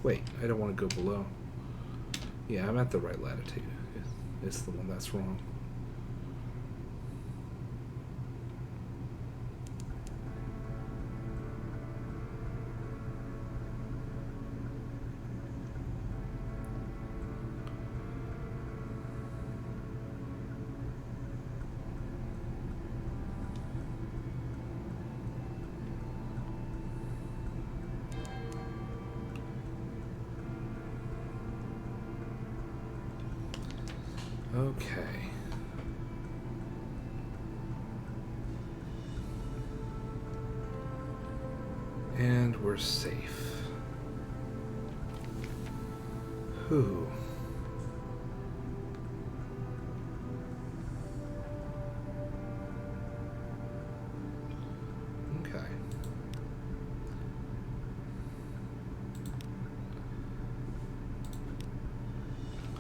Wait, I don't want to go below. Yeah, I'm at the right latitude. It's the one that's wrong. Okay. And we're safe. Whew. Okay.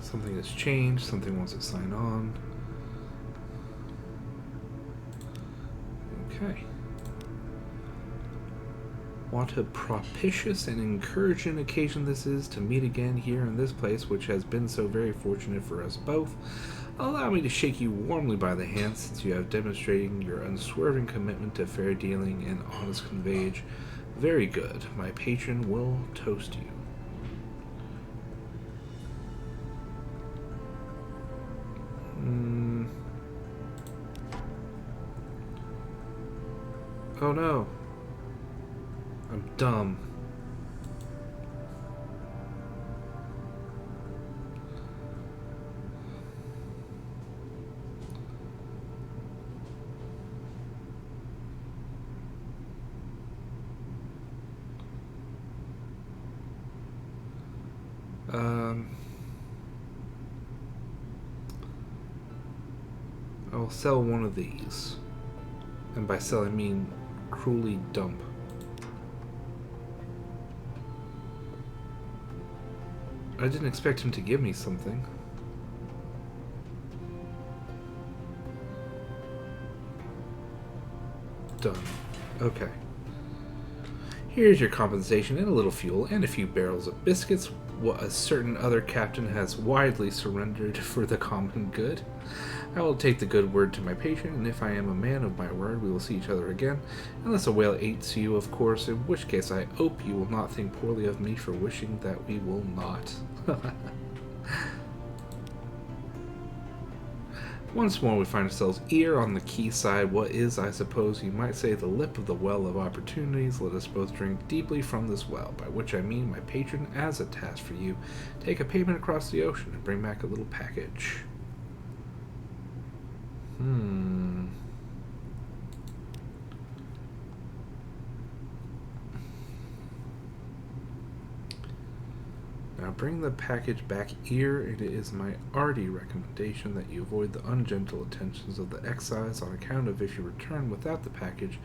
Something has changed. Something wants to sign on. Okay. What a propitious and encouraging occasion this is to meet again here in this place, which has been so very fortunate for us both. Allow me to shake you warmly by the hand, since you have demonstrated your unswerving commitment to fair dealing and honest conveyance. Very good. My patron will toast you. Oh no. I'm dumb. I'll sell one of these. And by sell, I mean cruelly dump. I didn't expect him to give me something. Done. Okay. Here's your compensation and a little fuel and a few barrels of biscuits. What a certain other captain has widely surrendered for the common good. I will take the good word to my patron, and if I am a man of my word, we will see each other again. Unless a whale eats you, of course, in which case I hope you will not think poorly of me for wishing that we will not. Once more we find ourselves here on the quayside, what is, I suppose you might say, the lip of the well of opportunities. Let us both drink deeply from this well, by which I mean my patron, as a task for you, take a payment across the ocean and bring back a little package. Now bring the package back here. It is my arty recommendation that you avoid the ungentle attentions of the excise on account of if you return without the package,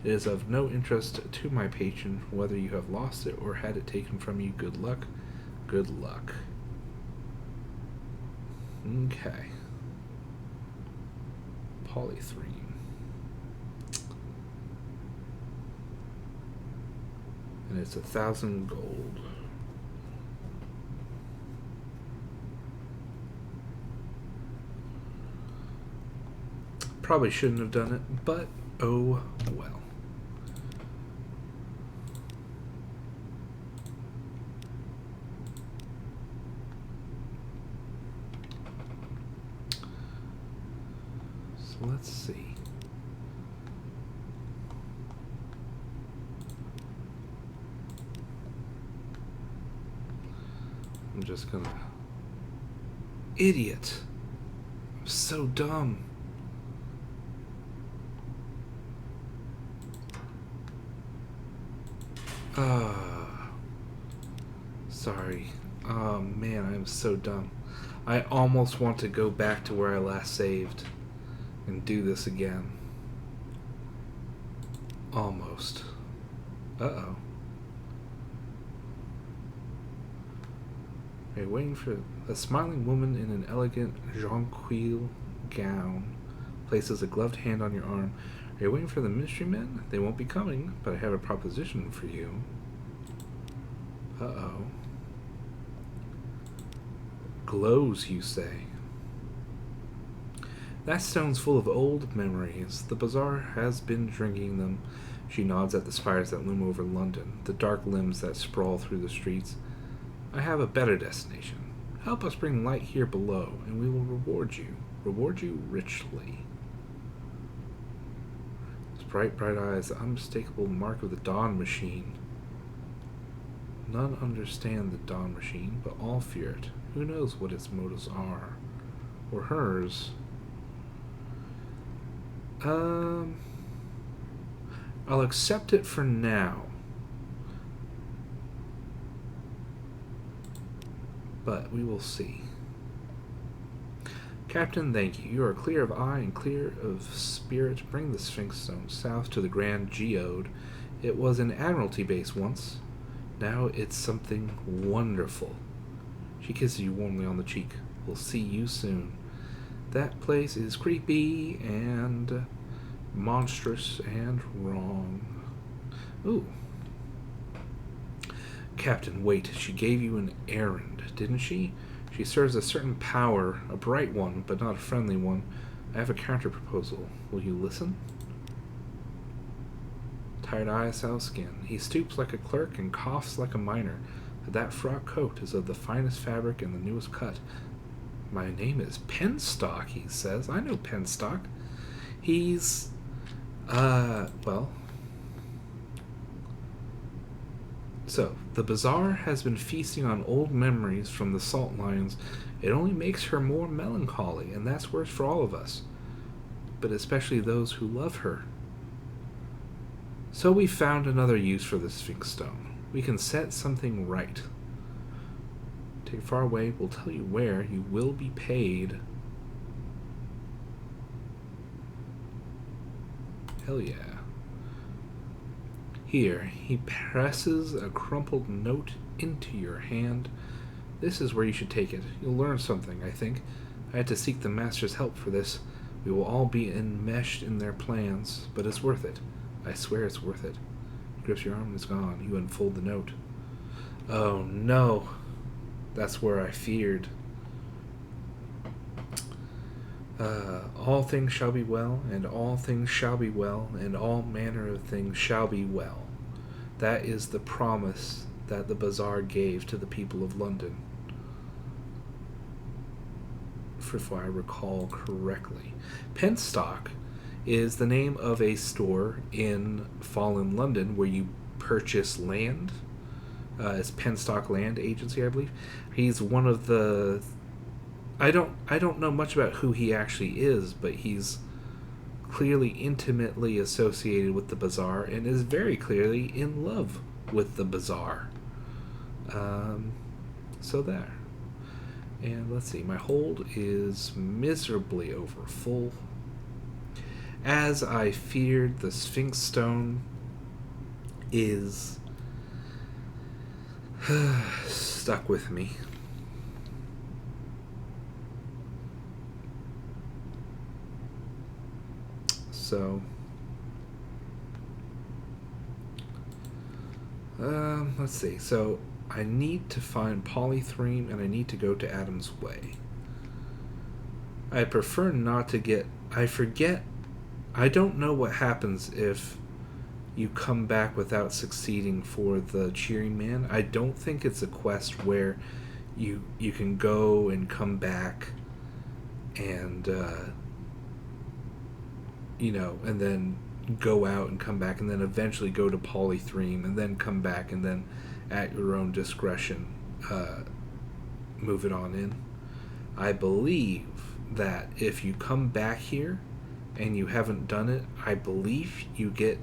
it is of no interest to my patron whether you have lost it or had it taken from you. Good luck. Good luck. Okay. Polythrene. And it's 1,000 gold. Probably shouldn't have done it, but oh well. So let's see. I'm just gonna... Idiot! I'm so dumb. Sorry. Oh man, I'm so dumb. I almost want to go back to where I last saved and do this again. Almost. Uh-oh. Are you waiting for a smiling woman in an elegant jonquil gown places a gloved hand on your arm? Are you waiting for the ministry men? They won't be coming, but I have a proposition for you. Uh-oh. Glows, you say? That stone's full of old memories. The bazaar has been drinking them. She nods at the spires that loom over London, the dark limbs that sprawl through the streets. I have a better destination. Help us bring light here below, and we will reward you. Reward you richly. His bright, bright eyes, the unmistakable mark of the Dawn Machine. None understand the Dawn Machine, but all fear it. Who knows what its motives are? Or hers? I'll accept it for now. But we will see. Captain, thank you. You are clear of eye and clear of spirit. Bring the Sphinxstone south to the Grand Geode. It was an Admiralty base once. Now it's something wonderful. She kisses you warmly on the cheek. We'll see you soon. That place is creepy and monstrous and wrong. Ooh. Captain, wait. She gave you an errand, didn't she? She serves a certain power, a bright one, but not a friendly one. I have a counter-proposal. Will you listen? Tired eyes, sallow skin. He stoops like a clerk and coughs like a miner. That frock coat is of the finest fabric and the newest cut. My name is Penstock, he says. I know Penstock. He's, well, So, the bazaar has been feasting on old memories from the salt lions. It only makes her more melancholy, and that's worse for all of us, but especially those who love her. So we found another use for the Sphinxstone. We can set something right. Take it far away, we'll tell you where you will be paid. Hell yeah. Here, he presses a crumpled note into your hand. This is where you should take it. You'll learn something, I think. I had to seek the Master's help for this. We will all be enmeshed in their plans, but it's worth it. I swear it's worth it. He grips your arm and it's gone. You unfold the note. Oh no. That's where I feared. All things shall be well, and all things shall be well, and all manner of things shall be well. That is the promise that the bazaar gave to the people of London, if I recall correctly. Penstock is the name of a store in Fallen London where you purchase land. It's Penstock Land Agency, I believe. He's one of the... I don't know much about who he actually is, but he's clearly intimately associated with the bazaar and is very clearly in love with the bazaar. So there. And let's see, my hold is miserably over full. As I feared, the Sphinxstone is stuck with me. So, let's see. So, I need to find Polythreme and I need to go to Adam's Way. I prefer not to get... I forget... I don't know what happens if you come back without succeeding for the Cheering Man. I don't think it's a quest where you can go and come back and... and then go out and come back and then eventually go to Polythreme and then come back and then at your own discretion move it on in. I believe that if you come back here and you haven't done it, I believe you get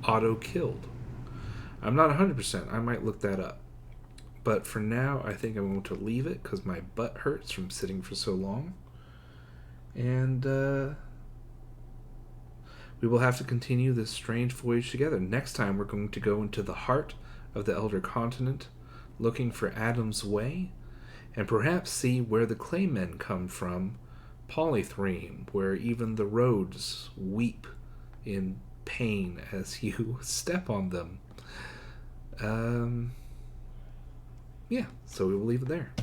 auto-killed. I'm not 100%. I might look that up. But for now, I think I'm going to leave it because my butt hurts from sitting for so long. And, we will have to continue this strange voyage together. Next time, we're going to go into the heart of the Elder Continent, looking for Adam's Way, and perhaps see where the Claymen come from, Polythreme, where even the roads weep in pain as you step on them. Yeah, so we will leave it there.